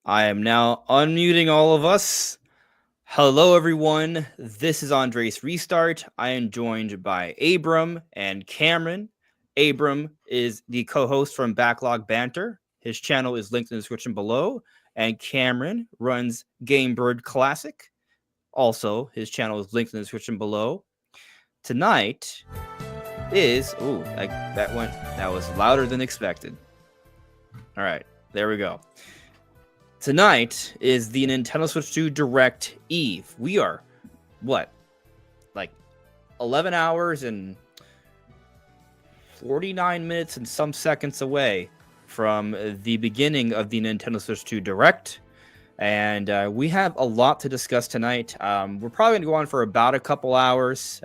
I am now unmuting all of us. Hello, everyone. This is Andres Restart. I am joined by Abram and Cameron. Abram is the co host from Backlog Banter. His channel is linked in the description below. And Cameron runs Gamebird Classic. Also, his channel is linked in the description below. Tonight is. Ooh, that was louder than expected. All right, there we go. Tonight is the Nintendo Switch 2 Direct Eve. We are, like 11 hours and 49 minutes and some seconds away from the beginning of the Nintendo Switch 2 Direct. And we have a lot to discuss tonight. We're probably going to go on for about a couple hours.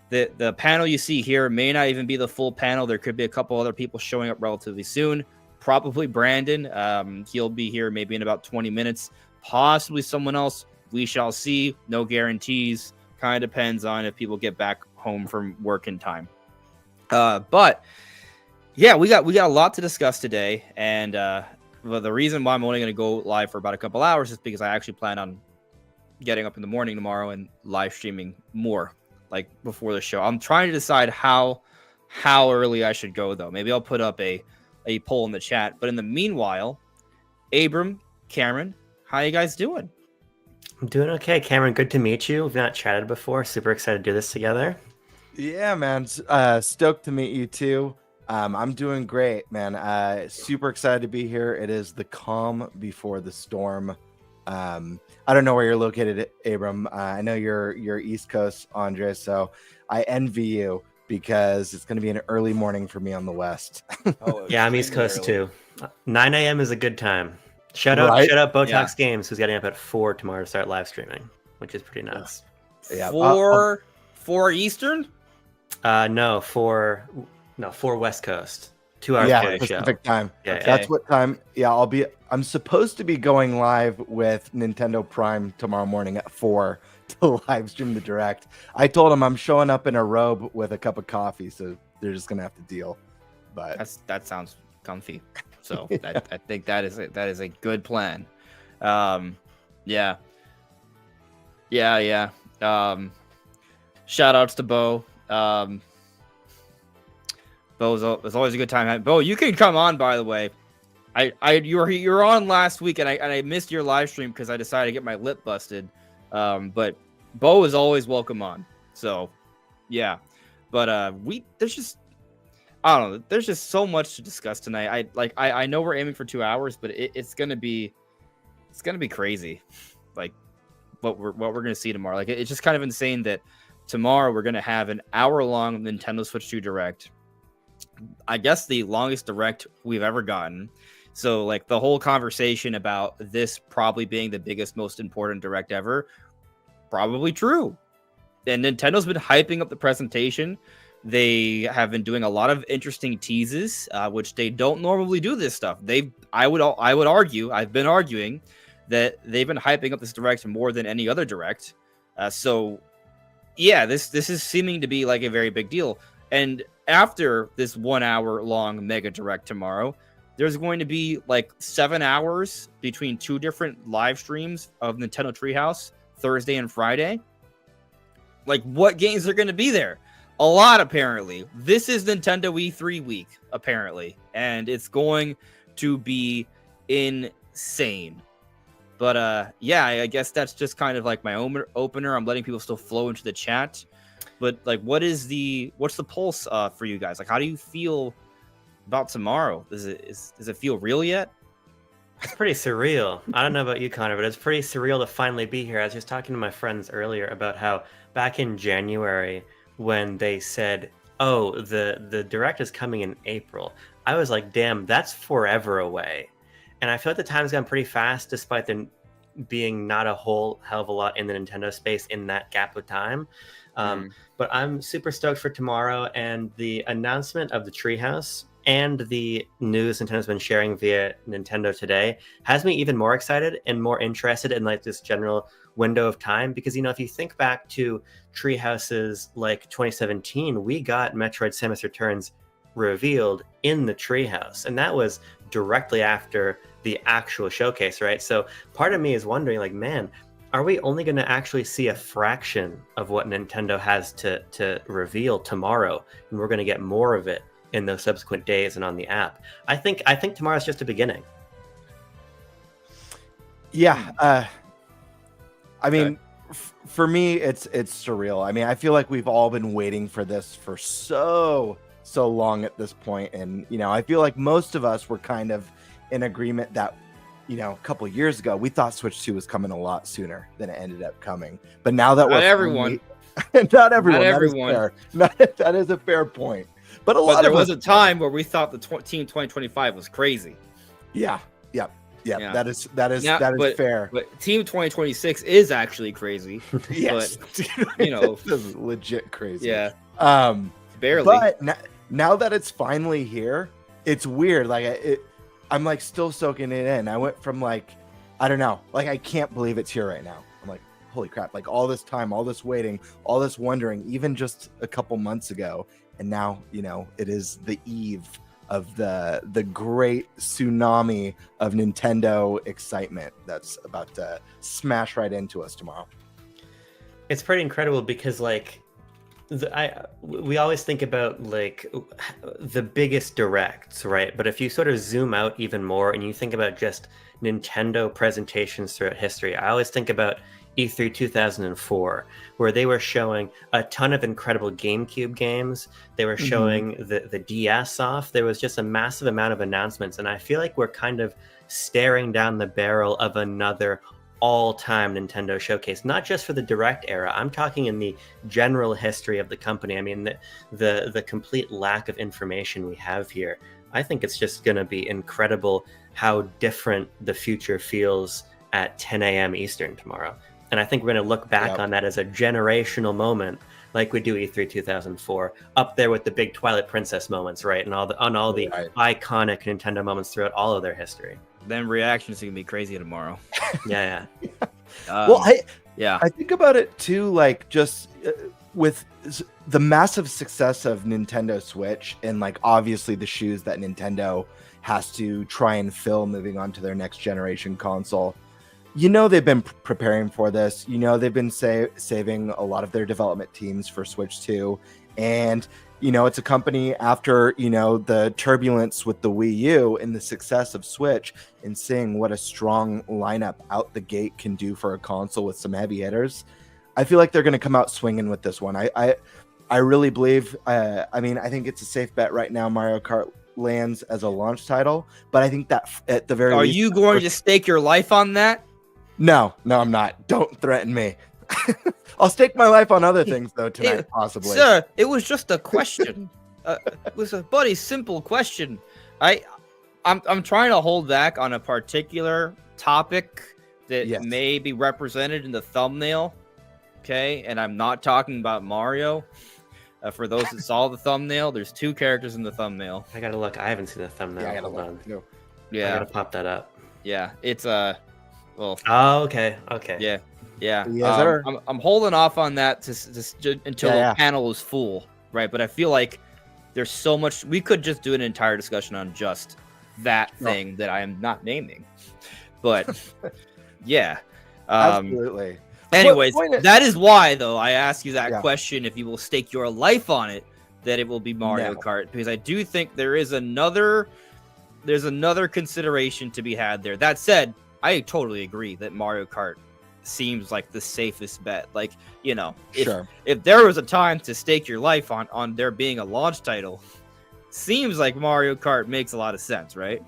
The panel you see here may not even be the full panel. There could be a couple other people showing up relatively soon. Probably Brandon. He'll be here maybe in about 20 minutes. Possibly someone else. We shall see. No guarantees. Kind of depends on if people get back home from work in time. But yeah, we got a lot to discuss today. And well, the reason why I'm only going to go live for about a couple hours is because I actually plan on getting up in the morning tomorrow and live streaming more, like before the show. I'm trying to decide how early I should go, though. Maybe I'll put up a poll in the chat. But in the meanwhile, Abram, Cameron, how you guys doing? I'm doing okay, Cameron. Good to meet you. We've not chatted before. Super excited to do this together. Yeah, man. Stoked to meet you too. I'm doing great, man. Super excited to be here. It is the calm before the storm. I don't know where you're located, Abram. I know you're East Coast, Andre, so I envy you because it's going to be an early morning for me on the West. Oh, yeah, I'm East Coast too. 9 a.m. is a good time. Shout out Botox Games, who's getting up at 4 tomorrow to start live streaming, which is pretty nuts. Yeah. 4 Eastern? No, 4 West Coast. 2 hours before the Pacific show. time. Yeah, that's what time. Yeah, I'm supposed to be going live with Nintendo Prime tomorrow morning at 4 to live stream the Direct. I told them I'm showing up in a robe with a cup of coffee, so they're just gonna have to deal. But that sounds comfy. So yeah. I think that is a good plan. Yeah. Shout outs to Bo. It's always a good time. Bo, you can come on, by the way. You were on last week, and I missed your live stream because I decided to get my lip busted. But Bo is always welcome on. So, yeah. But there's just so much to discuss tonight. I know we're aiming for 2 hours, but it's gonna be crazy. Like what we're gonna see tomorrow. Like it's just kind of insane that tomorrow we're gonna have an hour-long Nintendo Switch 2 Direct. I guess the longest Direct we've ever gotten. So like the whole conversation about this probably being the biggest, most important Direct ever, probably true. And Nintendo's been hyping up the presentation. They have been doing a lot of interesting teases, which they don't normally do this stuff. I would argue, I've been arguing that they've been hyping up this Direct more than any other Direct. So yeah, this is seeming to be like a very big deal. And after this 1 hour long Mega Direct tomorrow, there's going to be like 7 hours between 2 different live streams of Nintendo Treehouse, Thursday and Friday. Like, what games are going to be there? A lot, apparently. This is Nintendo E3 week, apparently. And it's going to be insane. But, yeah, I guess that's just kind of like my opener. I'm letting people still flow into the chat. But, like, what's the pulse for you guys? Like, how do you feel about tomorrow? Does it feel real yet? It's pretty surreal. I don't know about you, Connor, but it's pretty surreal to finally be here. I was just talking to my friends earlier about how back in January, when they said, oh, the Direct is coming in April, I was like, damn, that's forever away. And I feel like the time's gone pretty fast, despite there being not a whole hell of a lot in the Nintendo space in that gap of time. But I'm super stoked for tomorrow, and the announcement of the Treehouse and the news Nintendo's been sharing via Nintendo Today has me even more excited and more interested in like this general window of time. Because, you know, if you think back to Treehouses like 2017, we got Metroid Samus Returns revealed in the Treehouse, and that was directly after the actual showcase, right? So part of me is wondering, like, man, are we only going to actually see a fraction of what Nintendo has to reveal tomorrow, and we're going to get more of it in those subsequent days and on the app? I think tomorrow's just a beginning. Yeah, I mean, for me, it's surreal. I mean, I feel like we've all been waiting for this for so long at this point, and I feel like most of us were kind of in agreement that a couple of years ago we thought Switch 2 was coming a lot sooner than it ended up coming. But now that not everyone, not everyone, that is a fair point. But there was a time where we thought the Team 2025 was crazy. Yeah. That is fair. But Team 2026 is actually crazy. Yes, but, this is legit crazy. Yeah, barely. But now that it's finally here, it's weird. Like I'm like still soaking it in. I went from like, I don't know, like I can't believe it's here right now. I'm like, holy crap! Like all this time, all this waiting, all this wondering, even just a couple months ago, and now it is the eve of the great tsunami of Nintendo excitement that's about to smash right into us tomorrow. It's pretty incredible because like we always think about like the biggest directs, right? But if you sort of zoom out even more and you think about just Nintendo presentations throughout history, I always think about E3 2004, where they were showing a ton of incredible GameCube games. They were showing the DS off. There was just a massive amount of announcements. And I feel like we're kind of staring down the barrel of another all-time Nintendo showcase, not just for the Direct era. I'm talking in the general history of the company. I mean, the complete lack of information we have here. I think it's just going to be incredible how different the future feels at 10 a.m. Eastern tomorrow. And I think we're going to look back on that as a generational moment, like we do E3 2004, up there with the big Twilight Princess moments, right? And all the iconic Nintendo moments throughout all of their history. Then reactions are going to be crazy tomorrow. Yeah. I think about it too, like just with the massive success of Nintendo Switch and like obviously the shoes that Nintendo has to try and fill moving on to their next generation console. They've been preparing for this. They've been saving a lot of their development teams for Switch 2. And, it's a company after, the turbulence with the Wii U and the success of Switch and seeing what a strong lineup out the gate can do for a console with some heavy hitters. I feel like they're going to come out swinging with this one. I really believe, I think it's a safe bet right now. Mario Kart lands as a launch title, but I think that at the very least... Are you going to stake your life on that? No, I'm not. Don't threaten me. I'll stake my life on other things, though, tonight, possibly. Sir, it was just a question. It was a simple question. I'm trying to hold back on a particular topic that may be represented in the thumbnail, okay? And I'm not talking about Mario. For those that saw the thumbnail, there's two characters in the thumbnail. I gotta look. I haven't seen the thumbnail. Yeah, Hold on. No. Yeah, I gotta pop that up. Yeah, it's well. Oh, okay. Yeah. Yes, I'm holding off on that until the panel is full, right? But I feel like there's so much. We could just do an entire discussion on just that thing that I am not naming. But yeah, absolutely. Anyways, that is why, though, I ask you that question: if you will stake your life on it, that it will be Mario Kart, because I do think there's another consideration to be had there. That said, I totally agree that Mario Kart seems like the safest bet. Like, if there was a time to stake your life on there being a launch title, seems like Mario Kart makes a lot of sense, right?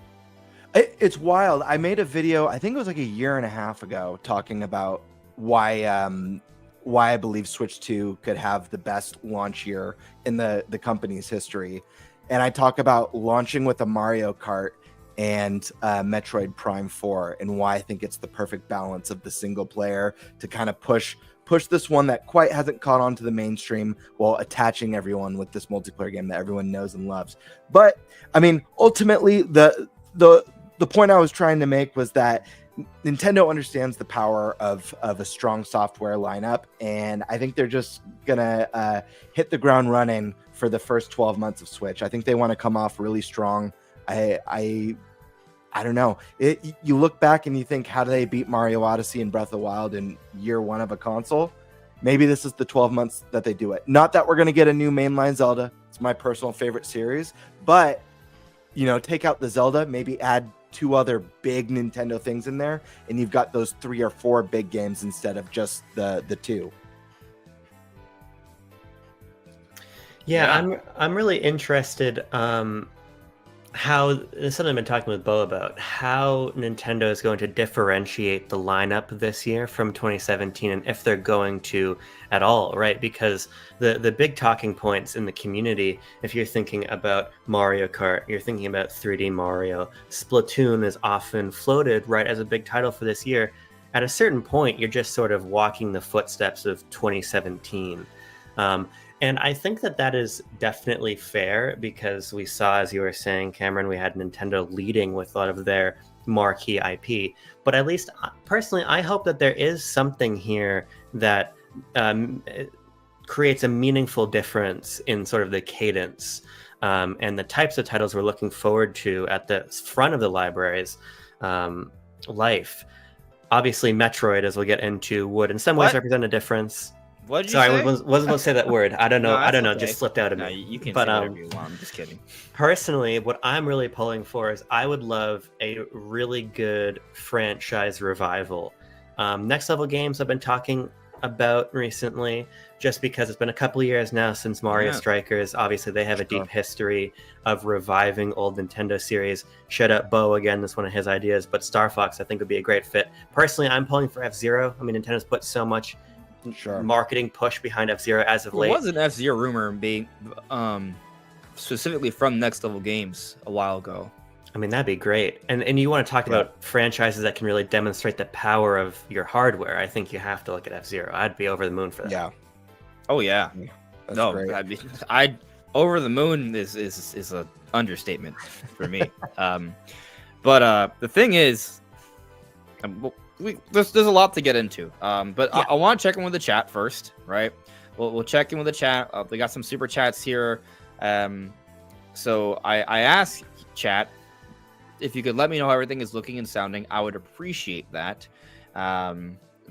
It's wild. I made a video, I think it was like a year and a half ago, talking about why I believe Switch 2 could have the best launch year in the company's history. And I talk about launching with a Mario Kart and Metroid Prime 4, and why I think it's the perfect balance of the single player to kind of push this one that quite hasn't caught on to the mainstream while attaching everyone with this multiplayer game that everyone knows and loves. But I mean, ultimately, the point I was trying to make was that Nintendo understands the power of a strong software lineup, and I think they're just gonna hit the ground running for the first 12 months of Switch. I think they want to come off really strong. I I don't know. You look back and you think, how do they beat Mario Odyssey and Breath of the Wild in year one of a console? Maybe this is the 12 months that they do it. Not that we're going to get a new mainline Zelda. It's my personal favorite series. But, take out the Zelda, maybe add 2 other big Nintendo things in there, and you've got those 3 or 4 big games instead of just the 2. Yeah, I'm really interested how it's something I've been talking with Bo about, how Nintendo is going to differentiate the lineup this year from 2017, and if they're going to at all, right? Because the big talking points in the community, if you're thinking about Mario Kart, you're thinking about 3D Mario, Splatoon is often floated right as a big title for this year. At a certain point, you're just sort of walking the footsteps of 2017. And I think that is definitely fair, because we saw, as you were saying, Cameron, we had Nintendo leading with a lot of their marquee IP. But at least personally, I hope that there is something here that creates a meaningful difference in sort of the cadence and the types of titles we're looking forward to at the front of the library's life. Obviously, Metroid, as we'll get into, would in some ways represent a difference. What did you Sorry, say? I wasn't going to say that word. I don't know. No, I don't know. that's okay. Just slipped out of me. No, you can But say whatever you want. I'm just kidding. personally, what I'm really pulling for is I would love a really good franchise revival. Next Level Games I've been talking about recently, just because it's been a couple of years now since Mario Strikers. Obviously, they have a deep history of reviving old Nintendo series. Shout out Bo again. That's one of his ideas. But Star Fox, I think, would be a great fit. Personally, I'm pulling for F-Zero. I mean, Nintendo's put so much marketing push behind F-Zero as of late. There was an F-Zero rumor being specifically from Next Level Games a while ago. I mean, that'd be great. And you want to talk about franchises that can really demonstrate the power of your hardware. I think you have to look at F-Zero. I'd be over the moon for that. Yeah. Oh yeah. That's no, great. I mean, I over the moon is a understatement for me. But the thing is, there's a lot to get into. But I want to check in with the chat first, right? We'll check in with the chat. We got some super chats here. So I asked chat if you could let me know how everything is looking and sounding. I would appreciate that.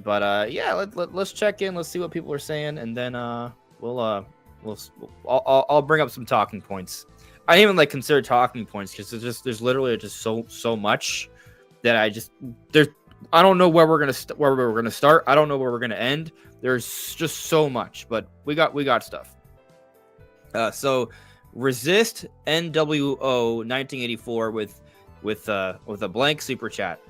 Let's check in. Let's see what people are saying, and then I'll bring up some talking points. I even consider talking points because there's literally just so much that I don't know where we're gonna start. I don't know where we're gonna end. There's just so much, but we got stuff. So Resist NWO 1984 with a blank super chat.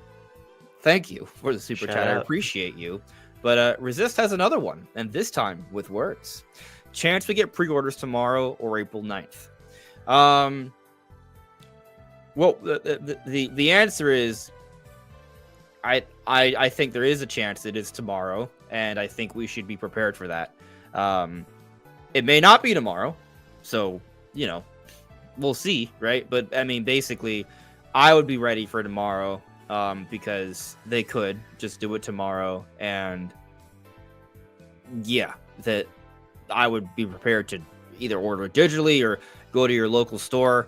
Thank you for the super chat. I appreciate you. But Resist has another one, and this time with words. Chance we get pre-orders tomorrow or April 9th. Well, the answer is I think there is a chance it is tomorrow, and I think we should be prepared for that. It may not be tomorrow, so we'll see, right? But I mean, basically, I would be ready for tomorrow, because they could just do it tomorrow, and that I would be prepared to either order digitally or go to your local store.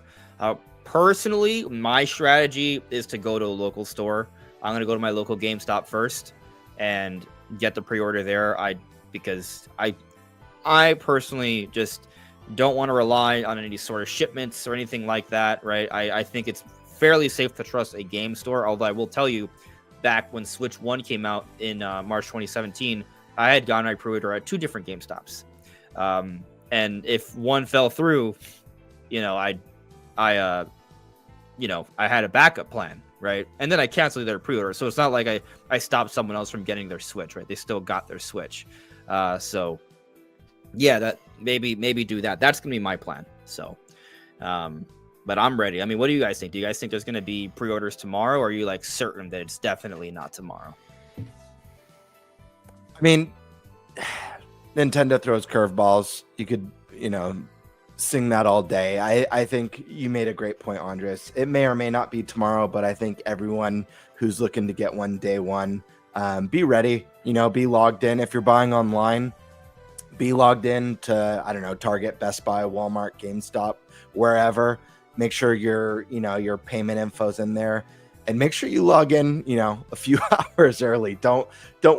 Personally, my strategy is to go to a local store. I'm going to go to my local GameStop first and get the pre-order there. Because I personally just don't want to rely on any sort of shipments or anything like that, right? I think it's fairly safe to trust a game store, although I will tell you, back when Switch 1 came out in March 2017, I had gotten my pre-order at 2 different GameStops. And if one fell through, I had a backup plan, right? And then I canceled their pre-order. So it's not like I stopped someone else from getting their Switch, right? They still got their Switch. So yeah, that maybe do that. That's going to be my plan. So, but I'm ready. I mean, what do you guys think? Do you guys think there's going to be pre-orders tomorrow, or are you certain that it's definitely not tomorrow? I mean, Nintendo throws curveballs. You could, sing that all day. I think you made a great point, Andres. It may or may not be tomorrow, but I think everyone who's looking to get one day one, be ready, be logged in. If you're buying online, be logged in to, I don't know, Target, Best Buy, Walmart, GameStop, wherever. Make sure your payment info's in there. and make sure you log in, a few hours early. Don't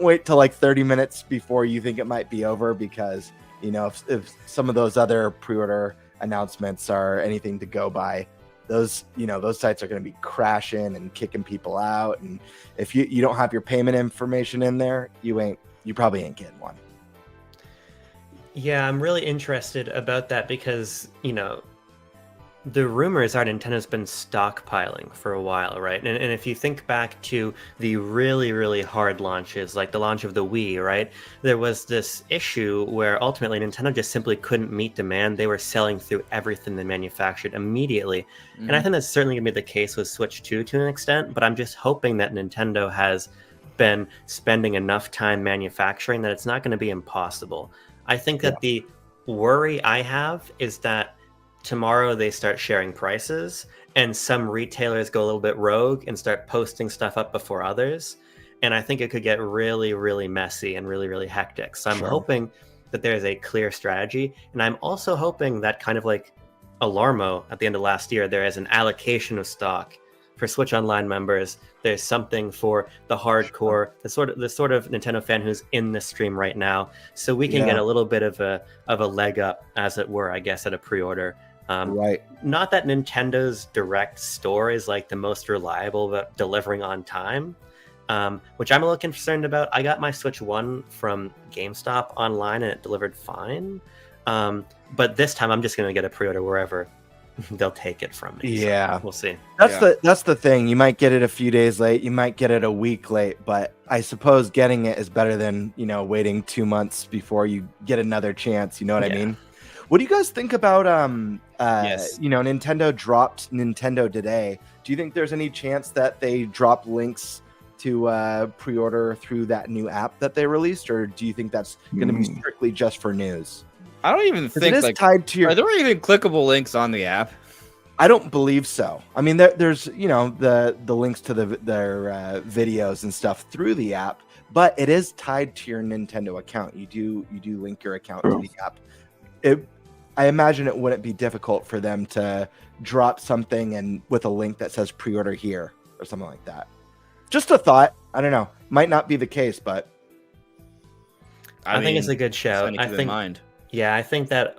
wait till like 30 minutes before you think it might be over, because if some of those other pre-order announcements are anything to go by, those sites are going to be crashing and kicking people out. And if you don't have your payment information in there, you probably ain't getting one. Yeah, I'm really interested about that because, the rumors are Nintendo's been stockpiling for a while, right? And if you think back to the really, really hard launches, like the launch of the Wii, right? There was this issue where ultimately Nintendo just simply couldn't meet demand. They were selling through everything they manufactured immediately. And I think that's certainly going to be the case with Switch 2 to an extent, but I'm just hoping that Nintendo has been spending enough time manufacturing that it's not going to be impossible. I think that the worry I have is that tomorrow they start sharing prices and some retailers go a little bit rogue and start posting stuff up before others. And I think it could get really, really messy and really, really hectic. So I'm hoping that there's a clear strategy. And I'm also hoping that, kind of like Alarmo at the end of last year, there is an allocation of stock for Switch Online members. There's something for the hardcore, the sort of Nintendo fan who's in the stream right now. So we can get a little bit of a leg up, as it were, I guess, at a pre-order. Right. Not that Nintendo's direct store is like the most reliable about delivering on time, which I'm a little concerned about. I got my Switch 1 from GameStop online and it delivered fine. But this time I'm just going to get a pre-order wherever they'll take it from me. Yeah. So we'll see. That's the thing. You might get it a few days late. You might get it a week late, but I suppose getting it is better than, waiting 2 months before you get another chance. You know what I mean? What do you guys think about Nintendo dropped Nintendo Today? Do you think there's any chance that they drop links to pre-order through that new app that they released, or do you think that's going to be strictly just for news? I don't even think it is tied to your. Are there even clickable links on the app? I don't believe so. I mean, there's the links to their videos and stuff through the app, but it is tied to your Nintendo account. You do link your account to the app. I imagine it wouldn't be difficult for them to drop something and with a link that says pre-order here or something like that. Just a thought. I don't know. Might not be the case, but I think it's a good shout. I think mind. Yeah, I think that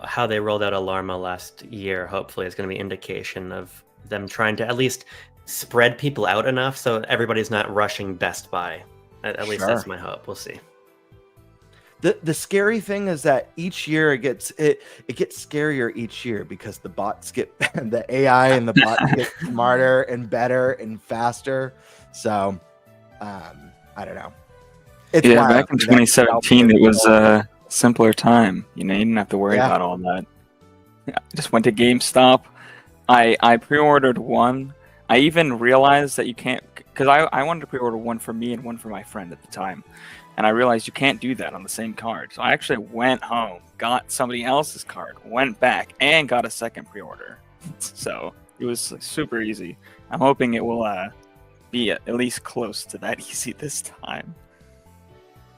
how they rolled out Alarma last year hopefully is going to be indication of them trying to at least spread people out enough so everybody's not rushing Best Buy. At least that's my hope. We'll see. The scary thing is that each year it gets scarier each year because the bots get the AI and the bots get smarter and better and faster. So I don't know. It's back in 2017 it was a simpler time. You didn't have to worry about all that. I just went to GameStop. I pre-ordered one. I even realized that you can't, because I wanted to pre-order one for me and one for my friend at the time. And I realized you can't do that on the same card. So I actually went home, got somebody else's card, went back, and got a second pre-order. So it was super easy. I'm hoping it will be at least close to that easy this time.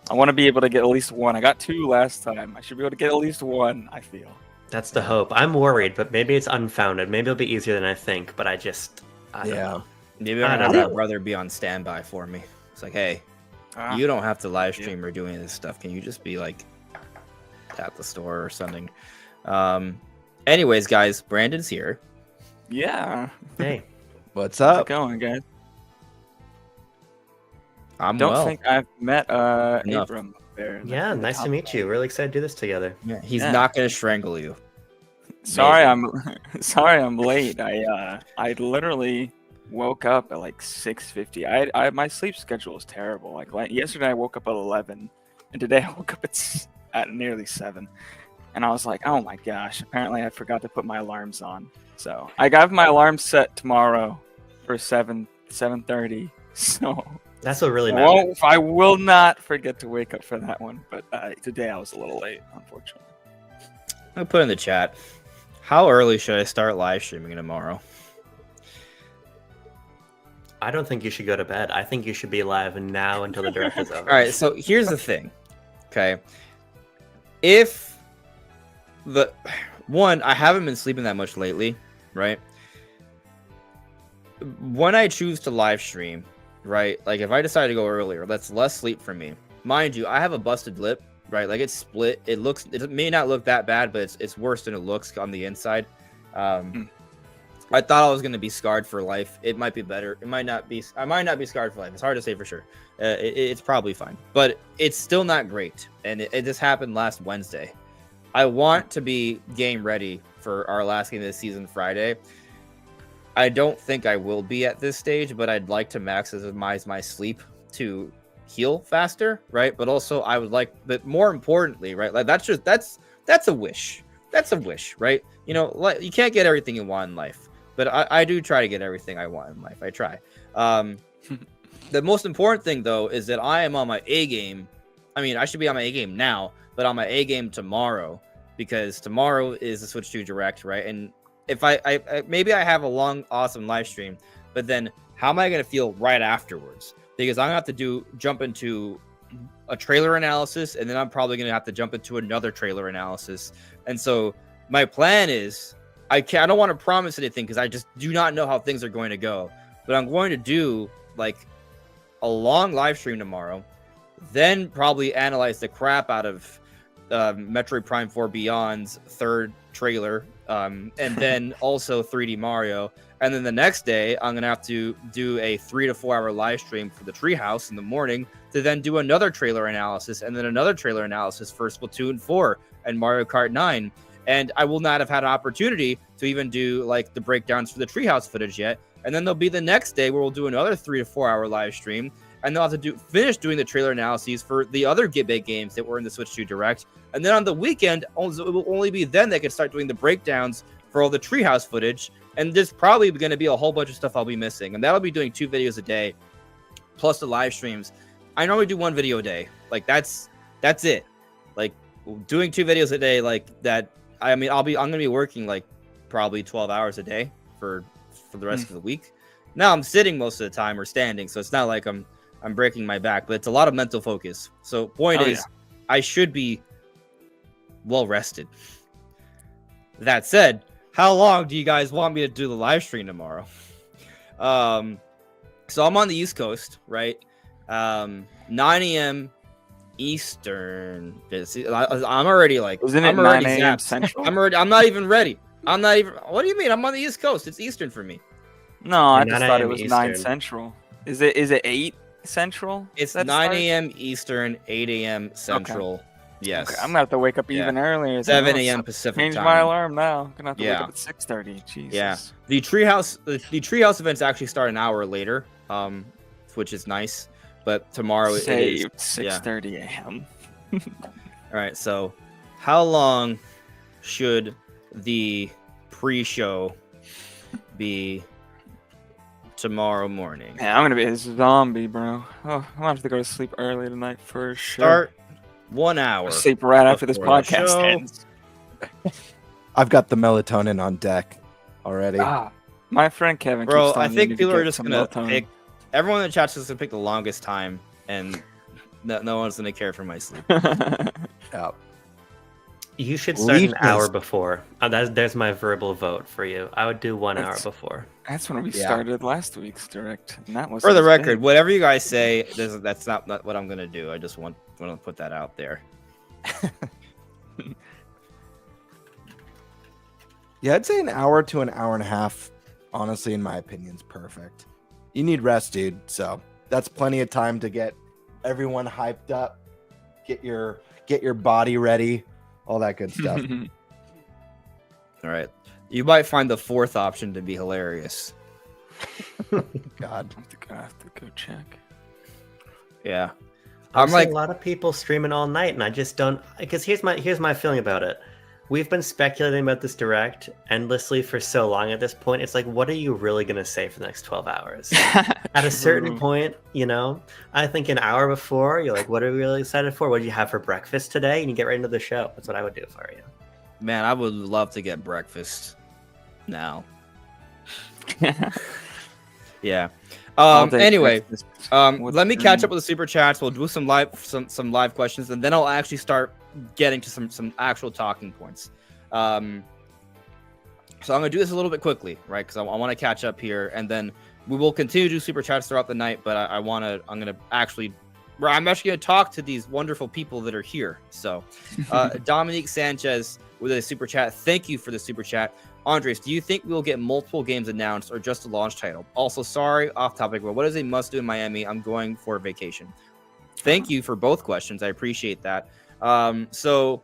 I want to be able to get at least one. I got two last time. I should be able to get at least one, I feel. That's the hope. I'm worried, but maybe it's unfounded. Maybe it'll be easier than I think, but I don't know. Maybe I'm gonna have my brother be on standby for me. It's like, hey, you don't have to live stream or do any of this stuff. Can you just be like at the store or something? Anyways, guys, Brandon's here. Yeah. Hey. What's up? How's it going, guys? I don't think I've met Abram there. Yeah, nice to meet you. Really excited to do this together. Yeah, he's not gonna strangle you. Sorry, I'm late. I literally woke up at like 6:50. I my sleep schedule is terrible. Like yesterday, I woke up at 11, and today I woke up at nearly 7, and I was like, oh my gosh! Apparently, I forgot to put my alarms on. So I got my alarm set tomorrow for 7:30. So that's what really matters. I will not forget to wake up for that one. But today I was a little late, unfortunately. I'll put in the chat. How early should I start live streaming tomorrow? I don't think you should go to bed. I think you should be live now until the direct is over. All right, so here's the thing. Okay. If I haven't been sleeping that much lately, right? when I choose to live stream, right? Like if I decide to go earlier, that's less sleep for me. Mind you, I have a busted lip, right? Like it's split. It may not look that bad, but it's worse than it looks on the inside. I thought I was going to be scarred for life. It might be better. It might not be. I might not be scarred for life. It's hard to say for sure. It's probably fine, but it's still not great. And it just happened last Wednesday. I want to be game ready for our last game of the season Friday. I don't think I will be at this stage, but I'd like to maximize my sleep to heal faster, right? But also I would like, but more importantly, right? Like that's a wish. That's a wish, right? You know, like you can't get everything you want in life, but I do try to get everything I want in life. I try. The most important thing though is that I am on my A game. I mean, I should be on my A game now, but on my A game tomorrow, because tomorrow is the Switch 2 Direct, right? And if I maybe I have a long, awesome live stream, but then how am I going to feel right afterwards? Because I'm going to have to jump into a trailer analysis, and then I'm probably going to have to jump into another trailer analysis. And so my plan is, I don't want to promise anything because I just do not know how things are going to go. But I'm going to do like a long live stream tomorrow, then probably analyze the crap out of Metroid Prime 4 Beyond's third trailer, and then also 3D Mario. And then the next day, I'm going to have to do a 3 to 4 hour live stream for the Treehouse in the morning to then do another trailer analysis and then another trailer analysis for Splatoon 4 and Mario Kart 9. And I will not have had an opportunity to even do like the breakdowns for the Treehouse footage yet. And then there'll be the next day where we'll do another 3 to 4 hour live stream. And they'll have to finish doing the trailer analyses for the other big games that were in the Switch 2 Direct. And then on the weekend, it will only be then they can start doing the breakdowns for all the Treehouse footage. And there's probably going to be a whole bunch of stuff I'll be missing. And that'll be doing 2 videos a day, plus the live streams. I normally do 1 video a day. Like that's it. Like doing 2 videos a day like that. I mean, I'm going to be working like probably 12 hours a day for the rest of the week. Now I'm sitting most of the time or standing, so it's not like I'm breaking my back, but it's a lot of mental focus. So point is, I should be well rested. That said, how long do you guys want me to do the live stream tomorrow? So I'm on the East Coast, right? 9 a.m. Eastern. I'm already like, isn't it I'm 9 a.m. Central? I'm not even ready. I'm not even. What do you mean? I'm on the East Coast. It's Eastern for me. No, I just 9 thought it a.m. was Eastern. 9 Central. Is it 8 Central? It's That 9 starts? a.m. Eastern, 8 a.m. Central. Yes. Okay, I'm gonna have to wake up even earlier. 7 a.m. Pacific Change time. my alarm now. I'm gonna have to wake Yeah. up at 6:30. Jesus. Yeah. The treehouse events actually start an hour later, which is nice. But tomorrow it is Saved 6:30 a.m. All right. So, how long should the pre-show be tomorrow morning? Yeah, I'm gonna be a zombie, bro. Oh, I'm gonna have to go to sleep early tonight for sure. Start 1 hour. Sleep right after this before the podcast show. ends. I've got the melatonin on deck already. My friend Kevin. Bro, keeps telling I me think to people get are just some gonna melatonin. pick. Everyone in the chat's just gonna pick the longest time, and no one's gonna care for my sleep. Yeah. You should start Leave an hour this. before. There's my verbal vote for you. I would do 1 hour That's- before. That's when we Yeah. started last week's direct, and that was For the record, whatever you guys say, that's not what I'm gonna do. I just want to put that out there. Yeah, I'd say an hour to an hour and a half, honestly, in my opinion, is perfect. You need rest, dude. So that's plenty of time to get everyone hyped up, get your body ready, all that good stuff. All right. You might find the 4th option to be hilarious. God. I have to go check. Yeah. I'm I'm seeing like- a lot of people streaming all night, and I just don't. Because here's my feeling about it. We've been speculating about this direct endlessly for so long at this point. It's like, what are you really gonna say for the next 12 hours? At a certain point, I think an hour before, you're like, what are we really excited for? What did you have for breakfast today? And you get right into the show. That's what I would do for you. Man, I would love to get breakfast now. Yeah. All day Anyway, breakfast with let me catch cream. up with the super chats. We'll do some live questions, and then I'll actually start getting to some actual talking points. So I'm gonna do this a little bit quickly, right? Because I want to catch up here, and then we will continue to do super chats throughout the night. But I'm gonna actually gonna talk to these wonderful people that are here. So Dominique Sanchez with a super chat. Thank you for the super chat. Andres, do you think we'll get multiple games announced or just a launch title? Also, sorry, off topic, but what is a must do in Miami? I'm going for a vacation. Thank you for both questions. I appreciate that. So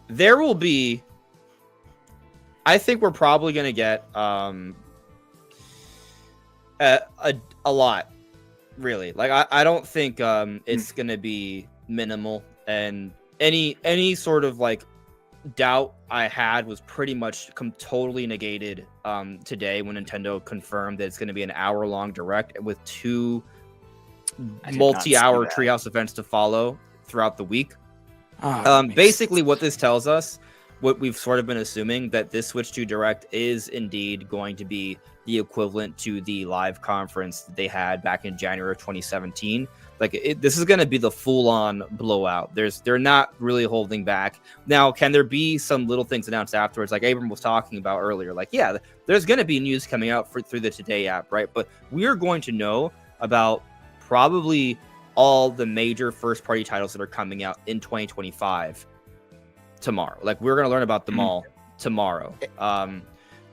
there will be, I think we're probably going to get a lot, really. Like, I don't think it's going to be minimal, and any sort of like doubt I had was pretty much totally negated today when Nintendo confirmed that it's going to be an hour-long direct with 2 multi-hour Treehouse events to follow throughout the week. Basically, what this tells us, what we've sort of been assuming, that this Switch 2 Direct is indeed going to be the equivalent to the live conference that they had back in January of 2017. Like, this is going to be the full-on blowout. They're not really holding back. Now, can there be some little things announced afterwards, like Abram was talking about earlier? Like, yeah, there's going to be news coming out through the Today app, right? But we are going to know about probably all the major first-party titles that are coming out in 2025 tomorrow. Like, we're going to learn about them all tomorrow.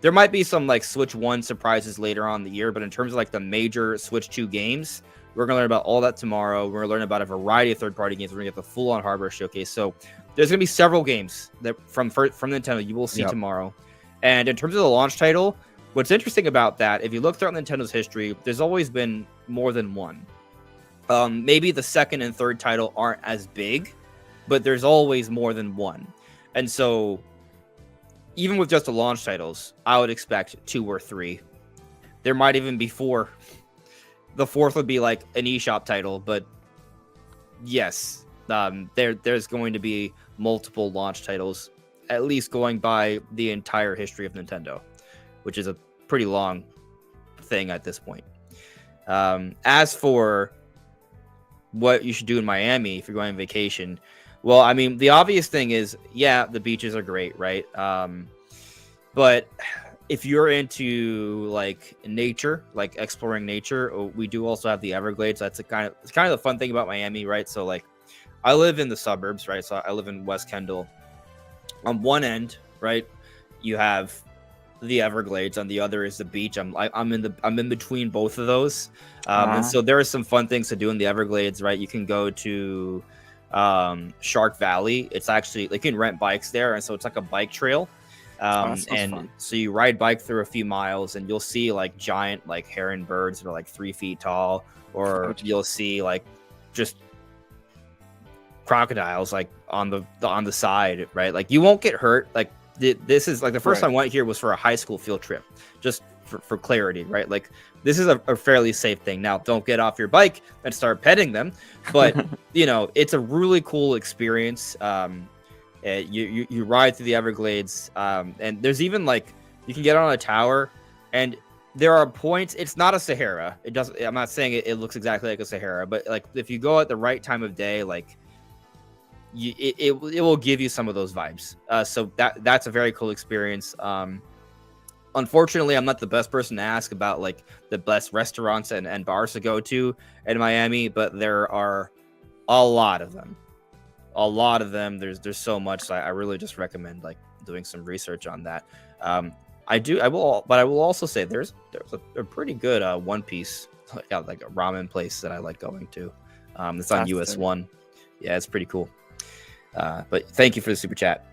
There might be some like Switch 1 surprises later on in the year, but in terms of like the major Switch 2 games, we're going to learn about all that tomorrow. We're going to learn about a variety of third-party games. We're going to get the full-on hardware showcase. So there's going to be several games that from Nintendo you will see tomorrow. And in terms of the launch title, what's interesting about that, if you look throughout Nintendo's history, there's always been more than one. Maybe the second and third title aren't as big, but there's always more than one. And so even with just the launch titles, I would expect 2 or 3. There might even be 4. The 4th would be like an eShop title, but yes, there's going to be multiple launch titles, at least going by the entire history of Nintendo, which is a pretty long thing at this point. As for what you should do in Miami if you're going on vacation, well, I mean, the obvious thing is, yeah, the beaches are great, right? But if you're into like nature, like exploring nature, we do also have the Everglades. That's it's kind of the fun thing about Miami, right? So like, I live in the suburbs, right? So I live in West Kendall. On one end, right, you have the Everglades. On the other is the beach. I'm in between both of those, and so there are some fun things to do in the Everglades, right? You can go to Shark Valley. It's actually, like, you can rent bikes there, and so it's like a bike trail. And fun. So you ride bike through a few miles, and you'll see like giant like heron birds that are like 3 feet tall, or you'll see like just crocodiles like on the side, right? Like, you won't get hurt. Like, this is like the first time I went here was for a high school field trip, just for clarity, right? Like, this is a fairly safe thing. Now, don't get off your bike and start petting them, but you know, it's a really cool experience. You ride through the Everglades, and there's even like, you can get on a tower, and there are points. It's not a Sahara. It doesn't. I'm not saying it looks exactly like a Sahara, but like, if you go at the right time of day, like, it will give you some of those vibes. So that's a very cool experience. Unfortunately, I'm not the best person to ask about like the best restaurants and bars to go to in Miami, but there are a lot of them. There's so much. So I really just recommend like doing some research on that. I will also say there's a pretty good One Piece, like a ramen place that I like going to. It's on US 1. Yeah, it's pretty cool. But thank you for the super chat.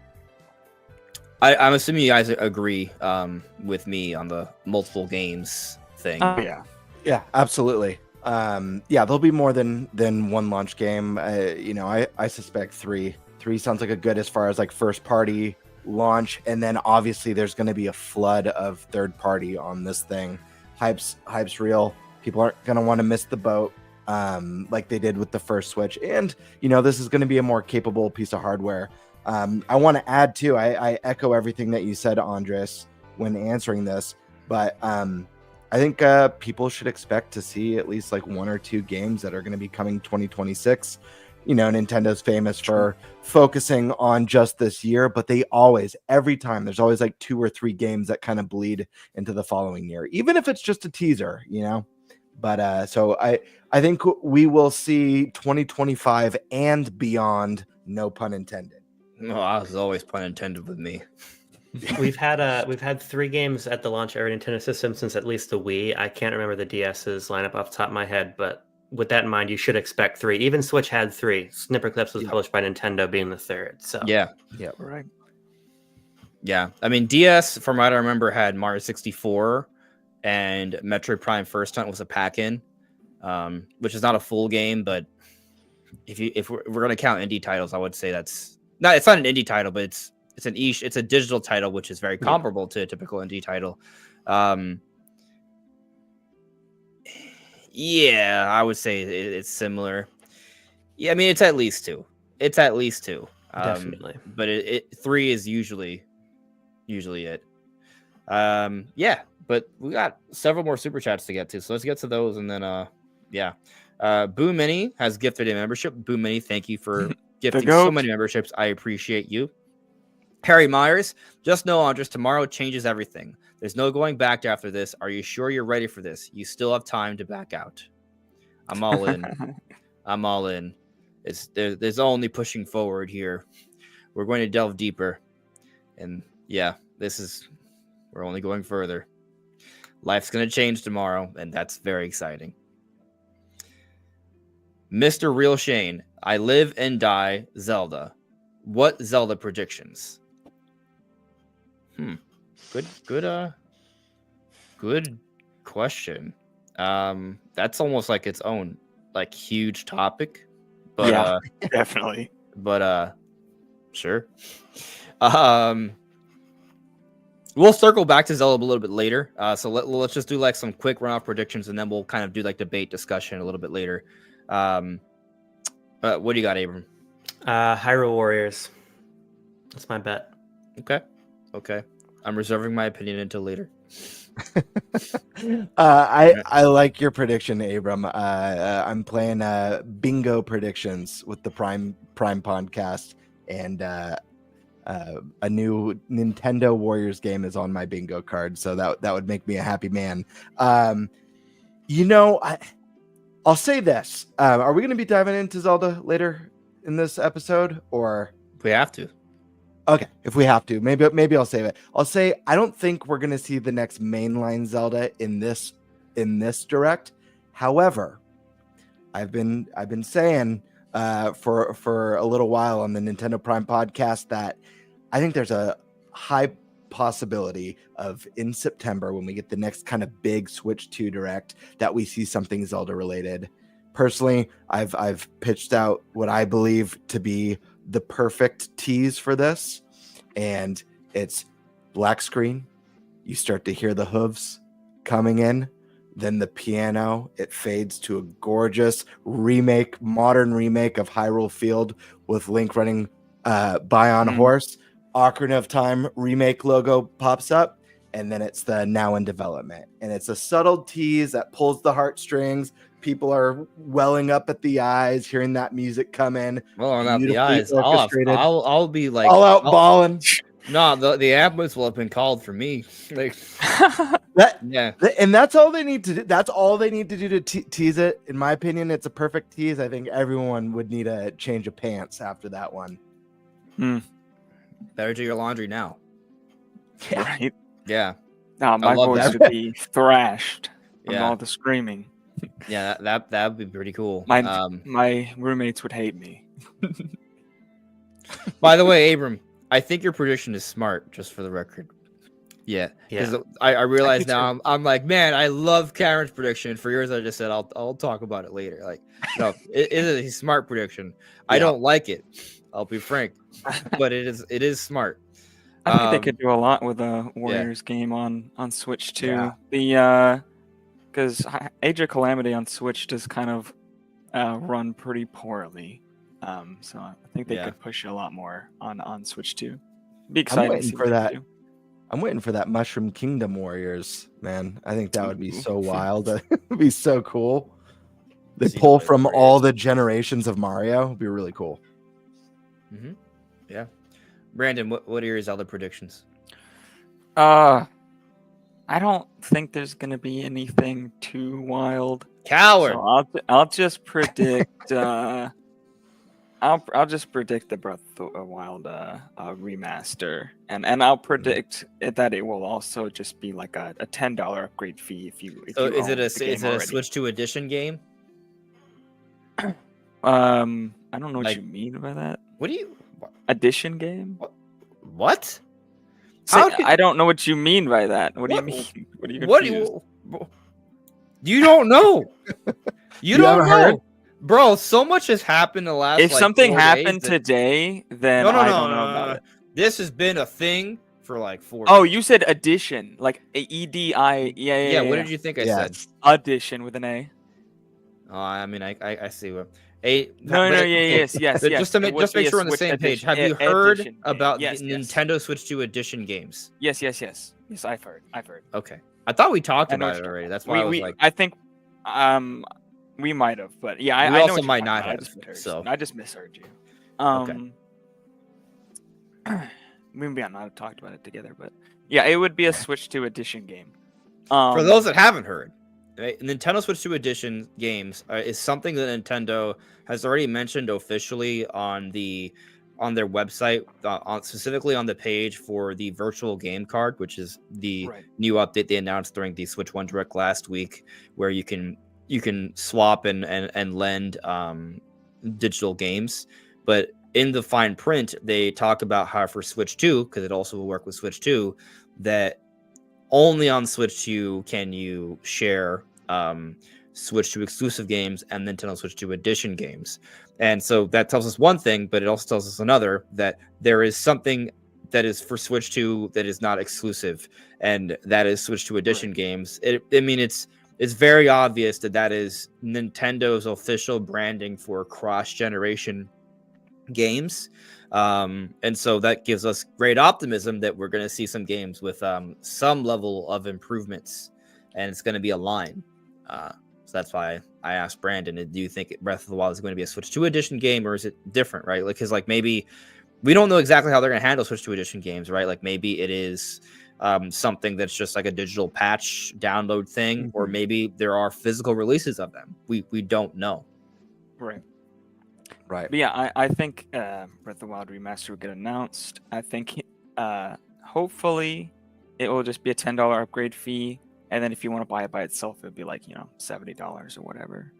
I'm assuming you guys agree with me on the multiple games thing. Yeah, absolutely. There'll be more than one launch game. I suspect 3 sounds like a good as far as like first party launch, and then obviously there's going to be a flood of third party on this thing. Hype's real. People aren't going to want to miss the boat like they did with the first Switch, and this is going to be a more capable piece of hardware. I want to add too, I echo everything that you said, Andres, when answering this, but I think people should expect to see at least like 1 or 2 games that are going to be coming 2026. Nintendo's famous for focusing on just this year, but they always, every time, there's always like 2 or 3 games that kind of bleed into the following year, even if it's just a teaser, But so I think we will see 2025 and beyond. No pun intended. No, I was always pun intended with me. We've had 3 games at the launch of every Nintendo system since at least the Wii. I can't remember the DS's lineup off the top of my head, but with that in mind, you should expect 3. Even Switch had 3. Snipper Clips was published by Nintendo, being the 3rd. So Yeah, Right. yeah. I mean, DS, from what I remember, had Mario 64 and Metroid Prime First Hunt was a pack-in, which is not a full game, but if we're gonna count indie titles, I would say it's not an indie title, but it's a digital title, which is very comparable to a typical indie title. Yeah, I would say it's similar. Yeah, I mean it's at least 2. definitely. But 3 is usually it. Yeah, but we got several more super chats to get to, so let's get to those, and then Boo Mini has gifted a membership. Boo Mini, thank you for gifting so many memberships. I appreciate you. Harry Myers, just know, Andres, tomorrow changes everything. There's no going back after this. Are you sure you're ready for this? You still have time to back out. I'm all in. I'm all in. There's only pushing forward here. We're going to delve deeper. And yeah, we're only going further. Life's going to change tomorrow, and that's very exciting. Mr. Real Shane, I live and die Zelda. What Zelda predictions? Good question. That's almost like its own like huge topic. But Yeah, definitely. But sure. We'll circle back to Zelda a little bit later. So let's just do like some quick runoff predictions, and then we'll kind of do like debate discussion a little bit later. What do you got, Abram? Hyrule Warriors. That's my bet. Okay. I'm reserving my opinion until later. I like your prediction, Abram. I'm playing bingo predictions with the Prime podcast, and a new Nintendo Warriors game is on my bingo card, so that would make me a happy man. I'll say this: are we going to be diving into Zelda later in this episode, or We have to. Okay, if we have to, maybe I'll save it. I'll say I don't think we're gonna see the next mainline Zelda in this direct. However, I've been saying for a little while on the Nintendo Prime podcast that I think there's a high possibility of in September, when we get the next kind of big Switch 2 direct, that we see something Zelda related. Personally, I've pitched out what I believe to be the perfect tease for this, and it's black screen. You start to hear the hooves coming in, then the piano, it fades to a gorgeous modern remake of Hyrule Field with Link running by on a horse. Ocarina of Time remake logo pops up, and then it's the now in development, and it's a subtle tease that pulls the heartstrings. People are welling up at the eyes, hearing that music come in. Well, not the eyes. I'll be like all out balling. No, the ambulance will have been called for me. Like and that's all they need to do. That's all they need to do to tease it. In my opinion, it's a perfect tease. I think everyone would need a change of pants after that one. Better do your laundry now. Yeah. Right? Yeah. No, my voice would be thrashed from all the screaming. Yeah, that would be pretty cool. My roommates would hate me. By the way, Abram, I think your prediction is smart, just for the record. Yeah. I realize now I'm like, man, I love Karen's prediction. For yours, I just said I'll talk about it later. Like, no, it is a smart prediction. I don't like it. I'll be frank, but it is smart. I think they could do a lot with a Warriors game on Switch too. Yeah. Because Age of Calamity on Switch does kind of run pretty poorly. So I think they could push a lot more on Switch too. Be excited. I'm waiting for that. I'm waiting for that Mushroom Kingdom Warriors, man. I think that would be so wild. It would be so cool. They See pull how from it all is. the generations of Mario. It'd be really cool. Mm-hmm. Yeah. Brandon, what are your Zelda predictions? I don't think there's gonna be anything too wild. Coward. So I'll just predict. I'll just predict the Breath of the Wild remaster, and I'll predict that it will also just be like a $10 upgrade fee if you So is own it the game is it a already. Switch 2 edition game? I don't know what Like- you mean by that. What do you Edition game? what? Say, How did- I don't know what you mean by that. What do you What- mean? What are you What confused? you don't know. You You don't haven't know. heard? Bro, so much has happened the last If like something 4 happened days that- today, then No, no, I no, don't know no, about no. it. This has been a thing for like 4 Oh, days. you said edition, like EDI. Yeah, what did you think I said? Yes. Edition with an A. Oh, I mean, I see what. A No, but- yeah, okay, yes. but Yes. just to it make would just be make a sure we're on the Switch same page. edition- Have you heard edition game. about Yes, the yes. Nintendo Switch 2 edition games? Yes. I've heard. Okay, I thought we talked I know about what it you're already. talking That's about. why I was like, I think, we might have, but yeah, We I know also what you're might talking not about. I have, just misheard. so. I just misheard you. We may not have talked about it together, but yeah, it would be a Switch 2 edition game. for those that haven't heard, right, Nintendo Switch 2 edition games is something that Nintendo has already mentioned officially on their website, specifically on the page for the virtual game card, which is the Right. new update they announced during the Switch 1 Direct last week, where you can swap and lend digital games. But in the fine print, they talk about how for Switch 2, because it also will work with Switch 2, that only on Switch 2 can you share Switch 2 exclusive games and Nintendo Switch 2 edition games. And so that tells us one thing, but it also tells us another, that there is something that is for Switch 2 that is not exclusive, and that is Switch 2 edition games. It's very obvious that is Nintendo's official branding for cross-generation games. And so that gives us great optimism that we're going to see some games with some level of improvements, and it's going to be a line. So that's why I asked Brandon, do you think Breath of the Wild is going to be a Switch 2 edition game, or is it different, right? Like, because like maybe we don't know exactly how they're going to handle Switch 2 edition games, right? Like maybe it is something that's just like a digital patch download thing, or maybe there are physical releases of them. We don't know. Right. Right. But yeah, I think Breath of the Wild remaster will get announced. I think hopefully it will just be a $10 upgrade fee, and then if you want to buy it by itself, it'd be like $70 or whatever.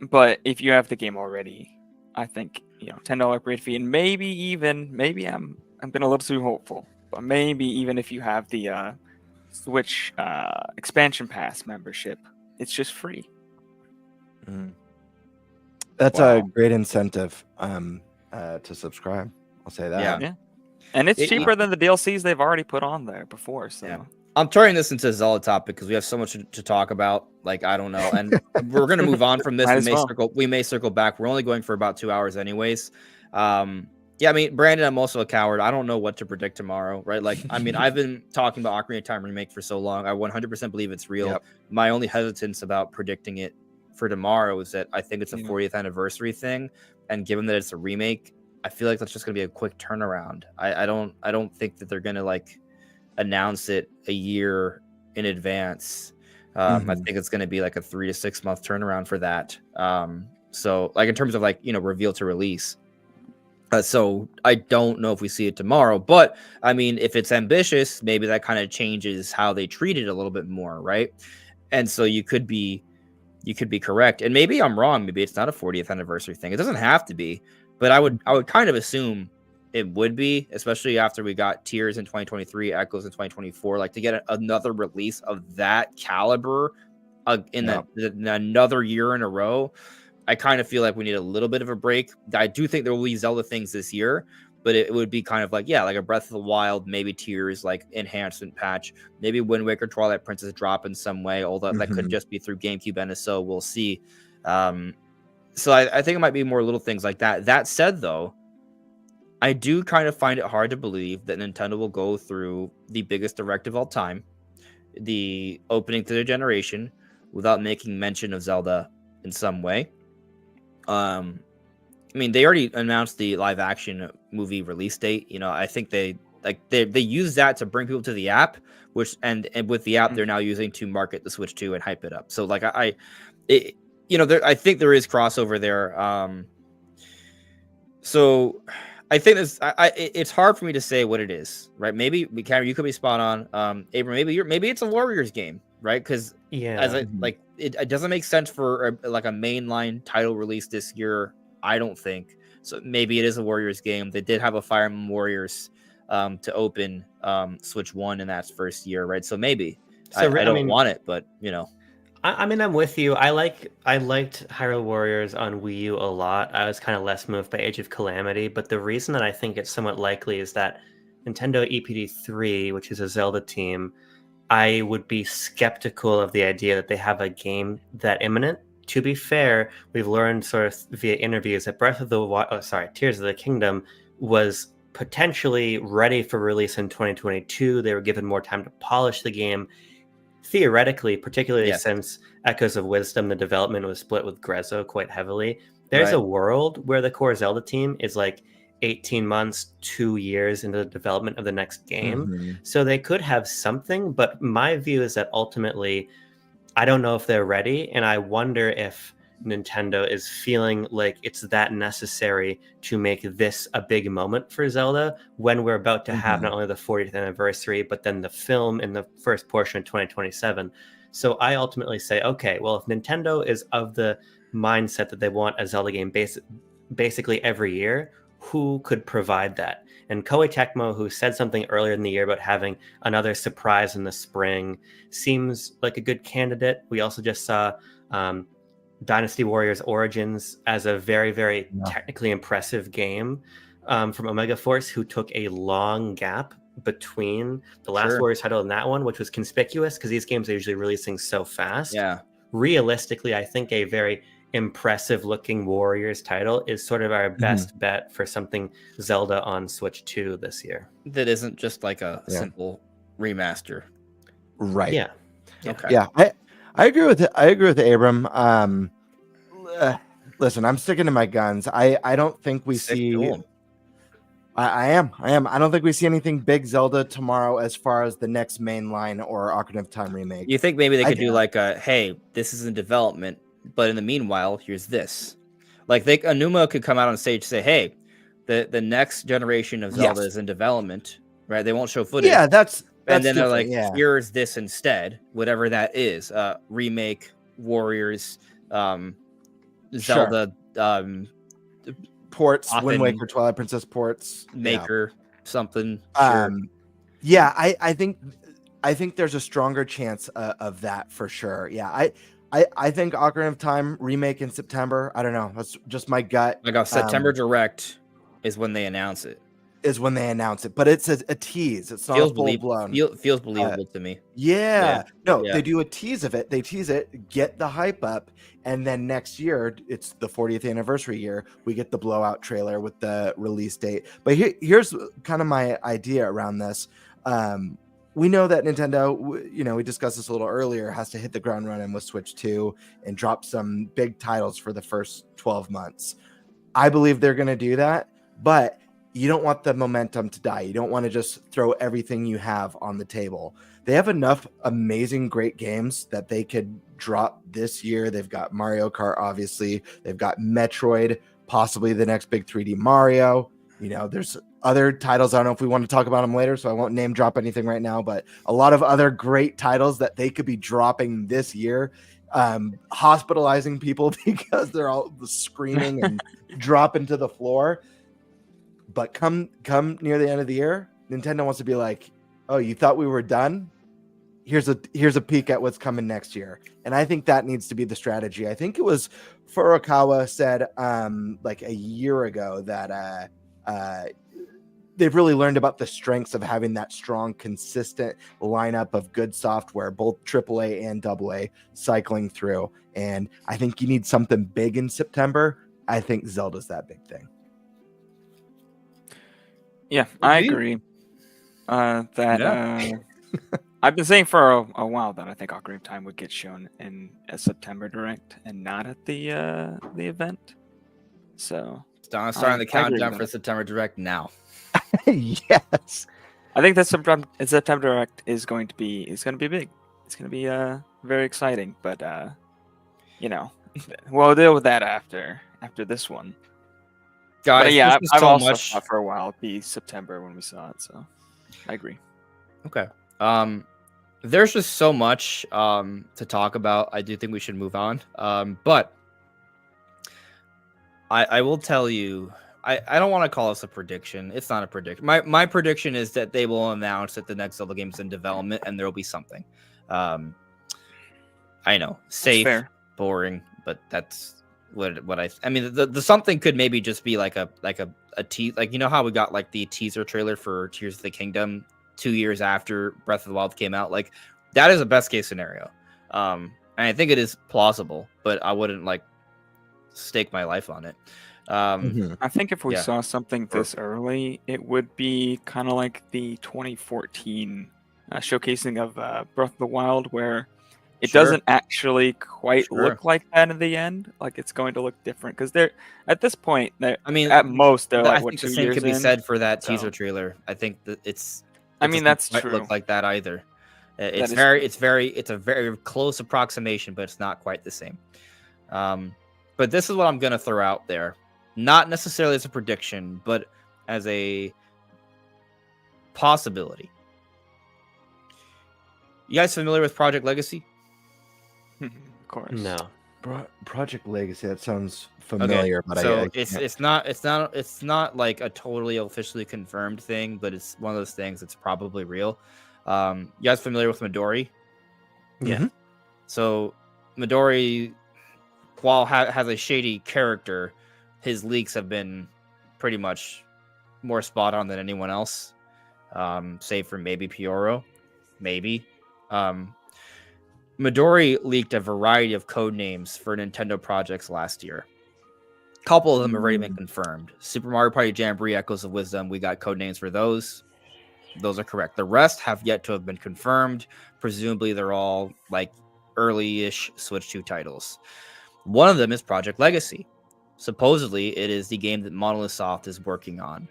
But if you have the game already, I think $10 upgrade fee, and maybe I'm been a little too hopeful, but maybe even if you have the Switch expansion pass membership, it's just free. That's Wow. a great incentive to subscribe. I'll say that. Yeah. And it's It- cheaper than the DLCs they've already put on there before. So Yeah. I'm turning this into a Zelda topic because we have so much to talk about. Like, I don't know. And we're going to move on from this. Might We as may well. we may circle back. We're only going for about 2 hours anyways. Yeah, I mean, Brandon, I'm also a coward. I don't know what to predict tomorrow, right? Like, I mean, I've been talking about Ocarina of Time remake for so long. I 100% believe it's real. Yep. My only hesitance about predicting it for tomorrow is that I think it's a Yeah. 40th anniversary thing. And given that it's a remake, I feel like that's just going to be a quick turnaround. I don't think that they're going to like announce it a year in advance. I think it's going to be like a 3 to 6 month turnaround for that. So like in terms of like, reveal to release. So I don't know if we see it tomorrow, but I mean, if it's ambitious, maybe that kind of changes how they treat it a little bit more, right? And so you could be correct, and maybe I'm wrong. Maybe it's not a 40th anniversary thing. It doesn't have to be, but I would kind of assume it would be, especially after we got Tears in 2023, Echoes in 2024. Like to get another release of that caliber in another year in a row. I kind of feel like we need a little bit of a break. I do think there will be Zelda things this year, but it would be kind of like, like a Breath of the Wild, maybe Tears, like enhancement patch, maybe Wind Waker, Twilight Princess drop in some way, although that could just be through GameCube NSO. We'll see. So I think it might be more little things like that. That said, though, I do kind of find it hard to believe that Nintendo will go through the biggest direct of all time, the opening to their generation, without making mention of Zelda in some way. I mean, they already announced the live action movie release date. You know, I think they use that to bring people to the app, which and with the app they're now using to market the Switch 2 and hype it up. So like I think there is crossover there. So I think it's hard for me to say what it is, right? Maybe you could be spot on. Abram, maybe it's a Warriors game, right? Because it doesn't make sense for a mainline title release this year. I don't think so. Maybe it is a Warriors game. They did have a Fire Emblem Warriors to open Switch 1 in that first year, right? So maybe I don't want it, but you know. I mean, I'm with you. I liked Hyrule Warriors on Wii U a lot. I was kind of less moved by Age of Calamity, but the reason that I think it's somewhat likely is that Nintendo EPD3, which is a Zelda team, I would be skeptical of the idea that they have a game that imminent. To be fair, we've learned sort of via interviews that Tears of the Kingdom was potentially ready for release in 2022. They were given more time to polish the game. Theoretically, particularly since Echoes of Wisdom, the development was split with Grezzo quite heavily. There's a world where the core Zelda team is like 18 months, 2 years into the development of the next game. Mm-hmm. So they could have something, but my view is that ultimately, I don't know if they're ready, and I wonder if Nintendo is feeling like it's that necessary to make this a big moment for Zelda when we're about to have not only the 40th anniversary, but then the film in the first portion of 2027. So I ultimately say, okay, well, if Nintendo is of the mindset that they want a Zelda game basically every year, who could provide that? And Koei Tecmo, who said something earlier in the year about having another surprise in the spring, seems like a good candidate. We also just saw Dynasty Warriors Origins as a very, very technically impressive game from Omega Force, who took a long gap between the last Warriors title and that one, which was conspicuous because these games are usually releasing so fast. Yeah. Realistically, I think a very impressive looking Warriors title is sort of our best bet for something Zelda on Switch 2 this year. That isn't just like a simple remaster. Right. Yeah. Okay. Yeah. I agree with Abram. Listen, I'm sticking to my guns. I don't think we see. I am. I don't think we see anything big Zelda tomorrow as far as the next main line or Ocarina of Time remake. You think maybe they could do like hey, this is in development, but in the meanwhile, here's this. Like Anuma could come out on stage and say, hey, the next generation of Zelda is in development, right? They won't show footage. Yeah, that's and then they're like, here's this instead, whatever that is. Remake, Warriors, Zelda, ports, Wind Waker, Twilight Princess ports, Maker, something. Yeah, I think there's a stronger chance of that for sure. Yeah, I think Ocarina of Time remake in September. I don't know. That's just my gut. Like a September Direct is when they announce it. But it's a tease. It's not full blown. Feels believable to me. They do a tease of it. They tease it, get the hype up, and then next year, it's the 40th anniversary year, we get the blowout trailer with the release date. But here's kind of my idea around this. We know that Nintendo, we discussed this a little earlier, has to hit the ground running with Switch 2 and drop some big titles for the first 12 months. I believe they're going to do that, but you don't want the momentum to die. You don't want to just throw everything you have on the table. They have enough amazing, great games that they could drop this year. They've got Mario Kart, obviously. They've got Metroid, possibly the next big 3D Mario. There's other titles. I don't know if we want to talk about them later, so I won't name drop anything right now, but a lot of other great titles that they could be dropping this year, hospitalizing people because they're all screaming and dropping to the floor. But come near the end of the year, Nintendo wants to be like, oh, you thought we were done? Here's a peek at what's coming next year. And I think that needs to be the strategy. I think it was Furukawa said like a year ago that they've really learned about the strengths of having that strong, consistent lineup of good software, both AAA and AA, cycling through. And I think you need something big in September. I think Zelda's that big thing. Yeah, I agree. I I've been saying for a while that I think Ocarina of Time would get shown in a September Direct and not at the event. So Starting the I agree countdown with for that. September Direct now. Yes. I think that September Direct is going to be big. It's going to be very exciting. But you know, we'll deal with that after this one. Guys, But yeah, this is I've so also much. thought for a while it'd be September when we saw it. So I agree. Okay. There's just so much to talk about. I do think we should move on. But I will tell you, I don't want to call this a prediction. It's not a prediction. My prediction is that they will announce that the next Zelda game is in development and there will be something. I know, safe, fair. boring, but that's what I mean. The something could maybe just be like a tease, like, you know how we got like the teaser trailer for Tears of the Kingdom 2 years after Breath of the Wild came out. Like, that is a best case scenario. And I think it is plausible, but I wouldn't like stake my life on it. I think if we Yeah. saw something this early, it would be kind of like the 2014 showcasing of Breath of the Wild, where it Sure. doesn't actually quite Sure. look like that in the end. Like, it's going to look different because they're at this point. I mean, at most they're I like what think the 2 same years could be in. said for that so- teaser trailer. I think that it I mean, doesn't that's quite true. look like that either. It's is it's a very close approximation, but it's not quite the same. But this is what I'm gonna throw out there, not necessarily as a prediction, but as a possibility. You guys familiar with Project Legacy? Of course. No. Project Legacy. That sounds familiar, but so I it's not like a totally officially confirmed thing, but it's one of those things that's probably real. You guys familiar with Midori? Yeah. Mhm. So Midori, while has a shady character, his leaks have been pretty much more spot on than anyone else, save for maybe Pioro, maybe. Midori leaked a variety of code names for Nintendo projects last year. A couple of them have already been confirmed. Super Mario Party Jamboree, Echoes of Wisdom, we got code names for those. Those are correct. The rest have yet to have been confirmed. Presumably, they're all like early-ish Switch 2 titles. One of them is Project Legacy. Supposedly, it is the game that Monolith Soft is working on.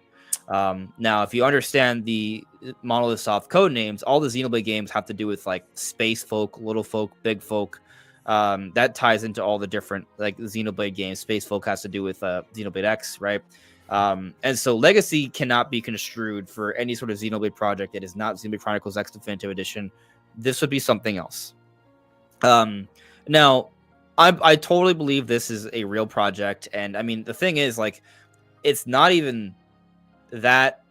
Now, if you understand the Monolith Soft code names, all the Xenoblade games have to do with like space folk, little folk, big folk. That ties into all the different like Xenoblade games. Space folk has to do with Xenoblade X, right? And so Legacy cannot be construed for any sort of Xenoblade project that is not Xenoblade Chronicles X Definitive Edition. This would be something else. Now, I totally believe this is a real project, and I mean the thing is, like, it's not even that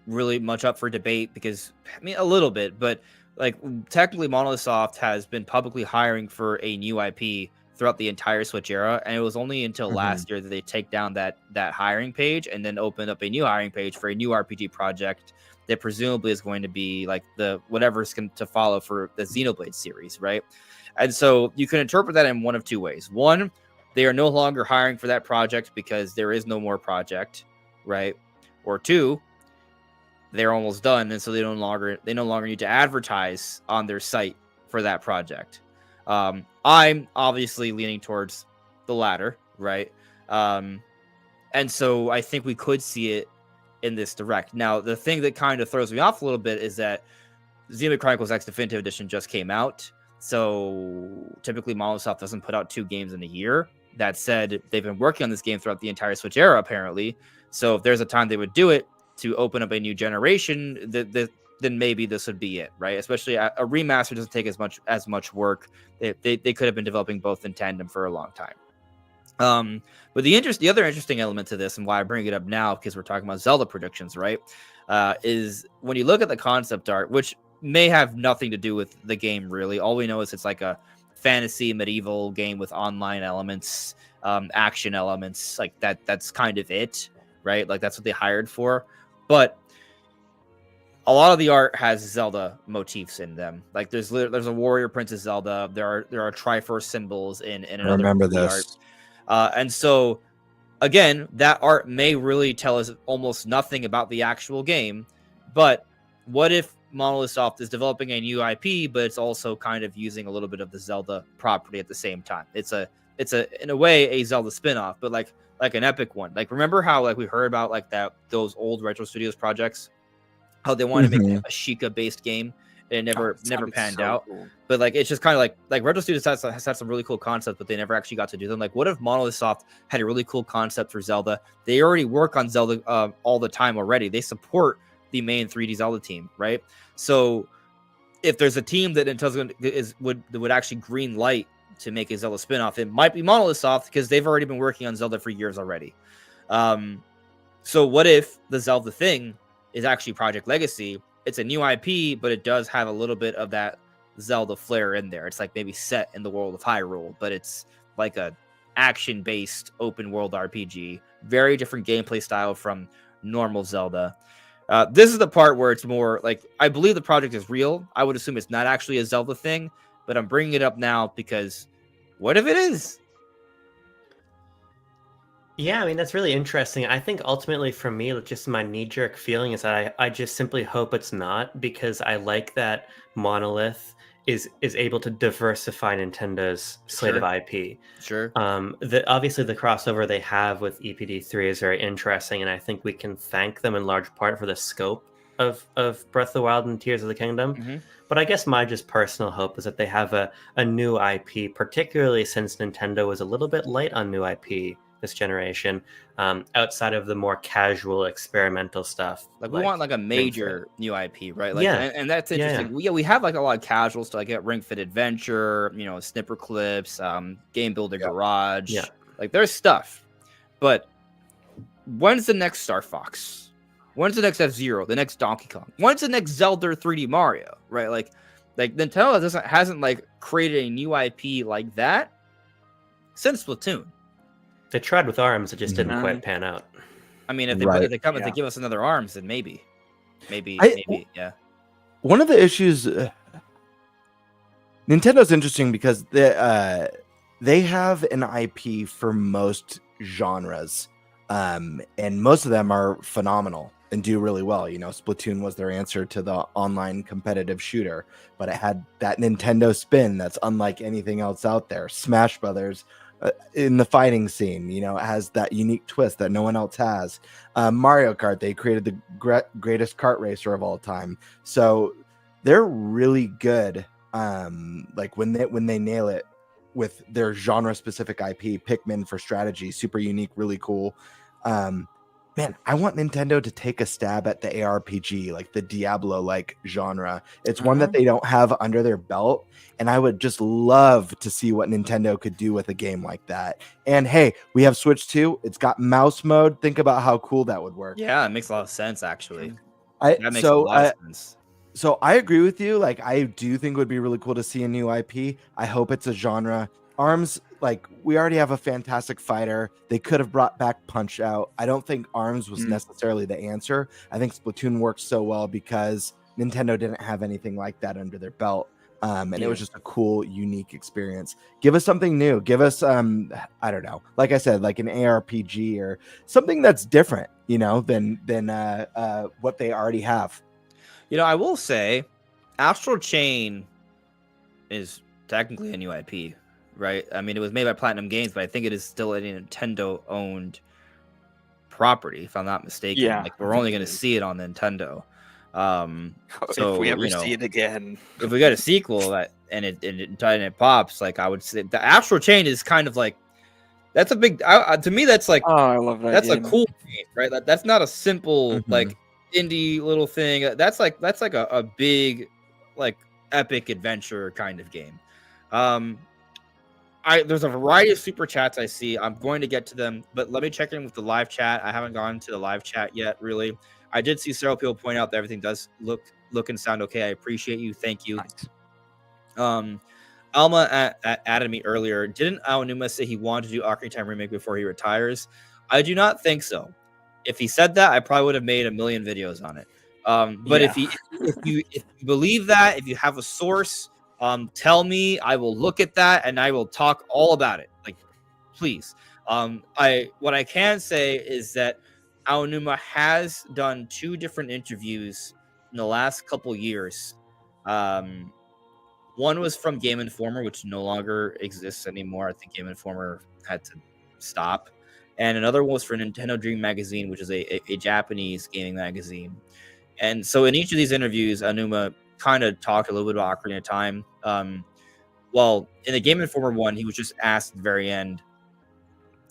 really much up for debate because I mean a little bit, but like technically Monolith Soft has been publicly hiring for a new IP throughout the entire Switch era, and it was only until last year that they take down that hiring page and then open up a new hiring page for a new RPG project that presumably is going to be like the whatever's going to follow for the Xenoblade series, right? And so you can interpret that in one of two ways. One, they are no longer hiring for that project because there is no more project, right? Or two, they're almost done, and so they no longer need to advertise on their site for that project. I'm obviously leaning towards the latter, right? And so I think we could see it in this direct. Now, the thing that kind of throws me off a little bit is that Xenoblade Chronicles X Definitive Edition just came out, so typically Monolith Soft doesn't put out 2 games in a year. That said, they've been working on this game throughout the entire Switch era, apparently. So if there's a time they would do it to open up a new generation, then maybe this would be it, right? Especially a remaster doesn't take as much work. They could have been developing both in tandem for a long time. But the other interesting element to this, and why I bring it up now, because we're talking about Zelda predictions, right? Is when you look at the concept art, which may have nothing to do with the game really. All we know is it's like a fantasy medieval game with online elements, action elements, like that. That's kind of it, right? Like that's what they hired for. But a lot of the art has Zelda motifs in them. Like there's a warrior Princess Zelda. There are Triforce symbols in another. I remember this. art. And so again, that art may really tell us almost nothing about the actual game. But what if Monolith Soft is developing a new IP, but it's also kind of using a little bit of the Zelda property at the same time. It's in a way a Zelda spinoff, but like an epic one. Like, remember how like we heard about like those old Retro Studios projects, how they wanted to make a Sheikah based game and it never panned out. Cool. But like it's just kind of like Retro Studios has had some really cool concepts, but they never actually got to do them. Like, what if Monolith Soft had a really cool concept for Zelda? They already work on Zelda all the time already. They support the main 3D Zelda team, right? So if there's a team that Nintendo would actually green light to make a Zelda spinoff, it might be Monolith Soft, because they've already been working on Zelda for years already. So what if the Zelda thing is actually Project Legacy? It's a new IP, but it does have a little bit of that Zelda flair in there. It's like maybe set in the world of Hyrule, but it's like a action-based open world RPG. Very different gameplay style from normal Zelda. This is the part where it's more like, I believe the project is real. I would assume it's not actually a Zelda thing, but I'm bringing it up now because what if it is? Yeah, I mean, that's really interesting. I think ultimately for me, just my knee-jerk feeling is that I just simply hope it's not, because I like that Monolith is able to diversify Nintendo's slate of IP. Sure. Obviously the crossover they have with EPD3 is very interesting, and I think we can thank them in large part for the scope of Breath of the Wild and Tears of the Kingdom. Mm-hmm. But I guess my just personal hope is that they have a new IP, particularly since Nintendo was a little bit late on new IP this generation, outside of the more casual experimental stuff. Like we want like a major new IP, right? Like, Yeah. and that's interesting. Yeah. We have like a lot of casual stuff, like Ring Fit Adventure, Snipper Clips, Game Builder Garage. Yeah. Like there's stuff. But when's the next Star Fox? When's the next F-Zero? The next Donkey Kong? When's the next Zelda 3D Mario? Right? Like Nintendo hasn't like created a new IP like that since Splatoon. They tried with ARMS, it just didn't quite pan out. I mean, if they they give us another ARMS, then maybe, yeah. One of the issues, Nintendo's interesting because they have an IP for most genres, and most of them are phenomenal and do really well. Splatoon was their answer to the online competitive shooter, but it had that Nintendo spin that's unlike anything else out there. Smash Brothers. In the fighting scene, it has that unique twist that no one else has. Mario Kart, they created the greatest kart racer of all time, so they're really good. Like when they nail it with their genre specific IP. Pikmin for strategy, super unique, really cool. Man, I want Nintendo to take a stab at the ARPG, like the Diablo-like genre. It's one that they don't have under their belt, and I would just love to see what Nintendo could do with a game like that. And hey, we have Switch 2. It's got mouse mode. Think about how cool that would work. Yeah, it makes a lot of sense, actually. That makes a lot of sense. So I agree with you. Like, I do think it would be really cool to see a new IP. I hope it's a genre. ARMS, like, we already have a fantastic fighter. They could have brought back Punch Out. I don't think ARMS was necessarily the answer. I think Splatoon worked so well because Nintendo didn't have anything like that under their belt. And it was just a cool, unique experience. Give us something new. Give us, I don't know, like I said, like an ARPG or something that's different, than what they already have. I will say Astral Chain is technically a new IP. Right, I mean, it was made by Platinum Games, but I think it is still a Nintendo-owned property, if I'm not mistaken. Yeah, like we're only going to see it on Nintendo. So if we ever see it again, if we got a sequel and it pops, like I would say, the Astral Chain is kind of like that's a big to me. That's like I love that. That's game. a cool game, right? That's not a simple like indie little thing. That's like a big like epic adventure kind of game. There's a variety of super chats I see. I'm going to get to them, but let me check in with the live chat. I haven't gone to the live chat yet, really. I did see several people point out that everything does look and sound okay. I appreciate you. Thank you. Nice. Alma added me earlier. Didn't Aonuma say he wanted to do Ocarina of Time remake before he retires? I do not think so. If he said that, I probably would have made a million videos on it. But if you believe that, if you have a source, tell me. I will look at that and I will talk all about it. Like, please. What I can say is that Aonuma has done 2 different interviews in the last couple years. One was from Game Informer, which no longer exists anymore. I think Game Informer had to stop. And another one was for Nintendo Dream Magazine, which is a Japanese gaming magazine. And so in each of these interviews, Aonuma kind of talked a little bit about Ocarina of Time. Well, in the Game Informer one, he was just asked at the very end,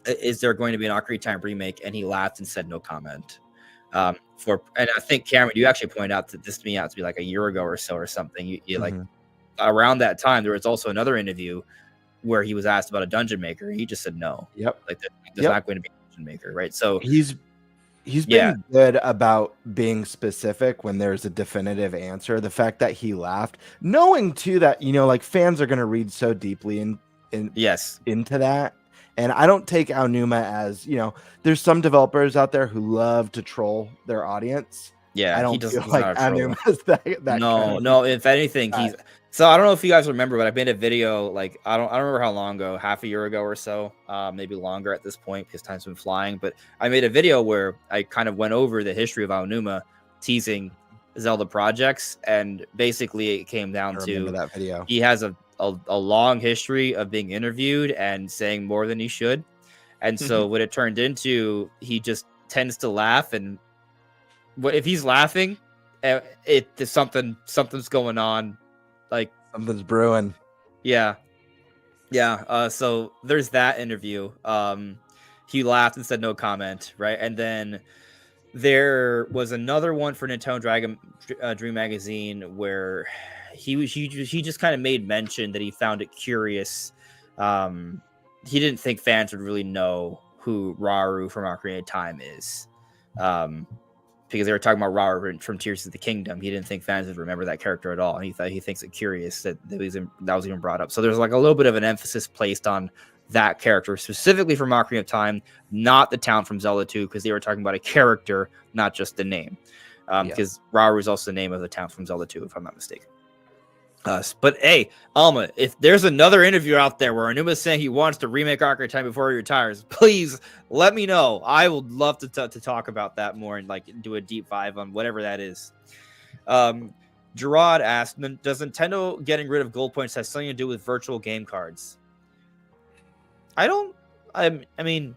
is there going to be an Ocarina of Time remake? And he laughed and said no comment. And I think, Cameron, you actually pointed out that this to me out to be like a year ago or so or something. You like around that time, there was also another interview where he was asked about a dungeon maker. He just said no. Yep. Like there's not going to be a dungeon maker, right? So he's been good about being specific when there's a definitive answer. The fact that he laughed, knowing too that like fans are going to read so deeply into that. And I don't take Aonuma as there's some developers out there who love to troll their audience. Yeah, I don't feel like Aonuma's that no. If anything, he's. So I don't know if you guys remember, but I made a video like I don't remember how long ago, half a year ago or so, maybe longer at this point because time's been flying. But I made a video where I kind of went over the history of Aonuma teasing Zelda projects, and basically it came down to that video. He has a long history of being interviewed and saying more than he should, and so what it turned into, he just tends to laugh, and if he's laughing, something's going on. Like something's brewing. Yeah. So there's that interview. He laughed and said no comment, right? And then there was another one for Nintendo Dream Magazine where he just kind of made mention that he found it curious. He didn't think fans would really know who Rauru from Ocarina of Time is. Because they were talking about Rauru from Tears of the Kingdom. He didn't think fans would remember that character at all. And he thinks it curious that was even brought up. So there's like a little bit of an emphasis placed on that character, specifically from Ocarina of Time, not the town from Zelda 2, because they were talking about a character, not just the name. Because Rauru is also the name of the town from Zelda 2, if I'm not mistaken. But hey, Alma, if there's another interview out there where Aonuma is saying he wants to remake Ocarina of Time before he retires, please let me know. I would love to talk about that more and like do a deep dive on whatever that is. Gerard asked, does Nintendo getting rid of gold points have something to do with virtual game cards? I mean,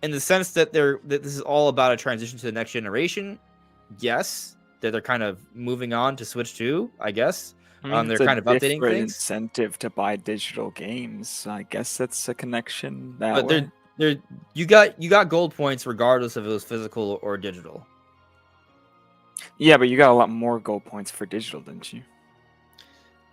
in the sense that this is all about a transition to the next generation. Yes, that they're kind of moving on to Switch 2, I guess. They're kind of updating things. Incentive to buy digital games. I guess that's a connection that way. You got gold points regardless if it was physical or digital. Yeah, but you got a lot more gold points for digital, didn't you?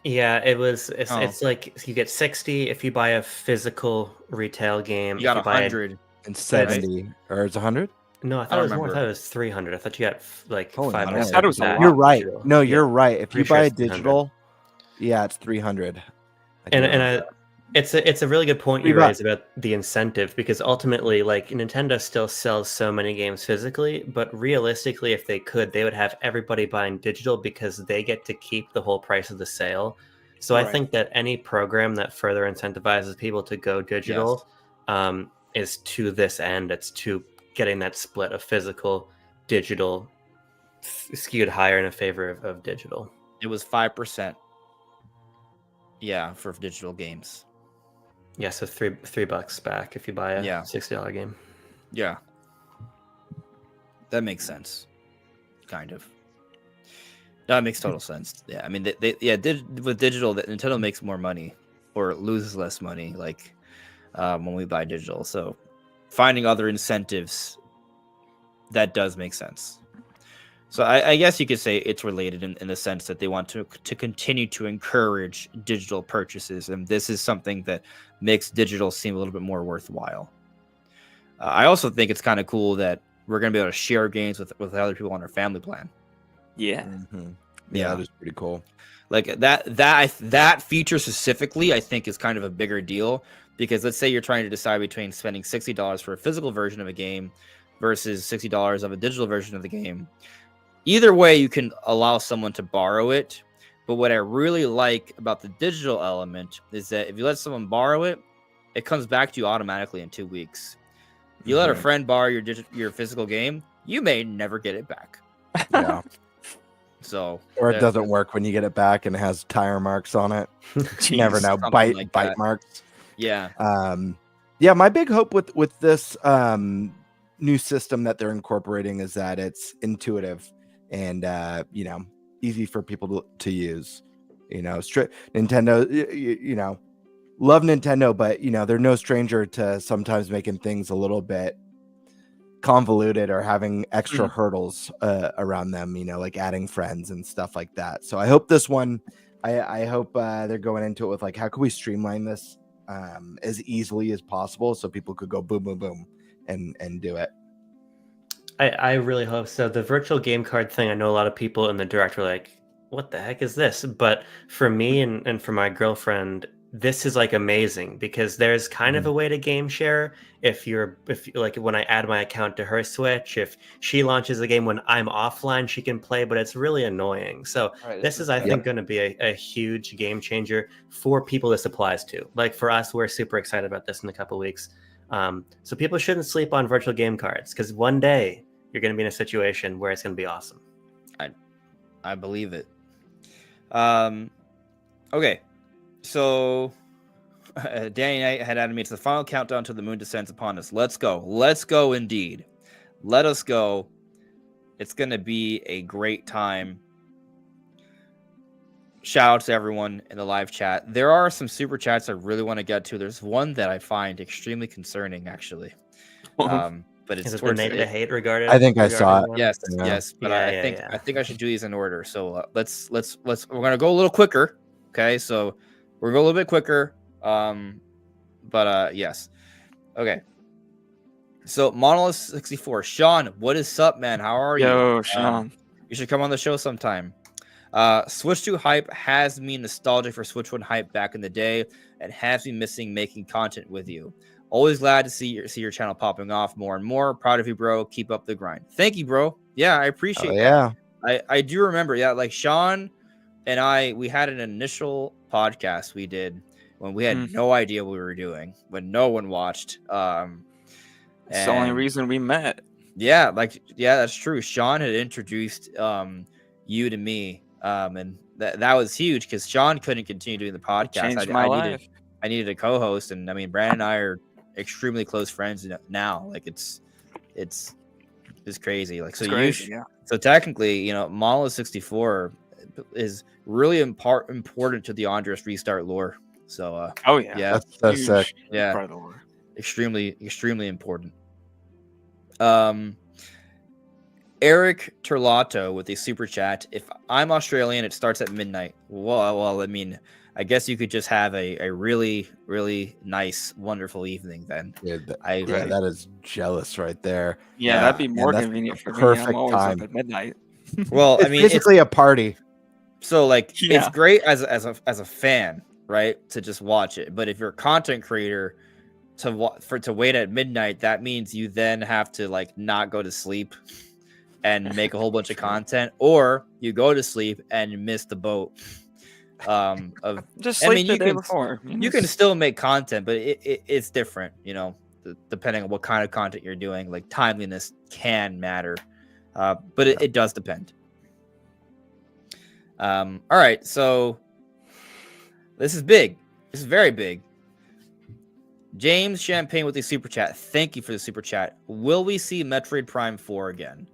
Yeah, it's like you get 60 if you buy a physical retail game. You got 100 and 70, or it's 100. No, I thought it was more. I thought it was 300. I thought you got like 500. I thought it was a lot. You're right. No, you're right. If you buy a digital, it's 300. It's a really good point you raise about the incentive, because ultimately, like, Nintendo still sells so many games physically, but realistically, if they could, they would have everybody buying digital because they get to keep the whole price of the sale. So I think that any program that further incentivizes people to go digital is to this end. It's to getting that split of physical, digital skewed higher in favor of digital. It was 5%. Yeah, for digital games. Yeah, so $3 back if you buy a $60 game. Yeah, that makes sense. Kind of. That makes total sense. Yeah, I mean, with digital, Nintendo makes more money or loses less money, like when we buy digital. So finding other incentives, that does make sense. So I guess you could say it's related in the sense that they want to continue to encourage digital purchases, and this is something that makes digital seem a little bit more worthwhile. I also think it's kind of cool that we're going to be able to share games with other people on our family plan. Yeah. Mm-hmm. Yeah, that is pretty cool. Like that feature specifically, I think is kind of a bigger deal, because let's say you're trying to decide between spending $60 for a physical version of a game versus $60 of a digital version of the game. Either way, you can allow someone to borrow it. But what I really like about the digital element is that if you let someone borrow it, it comes back to you automatically in 2 weeks. If you let a friend borrow your physical game, you may never get it back. Yeah. So Or it doesn't work when you get it back and it has tire marks on it. You never know. something Bite like bite that. marks. Yeah. Yeah, my big hope with this new system that they're incorporating is that it's intuitive and easy for people to use. Nintendo, love Nintendo, but they're no stranger to sometimes making things a little bit convoluted or having extra hurdles around them, like adding friends and stuff like that. So I hope this one, I hope they're going into it with like, how can we streamline this as easily as possible so people could go boom, boom, boom and do it. I really hope so. The virtual game card thing, I know a lot of people in the direct were like, what the heck is this? But for me and for my girlfriend, this is like amazing because there's kind of a way to game share if like when I add my account to her Switch, if she launches a game when I'm offline, she can play, but it's really annoying. So this is I think going to be a huge game changer for people this applies to. Like for us, we're super excited about this in a couple weeks. So people shouldn't sleep on virtual game cards because one day you're going to be in a situation where it's going to be awesome. I believe it. Okay. So, Danny Knight had added me to the final countdown to the moon descends upon us. Let's go. Let's go indeed. Let us go. It's going to be a great time. Shout out to everyone in the live chat. There are some super chats I really want to get to. There's one that I find extremely concerning, actually. But it's is it the hate regarded. I think I saw it. Yes, Yeah. yes. But I think I should do these in order. So let's we're gonna go a little quicker. Okay, so we're going a little bit quicker. Yes. Okay. So Monolith 64, Sean, what is up, man? How are you? Yo, Sean. You should come on the show sometime. Switch 2 hype has me nostalgic for Switch 1 hype back in the day and has me missing making content with you. Always glad to see your channel popping off more and more. Proud of you, bro. Keep up the grind. Thank you, bro. Yeah, I appreciate that. I do remember. Yeah, like Sean and we had an initial podcast we did when we had no idea what we were doing, when no one watched. It's the only reason we met. Yeah, that's true. Sean had introduced you to me, and that was huge because Sean couldn't continue doing the podcast. Changed my life. I needed a co-host, and I mean, Brandon and I are extremely close friends now. Like it's crazy. Like so technically, Monolith 64 is really important to the Andres restart lore. So that's sick. Yeah, part of the lore. Extremely important. Eric Terlato with a super chat. If I'm Australian, it starts at midnight. Well, I mean, I guess you could just have a really, really nice, wonderful evening then. That is jealous right there. Yeah, that'd be more convenient for me. Perfect I'm always time up at midnight. Well, I mean, basically a party. So it's great as a fan, right, to just watch it. But if you're a content creator, to wait at midnight, that means you then have to not go to sleep and make a whole bunch of content, or you go to sleep and miss the boat. Of just sleep the day before. You can still make content, but it's different, depending on what kind of content you're doing. Like timeliness can matter, but it does depend. All right, so this is big. This is very big. James Champagne with the super chat. Thank you for the super chat. Will we see Metroid Prime 4 again?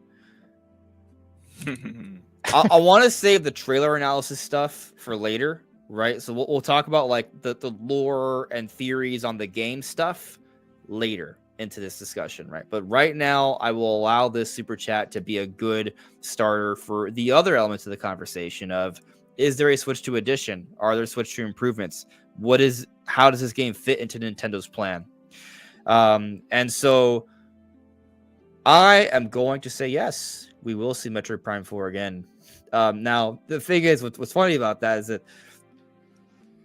I want to save the trailer analysis stuff for later, right? So we'll talk about the lore and theories on the game stuff later into this discussion, right? But right now, I will allow this super chat to be a good starter for the other elements of the conversation of, is there a Switch 2 edition? Are there Switch 2 improvements? How does this game fit into Nintendo's plan? And so I am going to say yes, we will see Metroid Prime 4 again. Now, the thing is, what's funny about that is that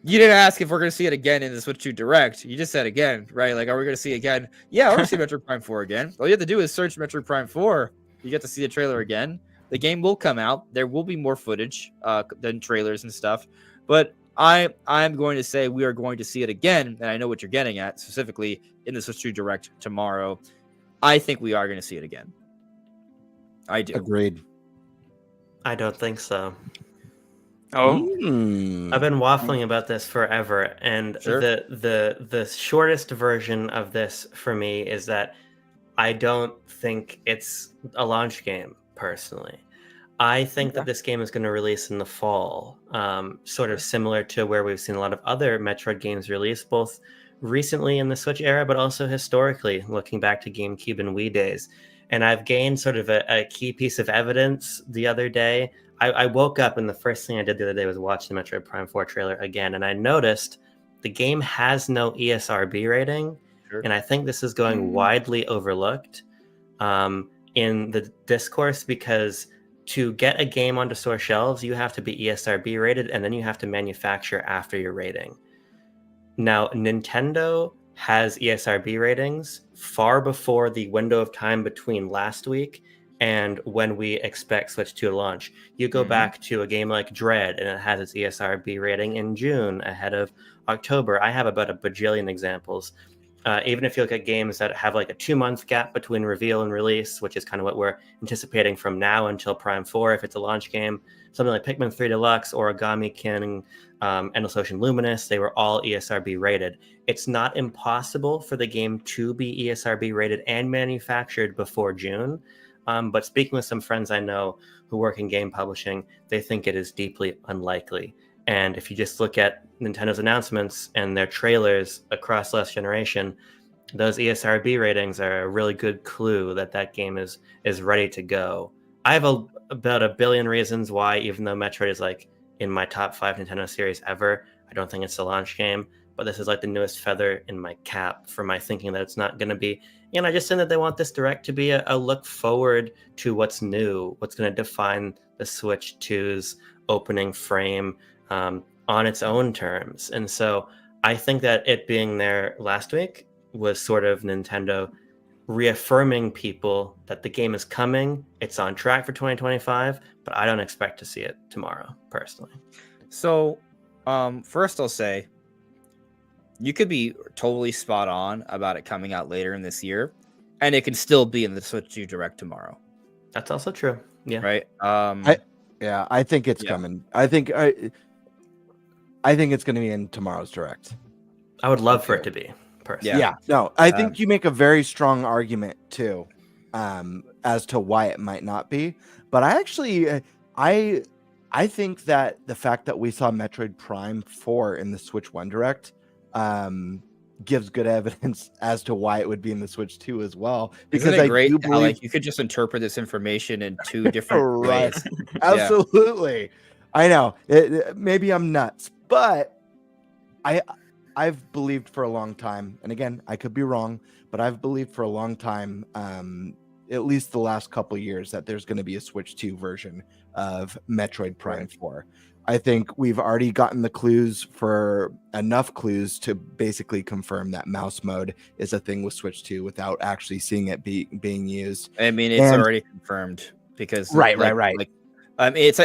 you didn't ask if we're going to see it again in the Switch 2 Direct. You just said again, right? Like, are we going to see it again? Yeah, we're going to see Metroid Prime 4 again. All you have to do is search Metroid Prime 4. You get to see the trailer again. The game will come out. There will be more footage than trailers and stuff. But I'm going to say we are going to see it again, and I know what you're getting at, specifically in the Switch 2 Direct tomorrow. I think we are going to see it again. I do. Agreed. I don't think so. Oh, I've been waffling about this forever, and Sure. the shortest version of this for me is that I don't think it's a launch game personally. I think that Okay. this game is going to release in the fall, sort of similar to where we've seen a lot of other Metroid games release, both recently in the Switch era, but also historically, looking back to GameCube and Wii days. And I've gained sort of a key piece of evidence the other day. I woke up and the first thing I did the other day was watch the Metroid Prime 4 trailer again, and I noticed the game has no ESRB rating, Sure. and I think this is going widely overlooked in the discourse because to get a game onto store shelves, you have to be ESRB rated, and then you have to manufacture after your rating. Now, Nintendo has ESRB ratings far before the window of time between last week and when we expect Switch 2 to launch. You go back to a game like Dread, and it has its ESRB rating in June ahead of October. I have about a bajillion examples. Even if you look at games that have like a 2-month gap between reveal and release, which is kind of what we're anticipating from now until Prime 4, if it's a launch game, something like Pikmin 3 Deluxe, Origami King, Endless Ocean Luminous, they were all ESRB rated. It's not impossible for the game to be ESRB rated and manufactured before June. But speaking with some friends I know who work in game publishing, they think it is deeply unlikely. And if you just look at Nintendo's announcements and their trailers across last generation, those ESRB ratings are a really good clue that that game is ready to go. I have about a billion reasons why, even though Metroid is like in my top 5 Nintendo series ever, I don't think it's a launch game. But this is like the newest feather in my cap for my thinking that it's not going to be. And I just think that they want this Direct to be a look forward to what's new, what's going to define the Switch 2's opening frame on its own terms. And so I think that it being there last week was sort of Nintendo reaffirming people that the game is coming. It's on track for 2025, but I don't expect to see it tomorrow, personally. So, first I'll say, you could be totally spot on about it coming out later in this year, and it can still be in the Switch 2 Direct tomorrow. That's also true. Yeah. Right. I think it's coming. I think it's going to be in tomorrow's Direct. I would love for it to be. Personally. Yeah. No, I think you make a very strong argument too, as to why it might not be. But I actually, I think that the fact that we saw Metroid Prime 4 in the Switch 1 Direct, gives good evidence as to why it would be in the Switch 2 as well. Because Isn't it I great do how, believe like, you could just interpret this information in 2 different Right. ways. Absolutely. I know. Maybe I'm nuts, but I've believed for a long time, and again, I could be wrong, but I've believed for a long time, at least the last couple of years, that there's going to be a Switch 2 version of Metroid Prime 4. I think we've already gotten the clues for enough clues to basically confirm that mouse mode is a thing with Switch 2 without actually seeing it being used. I mean, it's already confirmed because right. Like, it's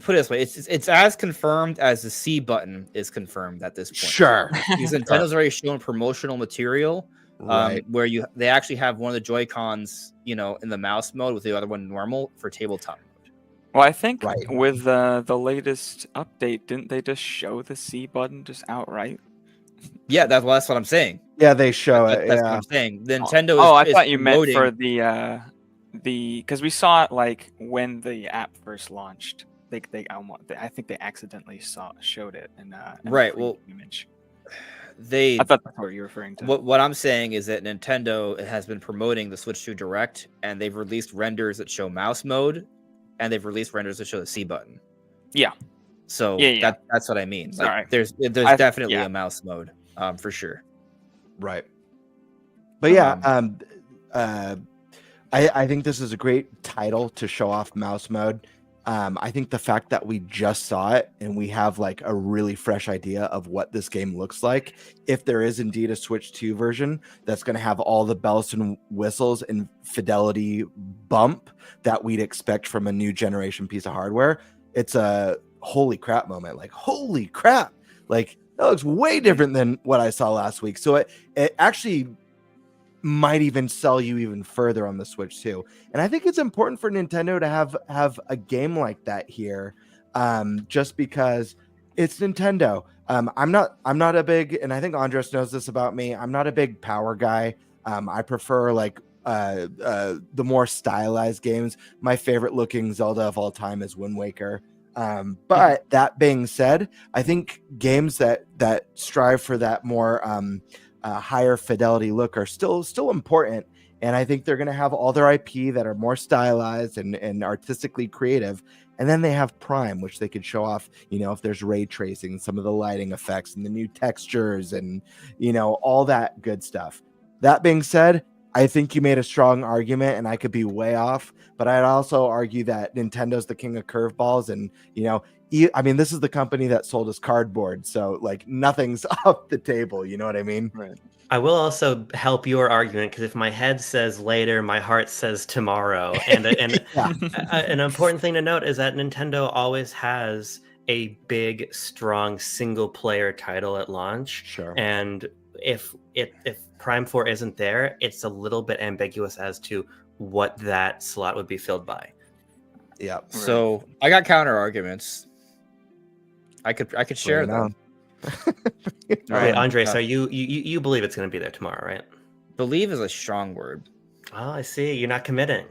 put it this way, it's as confirmed as the C button is confirmed at this point. Sure. Because Nintendo's already shown promotional material, Right. where they actually have one of the Joy-Cons, in the mouse mode with the other one normal for tabletop mode. Well, I think Right. with the latest update, didn't they just show the C button just outright? Yeah, that's what I'm saying. Yeah, they show it. That's Yeah. what I'm saying. Nintendo. I is thought you meant for promoting- the because we saw it like when the app first launched. I think they accidentally showed it in Right, a well, image. I thought that's what you were referring to. What I'm saying is that Nintendo has been promoting the Switch 2 Direct, and they've released renders that show mouse mode, and they've released renders that show the C button. Yeah. So Yeah. that's what I mean. Like, Sorry. there's definitely a mouse mode, for sure. Right. But yeah, I think this is a great title to show off mouse mode. I think the fact that we just saw it and we have like a really fresh idea of what this game looks like, if there is indeed a Switch 2 version that's going to have all the bells and whistles and fidelity bump that we'd expect from a new generation piece of hardware, it's a holy crap moment. Like, holy crap. Like, that looks way different than what I saw last week. So it actually might even sell you even further on the Switch too. And I think it's important for Nintendo to have a game like that here, just because it's Nintendo. I'm not a big, and I think Andres knows this about me. I'm not a big power guy. I prefer like the more stylized games. My favorite looking Zelda of all time is Wind Waker. But that being said, I think games that strive for that more higher fidelity look are still important. And I think they're going to have all their IP that are more stylized and artistically creative. And then they have Prime, which they could show off, if there's ray tracing, some of the lighting effects and the new textures and, all that good stuff. That being said, I think you made a strong argument, and I could be way off, but I'd also argue that Nintendo's the king of curveballs, and I mean, this is the company that sold us cardboard, so like nothing's off the table. You know what I mean? Right. I will also help your argument, because if my head says later, my heart says tomorrow. And an important thing to note is that Nintendo always has a big, strong single-player title at launch. Sure. And if Prime 4 isn't there, it's a little bit ambiguous as to what that slot would be filled by. Yeah. So I got counter arguments. I could share them. All right, Andre. So you believe it's going to be there tomorrow, right? Believe is a strong word. Oh, I see. You're not committing.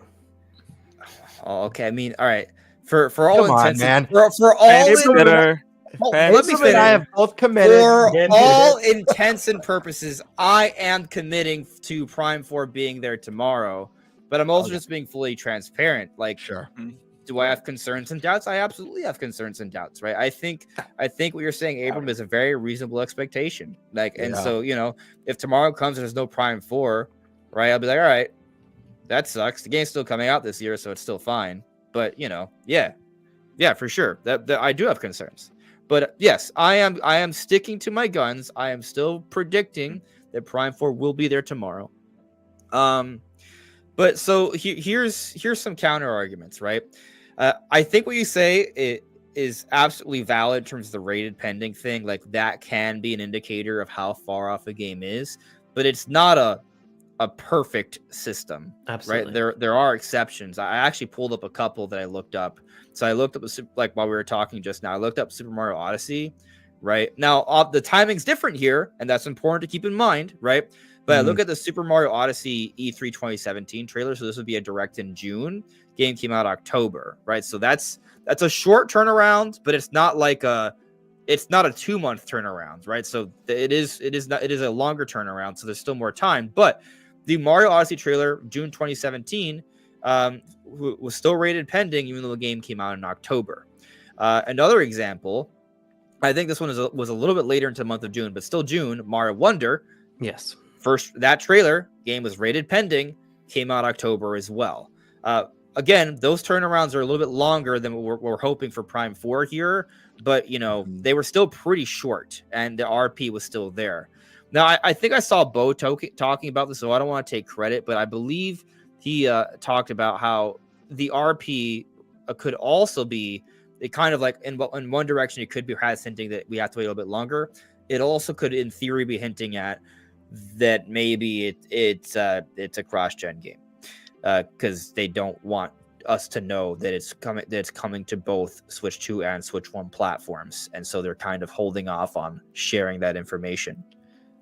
Oh, okay. I mean, all right. For all Come on, intents, man. for all Let let me me finish. I have both committed. For all intents and purposes, I am committing to Prime 4 being there tomorrow, but I'm also just being fully transparent. Like, Sure. Do I have concerns and doubts? I absolutely have concerns and doubts, right? I think what you're saying, Abram, is a very reasonable expectation. Like, and so, if tomorrow comes and there's no Prime 4, right, I'll be like, all right, that sucks. The game's still coming out this year, so it's still fine. But, yeah, for sure. That I do have concerns. But yes, I am sticking to my guns. I am still predicting that Prime 4 will be there tomorrow. But so here's some counter arguments, right? I think what you say is absolutely valid in terms of the rated pending thing. Like, that can be an indicator of how far off a game is, but it's not a perfect system. Absolutely. Right? There are exceptions. I actually pulled up a couple that I looked up. So I looked up like while we were talking just now, I looked up Super Mario Odyssey. Right now, the timing's different here, and that's important to keep in mind, right? But I look at the Super Mario Odyssey E3 2017 trailer. So this would be a direct in June. Game came out October, right? So that's a short turnaround, but it's not like it's not a 2-month turnaround, right? So it is a longer turnaround. So there's still more time. But the Mario Odyssey trailer, June 2017, was still rated pending, even though the game came out in October. Another example, I think this one was a little bit later into the month of June, but still June. Mario Wonder. Yes. First, that trailer game was rated pending, came out October as well. Again, those turnarounds are a little bit longer than what we're hoping for Prime 4 here, but they were still pretty short, and the RP was still there. Now, I think I saw Bo talking about this, so I don't want to take credit, but I believe he talked about how the RP could also be it kind of like in one direction. It could be hinting that we have to wait a little bit longer. It also could, in theory, be hinting at that maybe it's a cross-gen game because they don't want us to know that it's coming to both Switch 2 and Switch 1 platforms, and so they're kind of holding off on sharing that information.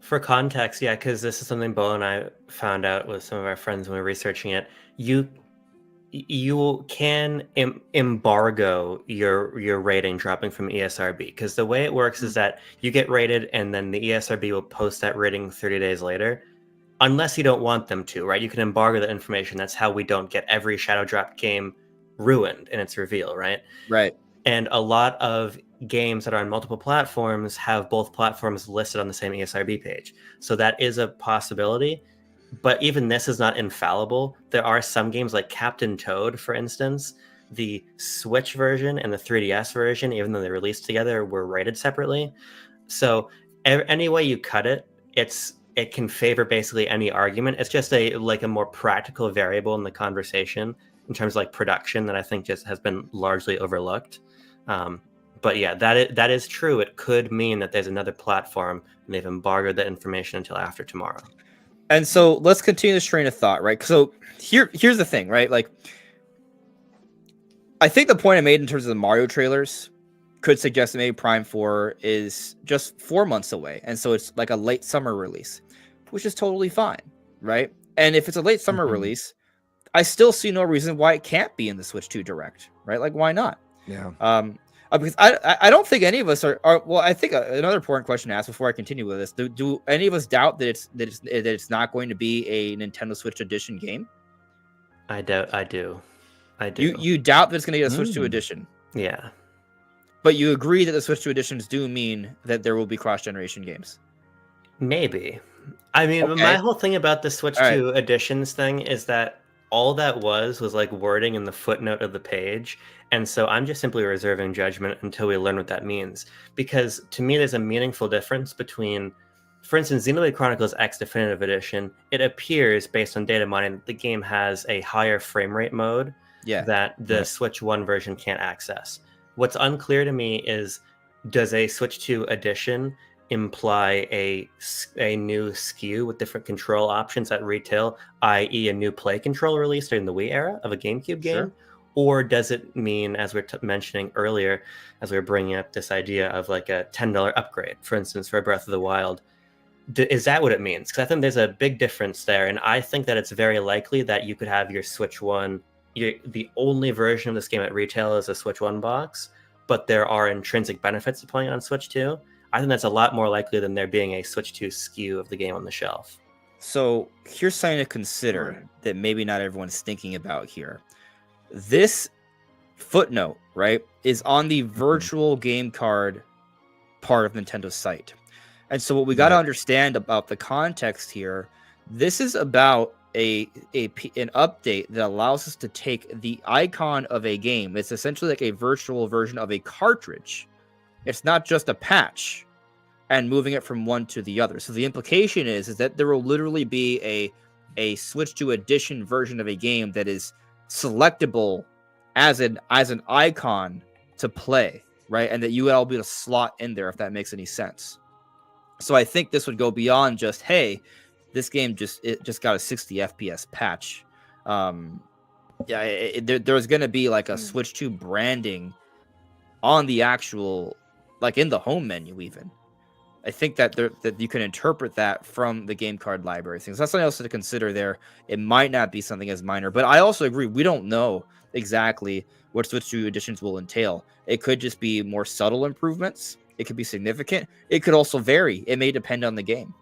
For context, yeah, because this is something Bo and I found out with some of our friends when we were researching it. You can embargo your rating dropping from ESRB, because the way it works is that you get rated and then the ESRB will post that rating 30 days later, unless you don't want them to, right? You can embargo that information. That's how we don't get every Shadow Drop game ruined in its reveal, right? Right. And a lot of games that are on multiple platforms have both platforms listed on the same ESRB page. So that is a possibility. But even this is not infallible. There are some games like Captain Toad, for instance, the Switch version and the 3DS version, even though they released together, were rated separately. So any way you cut it, it can favor basically any argument. It's just a more practical variable in the conversation in terms of like production that I think just has been largely overlooked. But yeah, that is true. It could mean that there's another platform and they've embargoed that information until after tomorrow. And so let's continue this train of thought, right? So here's the thing, right? Like, I think the point I made in terms of the Mario trailers could suggest that maybe Prime 4 is just 4 months away. And so it's like a late summer release, which is totally fine, right? And if it's a late summer release, I still see no reason why it can't be in the Switch 2 Direct, right? Like, why not? Yeah. Because I don't think any of us are well. I think another important question to ask before I continue with this: Do any of us doubt that it's not going to be a Nintendo Switch Edition game? I do. You doubt that it's going to get a Switch 2 Edition, Yeah. but you agree that the Switch 2 Editions do mean that there will be cross-generation games. Maybe. I mean, Okay. my whole thing about the Switch All right. 2 Editions thing is that all that was like wording in the footnote of the page. And so I'm just simply reserving judgment until we learn what that means. Because to me, there's a meaningful difference between, for instance, Xenoblade Chronicles X Definitive Edition. It appears, based on data mining, that the game has a higher frame rate mode that the Switch 1 version can't access. What's unclear to me is, does a Switch 2 Edition imply a new SKU with different control options at retail, i.e. a new play control release during the Wii era of a GameCube game? Sure. Or does it mean, as we were mentioning earlier, as we were bringing up this idea of like a $10 upgrade, for instance, for Breath of the Wild? Is that what it means? Because I think there's a big difference there. And I think that it's very likely that you could have your Switch 1, the only version of this game at retail is a Switch 1 box, but there are intrinsic benefits to playing on Switch 2. I think that's a lot more likely than there being a Switch 2 SKU of the game on the shelf. So here's something to consider that maybe not everyone's thinking about here. This footnote, right, is on the virtual game card part of Nintendo's site. And so what we got to understand about the context here, this is about an update that allows us to take the icon of a game. It's essentially like a virtual version of a cartridge. It's not just a patch and moving it from one to the other. So the implication is that there will literally be a Switch 2 Edition version of a game that is selectable as an icon to play, right? And that you will be able to slot in there, if that makes any sense. So I think this would go beyond just, hey, this game just got a 60 FPS patch. There's going to be like a Switch 2 branding on the actual, like in the home menu even. I think that you can interpret that from the game card library things. That's something else to consider there. It might not be something as minor, but I also agree, we don't know exactly what Switch 2 editions will entail. It could just be more subtle improvements. It could be significant. It could also vary. It may depend on the game.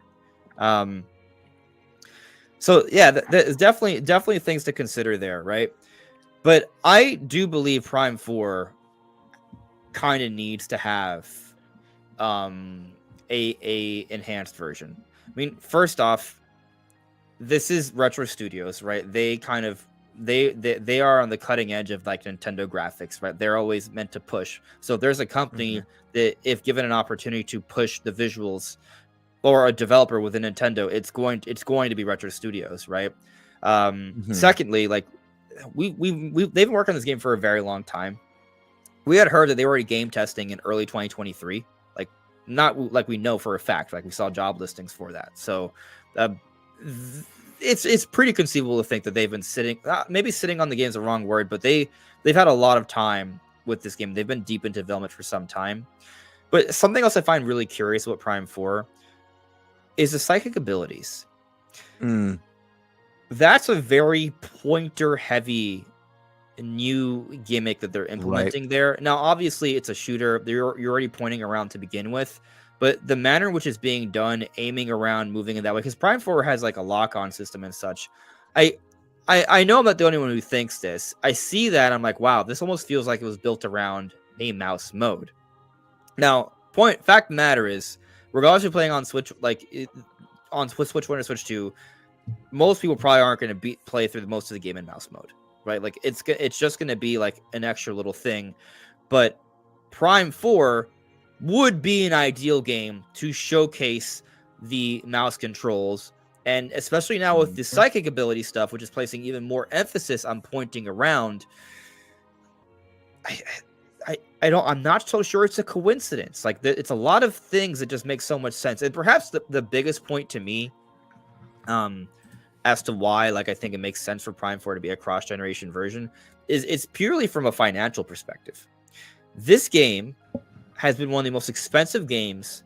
So yeah, there's definitely things to consider there, right? But I do believe Prime 4 kind of needs to have a enhanced version. I mean, first off, this is Retro Studios, right? They kind of they are on the cutting edge of like Nintendo graphics, right? They're always meant to push. So if there's a company that, if given an opportunity to push the visuals, or a developer within Nintendo, it's going to be Retro Studios, right? Secondly, like they've been working on this game for a very long time. We had heard that they were already game testing in early 2023, like not like we know for a fact, like we saw job listings for that. So it's pretty conceivable to think that they've been sitting, maybe sitting on the game is the wrong word, but they've had a lot of time with this game. They've been deep into development for some time. But something else I find really curious about Prime 4 is the psychic abilities. That's a very pointer heavy new gimmick that they're implementing there. Now, obviously, it's a shooter. You're already pointing around to begin with, but the manner in which it's being done, aiming around, moving in that way, because Prime 4 has like a lock-on system and such. I know I'm not the only one who thinks this. I see that, I'm like, wow, this almost feels like it was built around a mouse mode. Now, fact of the matter is, regardless of playing on Switch, on Switch 1 or Switch 2, most people probably aren't going to play through most of the game in mouse mode, right? Like it's just going to be like an extra little thing. But Prime 4 would be an ideal game to showcase the mouse controls, and especially now with the psychic ability stuff, which is placing even more emphasis on pointing around. I'm not so sure it's a coincidence. Like it's a lot of things that just make so much sense. And perhaps the biggest point to me As to why, like, I think it makes sense for Prime 4 to be a cross-generation version is it's purely from a financial perspective. This game has been one of the most expensive games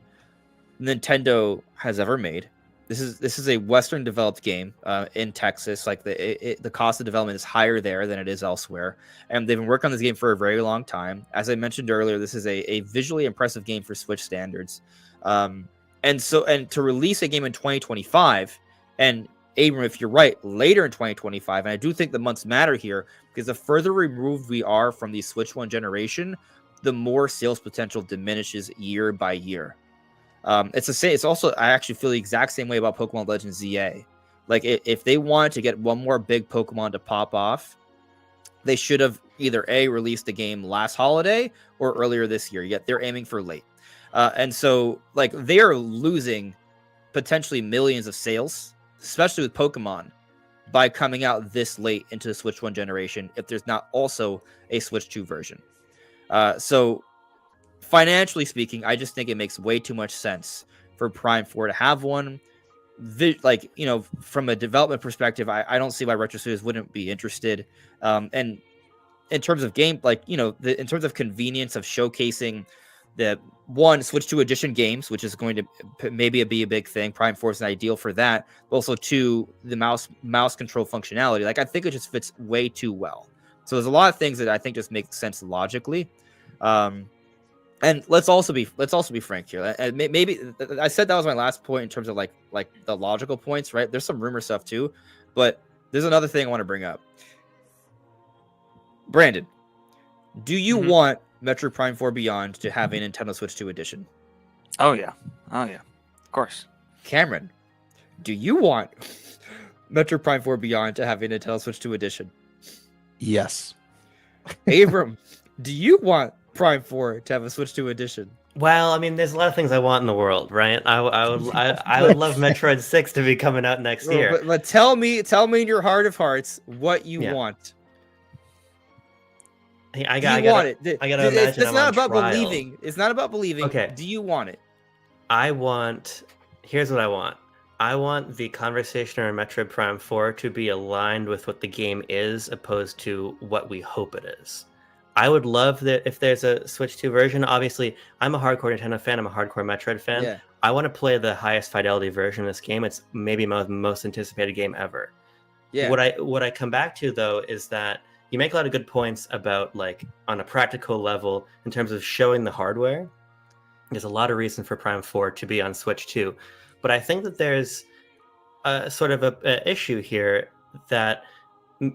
Nintendo has ever made. This is a Western developed game in Texas. Like the cost of development is higher there than it is elsewhere, and they've been working on this game for a very long time. As I mentioned earlier, this is a visually impressive game for Switch standards, and to release a game in 2025, and Abram, if you're right, later in 2025, and I do think the months matter here because the further removed we are from the Switch 1 generation, the more sales potential diminishes year by year. It's also, I actually feel the exact same way about Pokemon Legends ZA. Like if they wanted to get one more big Pokemon to pop off, they should have either released the game last holiday or earlier this year. Yet they're aiming for late, and so like they are losing potentially millions of sales, especially with Pokemon, by coming out this late into the Switch 1 generation. If there's not also a Switch 2 version, so. Financially speaking, I just think it makes way too much sense for Prime 4 to have one. Like, you know, from a development perspective, I don't see why Retro Studios wouldn't be interested. And in terms of game, like, you know, in terms of convenience of showcasing the Switch 2 edition games, which is going to maybe be a big thing. Prime 4 is an ideal for that. But also, two, the mouse control functionality. Like, I think it just fits way too well. So there's a lot of things that I think just make sense logically. And let's also be frank here. Maybe I said that was my last point in terms of like the logical points, right? There's some rumor stuff too, but there's another thing I want to bring up. Brandon, do you want Metroid Prime 4 Beyond to have a Nintendo Switch 2 edition? Oh yeah, of course. Cameron, do you want Metroid Prime 4 Beyond to have a Nintendo Switch 2 edition? Yes. Abram, do you want Prime 4 to have a Switch 2 edition? Well, I mean, there's a lot of things I want in the world, right? I would love Metroid 6 to be coming out next year. But tell me in your heart of hearts what you want. I gotta imagine. It's not about trial. believing. It's not about believing. Okay. Do you want it? Here's what I want. I want the conversation around Metroid Prime 4 to be aligned with what the game is, opposed to what we hope it is. I would love that if there's a Switch 2 version. Obviously, I'm a hardcore Nintendo fan. I'm a hardcore Metroid fan. Yeah. I want to play the highest fidelity version of this game. It's maybe my most anticipated game ever. Yeah. What I come back to, though, is that you make a lot of good points about, like, on a practical level, in terms of showing the hardware. There's a lot of reason for Prime 4 to be on Switch 2. But I think that there's a sort of a issue here that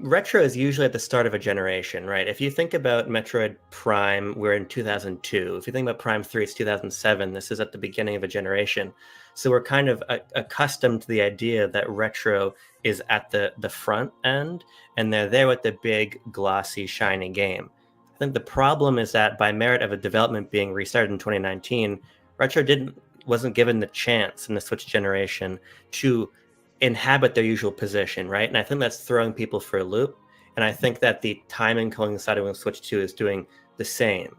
retro is usually at the start of a generation, right? If you think about Metroid Prime, we're in 2002. If you think about Prime 3, it's 2007. This is at the beginning of a generation. So we're kind of accustomed to the idea that retro is at the front end, and they're there with the big, glossy, shiny game. I think the problem is that by merit of a development being restarted in 2019, retro wasn't given the chance in the Switch generation to inhabit their usual position, right? And I think that's throwing people for a loop. And I think that the timing coinciding with Switch 2 is doing the same.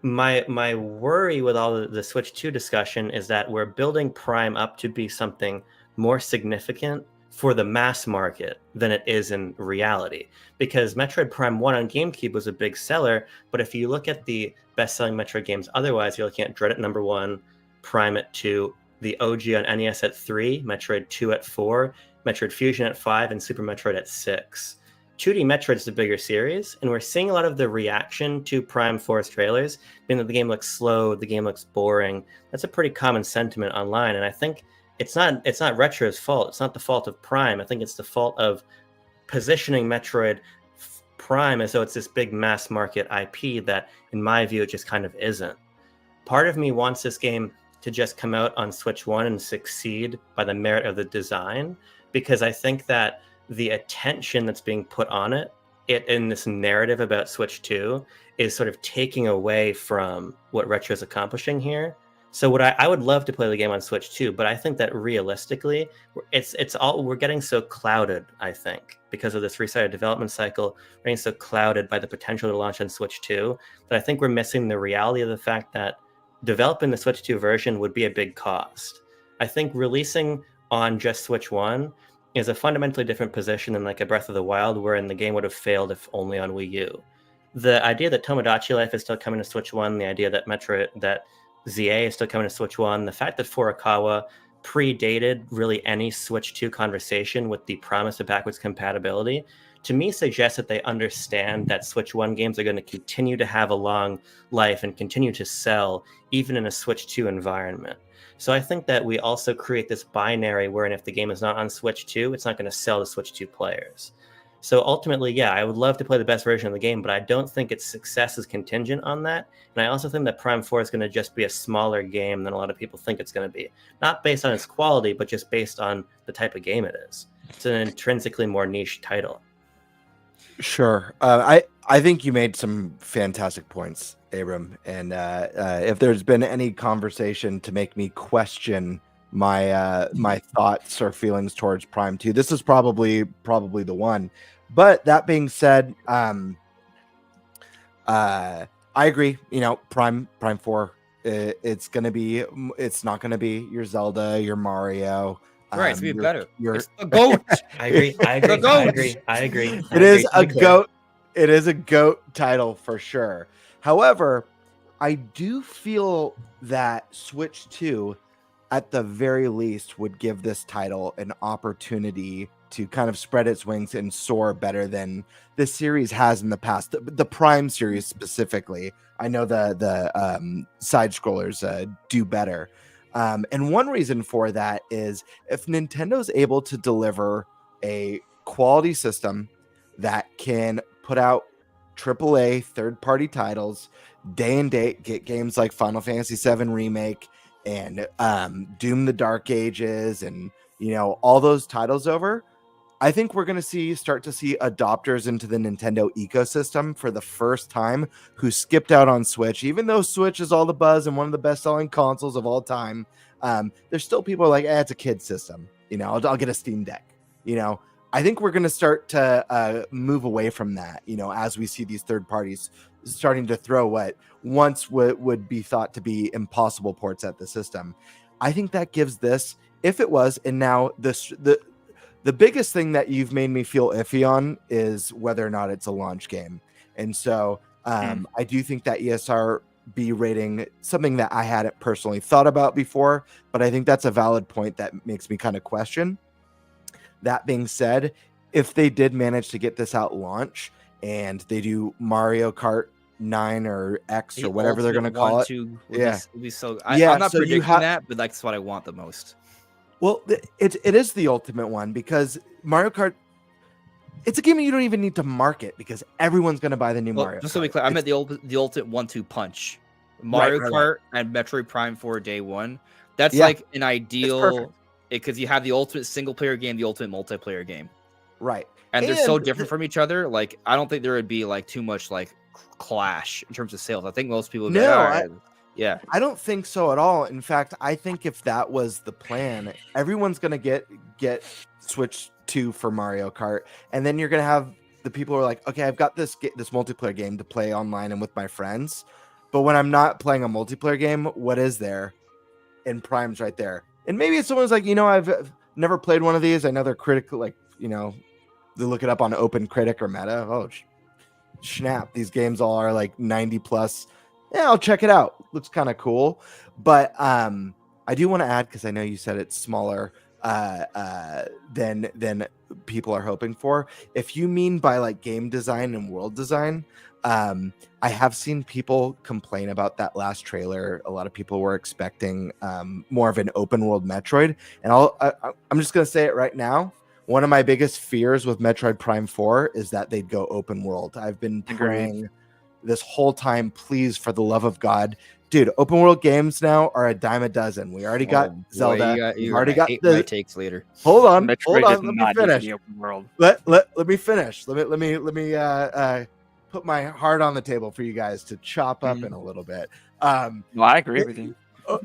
My worry with all the Switch 2 discussion is that we're building Prime up to be something more significant for the mass market than it is in reality. Because Metroid Prime 1 on GameCube was a big seller, but if you look at the best-selling Metroid games otherwise, you're looking at Dread at number 1, Prime at 2, the OG on NES at 3, Metroid 2 at 4, Metroid Fusion at 5, and Super Metroid at 6. 2D Metroid's the bigger series, and we're seeing a lot of the reaction to Prime 4's trailers, being that the game looks slow, the game looks boring. That's a pretty common sentiment online, and I think it's not Retro's fault. It's not the fault of Prime. I think it's the fault of positioning Metroid Prime as though it's this big mass market IP that, in my view, it just kind of isn't. Part of me wants this game to just come out on Switch 1 and succeed by the merit of the design, because I think that the attention that's being put on it in this narrative about Switch 2 is sort of taking away from what Retro is accomplishing here. So I would love to play the game on Switch 2, but I think that realistically, we're getting so clouded, I think, because of this restarted development cycle. We're getting so clouded by the potential to launch on Switch 2 that I think we're missing the reality of the fact that developing the Switch 2 version would be a big cost. I think releasing on just Switch 1 is a fundamentally different position than like a Breath of the Wild, wherein the game would have failed if only on Wii U. The idea that Tomodachi Life is still coming to Switch 1, the idea that that ZA is still coming to Switch 1, the fact that Furukawa predated really any Switch 2 conversation with the promise of backwards compatibility, to me suggests that they understand that Switch 1 games are going to continue to have a long life and continue to sell even in a Switch 2 environment. So I think that we also create this binary wherein if the game is not on Switch 2, it's not going to sell to Switch 2 players. So ultimately, yeah, I would love to play the best version of the game, but I don't think its success is contingent on that. And I also think that Prime 4 is going to just be a smaller game than a lot of people think it's going to be. Not based on its quality, but just based on the type of game it is. It's an intrinsically more niche title. Sure. I think you made some fantastic points, Abram. And if there's been any conversation to make me question my thoughts or feelings towards Prime 2, this is probably the one. But that being said, I agree. You know, Prime 4, it's not gonna be your Zelda, your Mario. Right, it's gonna be better. It's the GOAT. I agree. It is a GOAT. It is a GOAT title for sure. However, I do feel that Switch 2, at the very least, would give this title an opportunity to kind of spread its wings and soar better than the series has in the past. The Prime series specifically. I know the side scrollers do better. And one reason for that is if Nintendo's able to deliver a quality system that can put out AAA third-party titles day and date, get games like Final Fantasy VII Remake and Doom the Dark Ages and, you know, all those titles over, I think we're going to start to see adopters into the Nintendo ecosystem for the first time who skipped out on Switch. Even though Switch is all the buzz and one of the best-selling consoles of all time, there's still people like, it's a kid system. You know, I'll get a Steam Deck. You know, I think we're going to start to move away from that, you know, as we see these third parties starting to throw what once would be thought to be impossible ports at the system. I think that gives this, if it was, and now the biggest thing that you've made me feel iffy on is whether or not it's a launch game. And so I do think that ESRB rating, something that I hadn't personally thought about before, but I think that's a valid point that makes me kind of question. That being said, if they did manage to get this out launch and they do Mario Kart 9 or X or whatever they're going to call it. It'd be so. I'm not predicting that, but that's what I want the most. Well, it is the ultimate one because Mario Kart, it's a game you don't even need to market because everyone's going to buy the new Mario Just Kart. to be clear, I meant the ultimate 1-2 punch. Mario Kart and Metroid Prime 4 day one. That's like an ideal, because you have the ultimate single player game, the ultimate multiplayer game. Right. And they're so different from each other. Like, I don't think there would be like too much like clash in terms of sales. I think most people would be yeah. I don't think so at all. In fact, I think if that was the plan, everyone's going to get Switch 2 for Mario Kart. And then you're going to have the people who are like, okay, I've got this multiplayer game to play online and with my friends. But when I'm not playing a multiplayer game, what is there? And Prime's right there. And maybe if someone's like, you know, I've never played one of these. I know they're critical, like, you know, they look it up on Open Critic or Meta. Oh, snap. These games all are like 90 plus. Yeah, I'll check it out. Looks kind of cool. But I do want to add, because I know you said it's smaller than people are hoping for. If you mean by like game design and world design, I have seen people complain about that last trailer. A lot of people were expecting more of an open world Metroid. And I'm just going to say it right now. One of my biggest fears with Metroid Prime 4 is that they'd go open world. I've been praying this whole time, please, for the love of God. Dude, open world games now are a dime a dozen. We already got Zelda. You already got my takes later. Hold on. Metroid Let is me not finish. the open world. Let me finish. Let me put my heart on the table for you guys to chop up in a little bit. Well, I agree with you.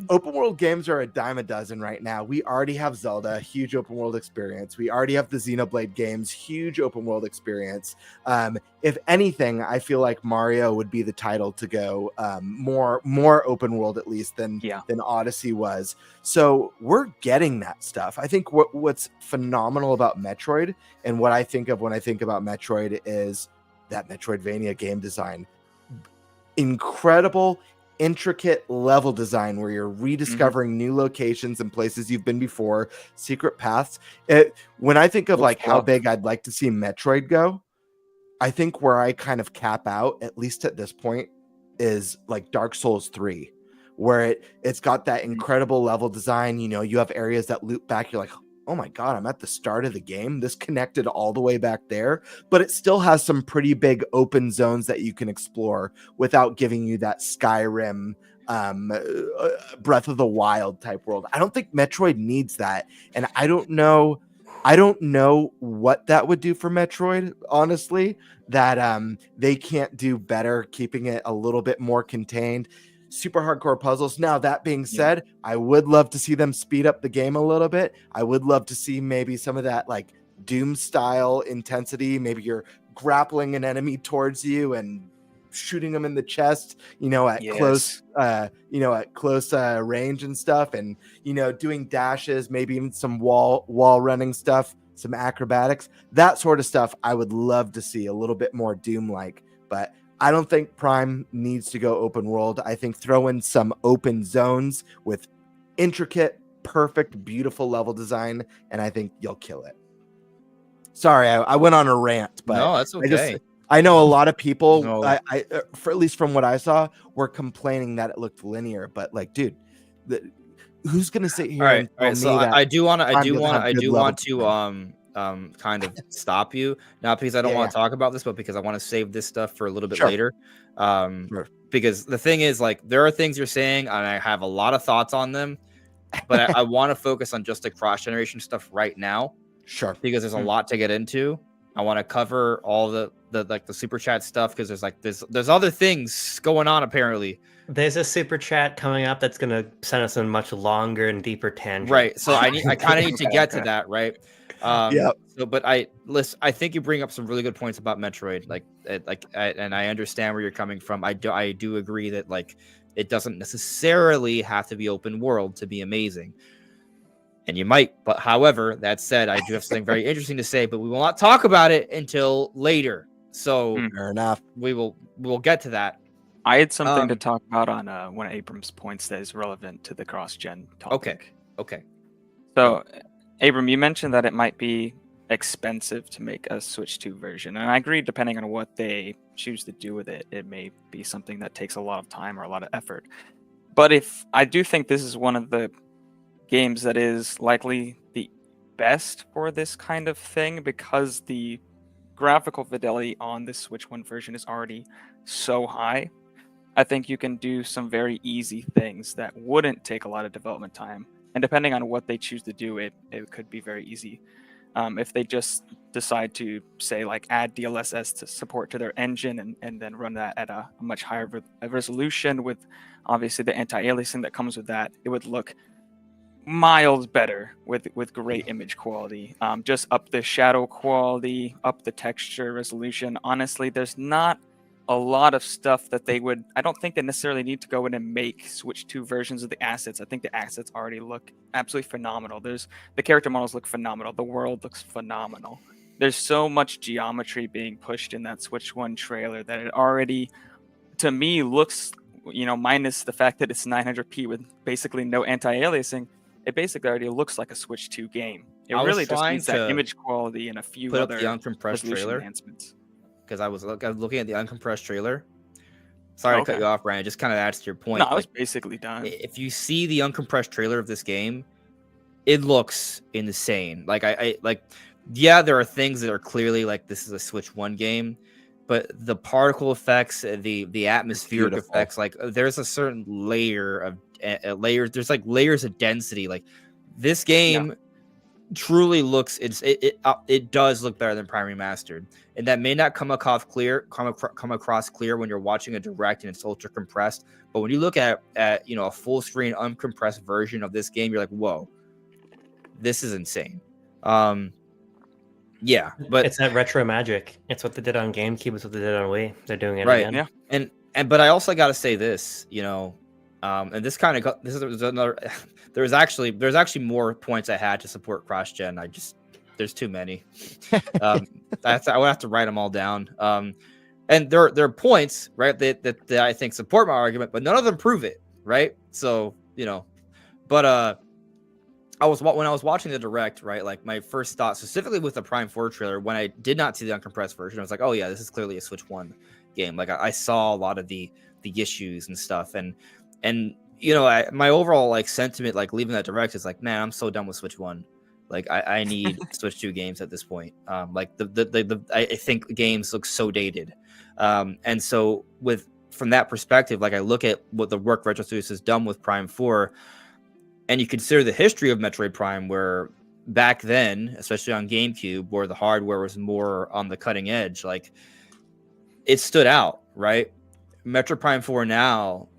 Open world games are a dime a dozen right now. We already have Zelda, huge open world experience. We already have the Xenoblade games, huge open world experience. If anything, I feel like Mario would be the title to go more open world at least than Odyssey was. So we're getting that stuff. I think what's phenomenal about Metroid, and what I think of when I think about Metroid, is that Metroidvania game design. Incredible, intricate level design where you're rediscovering new locations and places you've been before, secret paths. When I think of like how big I'd like to see Metroid go, I think where I kind of cap out, at least at this point, is like Dark Souls 3, where it's got that incredible level design. You know, you have areas that loop back. You're like, oh my God, I'm at the start of the game. This connected all the way back there, but it still has some pretty big open zones that you can explore without giving you that Skyrim, Breath of the Wild type world. I don't think Metroid needs that. And I don't know what that would do for Metroid, honestly, that they can't do better keeping it a little bit more contained. Super hardcore puzzles. Now, that being said, I would love to see them speed up the game a little bit. I would love to see maybe some of that like Doom style intensity. Maybe you're grappling an enemy towards you and shooting them in the chest, at close range and stuff, and doing dashes, maybe even some wall running stuff, some acrobatics, that sort of stuff. I would love to see a little bit more Doom like, but I don't think Prime needs to go open world. I think throw in some open zones with intricate, perfect, beautiful level design, and I think you'll kill it. Sorry, I went on a rant, but no, that's okay. I know a lot of people, for at least from what I saw, were complaining that it looked linear. But like, dude, who's gonna sit here and tell me so that? I do want to kind of stop you, not because I don't want to talk about this, but because I want to save this stuff for a little bit later. Because the thing is, like, there are things you're saying, and I have a lot of thoughts on them, but I want to focus on just the cross generation stuff right now. Sure. Because there's a lot to get into. I want to cover all the super chat stuff, because there's other things going on apparently. There's a super chat coming up that's gonna send us a much longer and deeper tangent. Right. So I kind of need to get to that, right? So, but I think you bring up some really good points about Metroid, and I understand where you're coming from. I do agree that like it doesn't necessarily have to be open world to be amazing. And you might, but however, that said, I do have something very interesting to say, but we will not talk about it until later. So fair enough. We'll get to that. I had something to talk about on one of Abram's points that is relevant to the cross-gen topic. Okay. So, Abram, you mentioned that it might be expensive to make a Switch 2 version, and I agree. Depending on what they choose to do with it, it may be something that takes a lot of time or a lot of effort. But I do think this is one of the games that is likely the best for this kind of thing, because the graphical fidelity on this Switch 1 version is already so high. I think you can do some very easy things that wouldn't take a lot of development time, and depending on what they choose to do, it could be very easy. If they just decide to say like add DLSS to support to their engine and then run that at a much higher resolution with obviously the anti-aliasing that comes with that, it would look miles better with great image quality. Just up the shadow quality, up the texture resolution. Honestly, there's not a lot of stuff that I don't think they necessarily need to go in and make Switch 2 versions of the assets. I think the assets already look absolutely phenomenal. The character models look phenomenal. The world looks phenomenal. There's so much geometry being pushed in that Switch 1 trailer that it already, to me, looks, minus the fact that it's 900p with basically no anti-aliasing, it basically already looks like a Switch 2 game. It really just needs that image quality and a few other the uncompressed trailer enhancements. Because I was looking at the uncompressed trailer. Sorry to cut you off, Brian. It just kind of adds to your point. No, I was basically done. If you see the uncompressed trailer of this game, it looks insane. Like there are things that are clearly like this is a Switch 1 game, but the particle effects, the atmospheric effects, like there's a certain layer of layers. There's like layers of density. Like this game truly looks it does look better than Prime Remastered, and that may not come across clear when you're watching a direct and it's ultra compressed. But when you look at a full screen uncompressed version of this game, you're like, whoa, this is insane. Yeah, but it's that retro magic. It's what they did on GameCube. It's what they did on Wii. They're doing it right, again. yeah, but I also got to say this, and this kind of this is another. There's actually more points I had to support cross gen. There's too many. I would have to write them all down. And there are points, right, that I think support my argument, but none of them prove it, right? So but when I was watching the direct, right, like my first thought, specifically with the Prime 4 trailer, when I did not see the uncompressed version, I was like, oh yeah, this is clearly a Switch 1 game. Like I saw a lot of the issues and stuff, and my overall like sentiment, like leaving that direct, is like, man, I'm so done with Switch 1. Like I need Switch 2 games at this point. Like I think games look so dated, and so from that perspective, like I look at what the work Retro Studios has done with Prime 4. And you consider the history of Metroid Prime, where back then, especially on GameCube, where the hardware was more on the cutting edge, like it stood out, right? Metroid Prime 4 now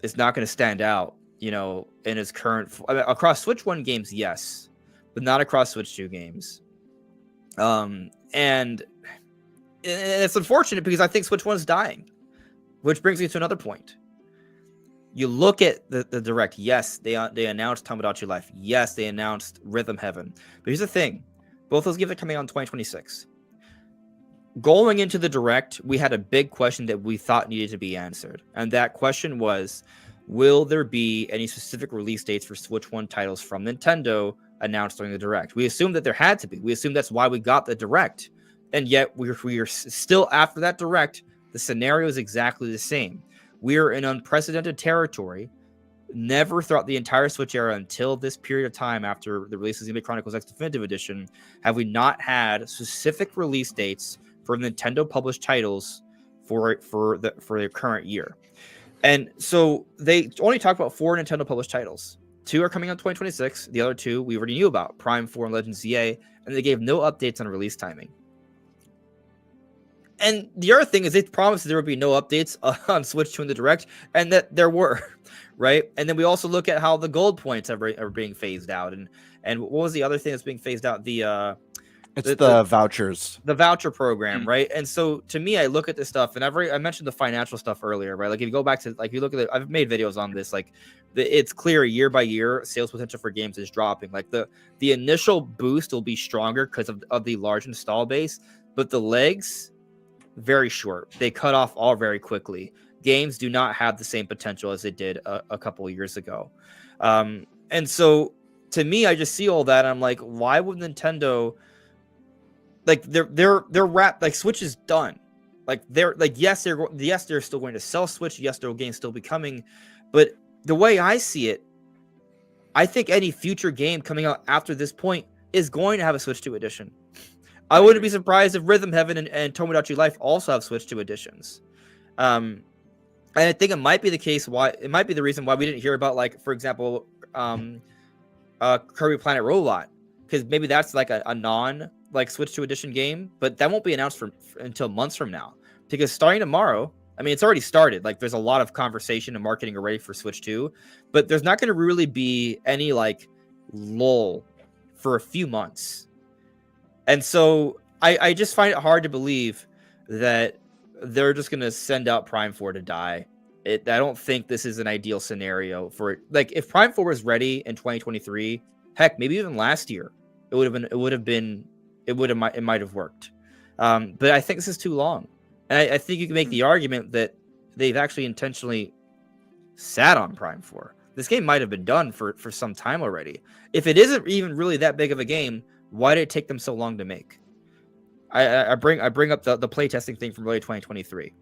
is not going to stand out, in its current across Switch 1 games, yes, but not across Switch 2 games. And it's unfortunate because I think Switch 1 is dying, which brings me to another point. You look at the direct. Yes, they announced Tomodachi Life. Yes, they announced Rhythm Heaven. But here's the thing: both those games are coming out in 2026. Going into the direct, we had a big question that we thought needed to be answered, and that question was, will there be any specific release dates for Switch 1 titles from Nintendo announced during the direct? We assumed that there had to be. We assumed that's why we got the direct, and yet we are still, after that direct, the scenario is exactly the same. We're in unprecedented territory. Never throughout the entire Switch era, until this period of time after the release of Xenoblade Chronicles X Definitive Edition, have we not had specific release dates for Nintendo published titles for the current year. And so they only talked about 4 Nintendo published titles. 2 are coming out in 2026. The other 2 we already knew about, Prime 4 and Legend ZA, and they gave no updates on release timing. And the other thing is they promised there would be no updates on Switch 2 in the Direct, and that there were, right? And then we also look at how the gold points are being phased out. And what was the other thing that's being phased out? The vouchers. The voucher program, right? And so to me, I look at this stuff, and I mentioned the financial stuff earlier, right? Like if you go back to, like, you look at it, I've made videos on this, like it's clear year by year sales potential for games is dropping. Like the initial boost will be stronger because of the large install base, but the legs, very short. They cut off all very quickly. Games do not have the same potential as they did a couple of years ago. And so to me, I just see all that, and I'm like, why would Nintendo, like they're wrapped, like Switch is done. Like they're like, yes, they're still going to sell Switch. Yes, their games still be coming. But the way I see it, I think any future game coming out after this point is going to have a Switch 2 edition. I wouldn't be surprised if Rhythm Heaven and Tomodachi Life also have Switch 2 editions. And I think it might be the case it might be the reason why we didn't hear about, like, for example, Kirby Planet Robot, because maybe that's like a non like Switch 2 edition game, but that won't be announced until months from now. Because starting tomorrow, I mean, it's already started. Like, there's a lot of conversation and marketing already for Switch 2, but there's not going to really be any like lull for a few months. And so I just find it hard to believe that they're just going to send out Prime 4 to die. I don't think this is an ideal scenario for it. Like, if Prime 4 was ready in 2023, heck, maybe even last year, it might have worked. But I think this is too long. And I think you can make the argument that they've actually intentionally sat on Prime 4. This game might have been done for some time already. If it isn't even really that big of a game, why did it take them so long to make? I bring up the playtesting thing from early 2023.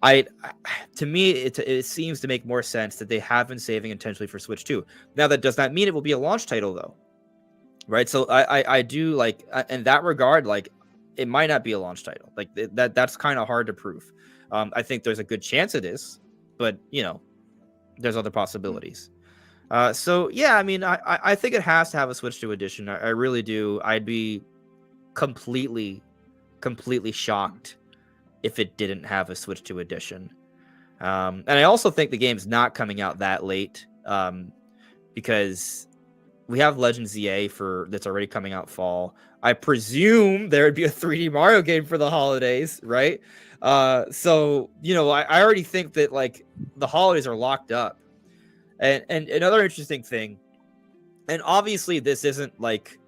To me, it seems to make more sense that they have been saving intentionally for Switch 2. Now, that does not mean it will be a launch title, though, right? So I do, like, in that regard, like, it might not be a launch title. Like, that's kind of hard to prove. I think there's a good chance it is, but there's other possibilities. So yeah, I mean, I think it has to have a Switch 2 edition. I really do. I'd be completely shocked if it didn't have a Switch 2 edition. And I also think the game's not coming out that late, because we have Legends EA that's already coming out fall. I presume there would be a 3D Mario game for the holidays, right? So I already think that like the holidays are locked up. And another interesting thing, and obviously this isn't like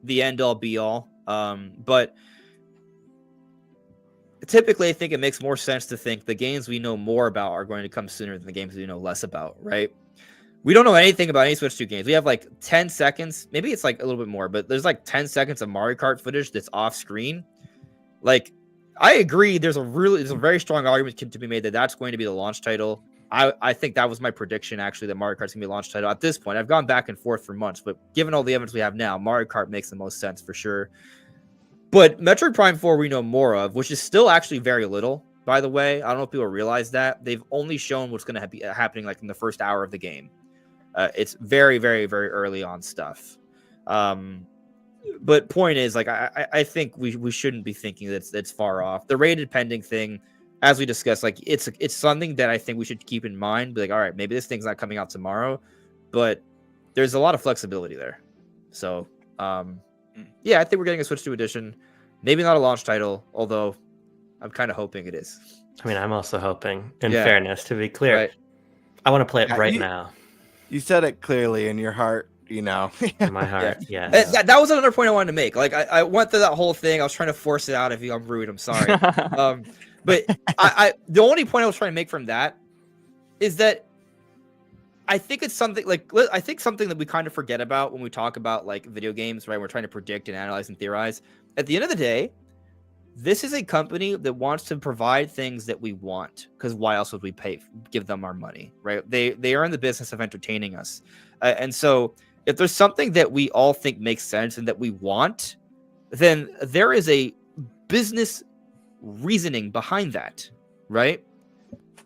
the end all be all, but typically I think it makes more sense to think the games we know more about are going to come sooner than the games we know less about, right? We don't know anything about any Switch 2 games. We have like 10 seconds, maybe it's like a little bit more, but there's like 10 seconds of Mario Kart footage that's off screen. Like, I agree, there's a very strong argument to be made that that's going to be the launch title. I think that was my prediction, actually, that Mario Kart's going to be a launch title. At this point, I've gone back and forth for months, but given all the evidence we have now, Mario Kart makes the most sense for sure. But Metroid Prime 4 we know more of, which is still actually very little, by the way. I don't know if people realize that. They've only shown what's going to be happening like in the first hour of the game. It's very, very, very early on stuff. But point is, like, I think we shouldn't be thinking that it's far off. The rated pending thing, as we discussed, like it's something that I think we should keep in mind. Be like, all right, maybe this thing's not coming out tomorrow, but there's a lot of flexibility there. So, yeah, I think we're getting a Switch 2 edition. Maybe not a launch title, although I'm kind of hoping it is. I mean, I'm also hoping, in fairness, to be clear, Right. I want to play it right now. You said it clearly in your heart, you know. In my heart, yeah. That was another point I wanted to make. Like, I went through that whole thing. I was trying to force it out. If I'm rude, I'm sorry. But the only point I was trying to make from that is that I think it's something like something that we kind of forget about when we talk about like video games, right? We're trying to predict and analyze and theorize. At the end of the day, this is a company that wants to provide things that we want, because why else would we give them our money, right? They are in the business of entertaining us. And so if there's something that we all think makes sense and that we want, then there is a business reasoning behind that, right?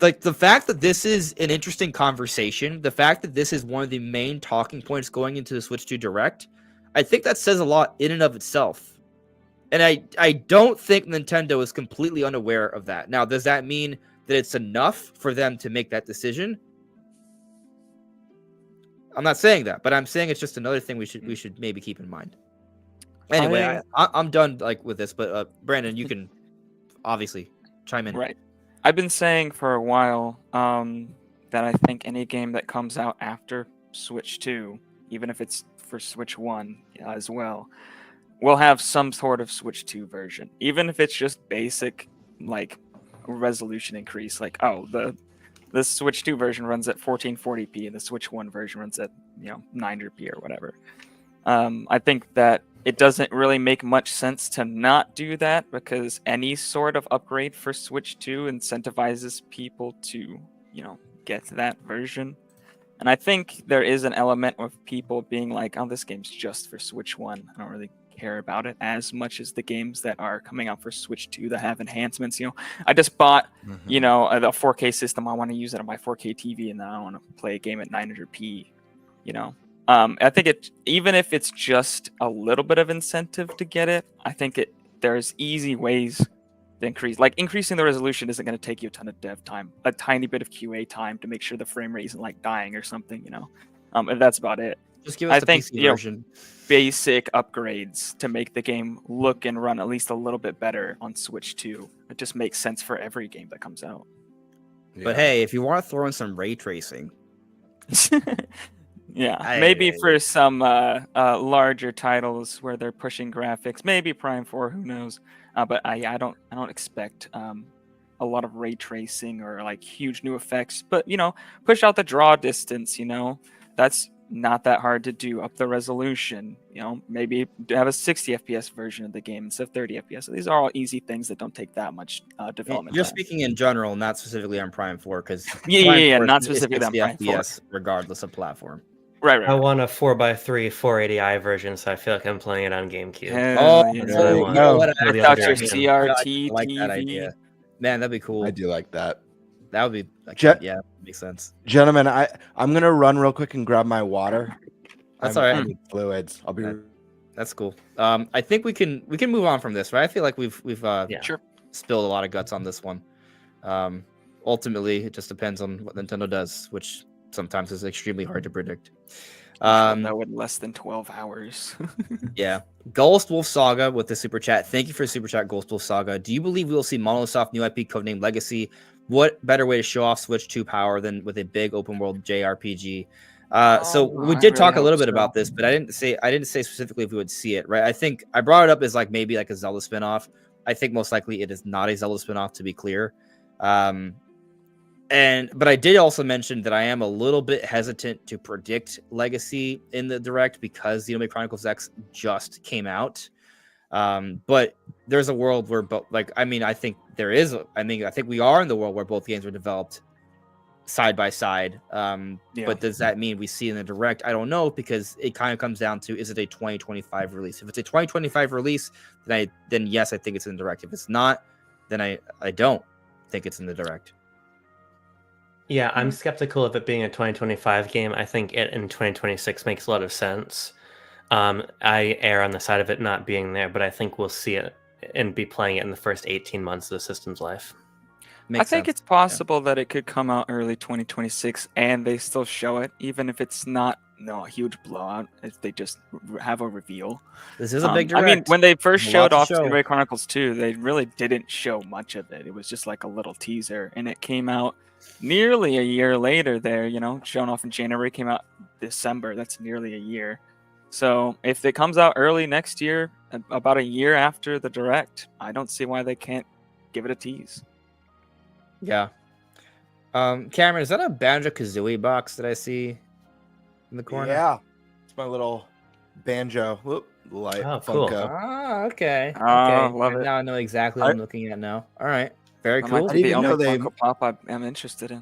Like the fact that this is an interesting conversation, the fact that this is one of the main talking points going into the Switch 2 Direct, I think that says a lot in and of itself. And I don't think Nintendo is completely unaware of that. Now, does that mean that it's enough for them to make that decision? I'm not saying that, but I'm saying it's just another thing we should maybe keep in mind. Anyway, I'm done like with this, but Brandon, you can obviously chime in. Right. I've been saying for a while that I think any game that comes out after Switch 2, even if it's for Switch 1 as well, will have some sort of Switch 2 version. Even if it's just basic, like, resolution increase. Like, oh, the Switch 2 version runs at 1440p and the Switch 1 version runs at 900p or whatever. I think that it doesn't really make much sense to not do that, because any sort of upgrade for Switch 2 incentivizes people to, get that version. And I think there is an element of people being like, oh, this game's just for Switch 1. I don't really care about it as much as the games that are coming out for Switch 2 that have enhancements. I just bought, a 4K system. I want to use it on my 4K TV, and then I want to play a game at 900p, I think even if it's just a little bit of incentive to get it, I think there's easy ways to increase. Like, increasing the resolution isn't going to take you a ton of dev time, a tiny bit of QA time to make sure the frame rate isn't like dying or something, and that's about it. Just give us the PC version. Basic upgrades to make the game look and run at least a little bit better on Switch 2. It just makes sense for every game that comes out. But hey, if you want to throw in some ray tracing, maybe for some larger titles where they're pushing graphics, maybe Prime 4, who knows? But I don't expect a lot of ray tracing or like huge new effects. But push out the draw distance. That's not that hard to do. Up the resolution. Maybe have a 60 FPS version of the game instead of 30 FPS. So these are all easy things that don't take that much development. You're time. speaking in general, not specifically on Prime 4, because not specifically on Prime 4, FPS regardless of platform. Right. I want a 4x3 480i version, so I feel like I'm playing it on GameCube. Without your CRT I like that TV. idea. Man, that'd be cool. I do like that. That would be Je- yeah, makes sense. Gentlemen, I'm gonna run real quick and grab my water. That's I all right. need fluids. I'll be. That's cool. I think we can move on from this, right? I feel like we've Yeah. spilled a lot of guts on this one. Ultimately, it just depends on what Nintendo does, which sometimes is extremely hard to predict. We'll know in less than 12 hours. Yeah. Ghost Wolf Saga with the super chat. Thank you for the super chat, Ghost Wolf Saga. Do you believe we will see Monolith Soft new IP codenamed Legacy? What better way to show off Switch 2 power than with a big open world JRPG? So we I did really talk a little hope bit so. about this, but I didn't say specifically if we would see it, right? I think I brought it up as like maybe like a Zelda spinoff. I think most likely it is not a Zelda spinoff, to be clear. But I did also mention that I am a little bit hesitant to predict Legacy in the direct because Xenoblade Chronicles X just came out. But there's a world where I think we are in the world where both games were developed side by side. But does that mean we see in the direct? I don't know, because it kind of comes down to, is it a 2025 release? If it's a 2025 release, then yes, I think it's in the direct. If it's not, then I don't think it's in the direct. Yeah, I'm skeptical of it being a 2025 game. I think it in 2026 makes a lot of sense. I err on the side of it not being there, but I think we'll see it and be playing it in the first 18 months of the system's life. I think it's possible that it could come out early 2026 and they still show it, even if it's not a huge blowout, if they just have a reveal. This is a big direct. I mean, when they first showed off show. Xenoblade Chronicles 2, they really didn't show much of it. It was just like a little teaser, and it came out nearly a year later there, shown off in January, came out December. That's nearly a year. So if it comes out early next year, about a year after the direct, I don't see why they can't give it a tease. Yeah. Cameron, is that a Banjo-Kazooie box that I see in the corner? Yeah, it's my little banjo. Light cool. Funko. Ah, okay. Love it. Now I know exactly what I'm looking at now. All right. Very That cool. might be the I didn't only even know Funko Pop I am interested in. I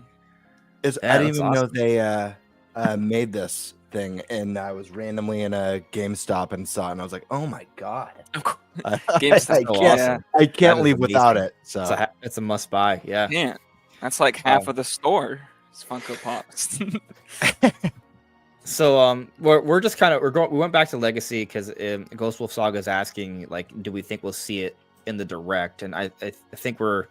Yeah, didn't that's even know awesome. they made this thing, and I was randomly in a GameStop and saw it, and I was like, "Oh my god!" GameStop, awesome. I can't That is leave without amazing. it. So It's a must buy. Yeah. Yeah, that's like half of the store. It's Funko Pops. So we're just kind of we went back to Legacy because Ghost Wolf Saga is asking, like, do we think we'll see it in the direct? And I think we're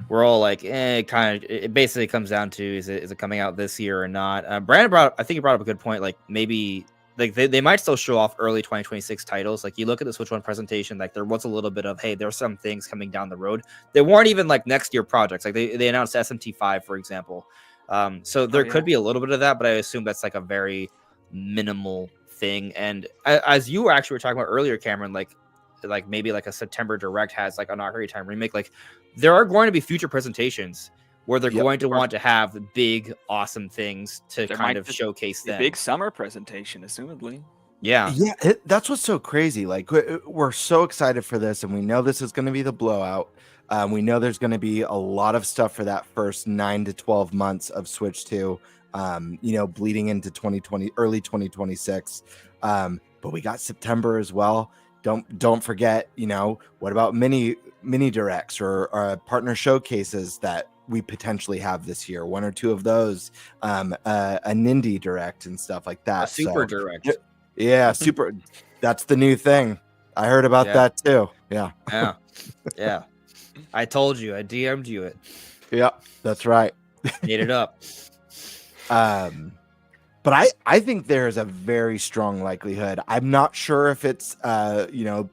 all like, it basically comes down to, is it coming out this year or not? Brandon brought up a good point. Like, maybe like they might still show off early 2026 titles. Like, you look at the Switch 1 presentation, like there was a little bit of, hey, there's some things coming down the road. They weren't even like next year projects. Like they announced SMT5, for example. So there could be a little bit of that, but I assume that's like a very minimal thing. And as you actually were talking about earlier, Cameron, like maybe like a September direct has like an Ocarina of Time remake. Like there are going to be future presentations where they're going to want to have big, awesome things to kind of showcase them. Big summer presentation, assumedly. Yeah. That's what's so crazy. Like we're so excited for this, and we know this is going to be the blowout. We know there's going to be a lot of stuff for that first 9 to 12 months of Switch 2, bleeding into early 2026. But we got September as well. Don't forget, what about mini directs or partner showcases that we potentially have this year? One or two of those, a Nindy direct and stuff like that. A super direct. Yeah, super. That's the new thing. I heard about that too. Yeah. Yeah. I told you. I DM'd you it. Yeah, that's right. Made it up. But I think there's a very strong likelihood. I'm not sure if it's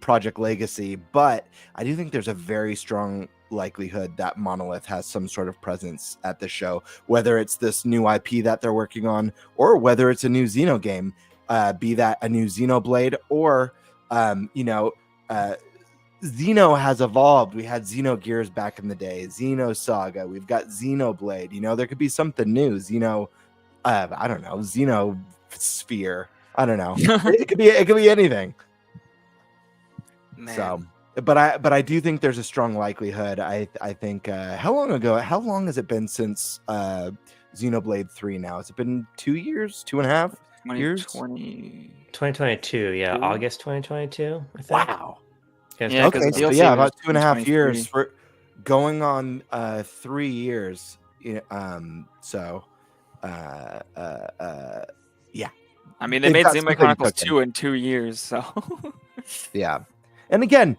Project Legacy, but I do think there's a very strong likelihood that Monolith has some sort of presence at the show, whether it's this new IP that they're working on or whether it's a new Xeno game, be that a new Xenoblade or Xeno has evolved. We had Xenogears back in the day, Xeno Saga. We've got Xenoblade. There could be something new. I don't know, Xenosphere. I don't know. it could be anything. Man. So, but I do think there's a strong likelihood. I think how long has it been since Xenoblade 3 now? Has it been 2 years, 2.5 years? 2022, yeah, August 2022. I think. Wow. Yeah, okay, so about 2.5 years. We're going on 3 years. So, yeah. I mean, they They've made got Xenoblade something Chronicles cooking. 2 in 2 years, so Yeah. And again,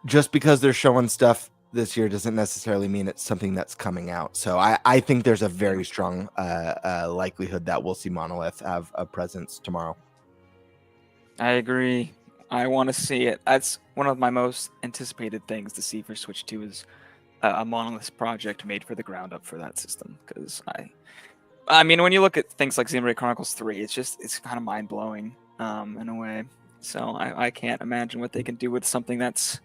just because they're showing stuff this year doesn't necessarily mean it's something that's coming out. So I think there's a very strong likelihood that we'll see Monolith have a presence tomorrow. I agree. I want to see it. That's one of my most anticipated things to see for Switch 2 is a Monolith project made for the ground up for that system. Because I mean, when you look at things like Xenoblade Chronicles 3, it's kind of mind blowing in a way. So I can't imagine what they can do with something that's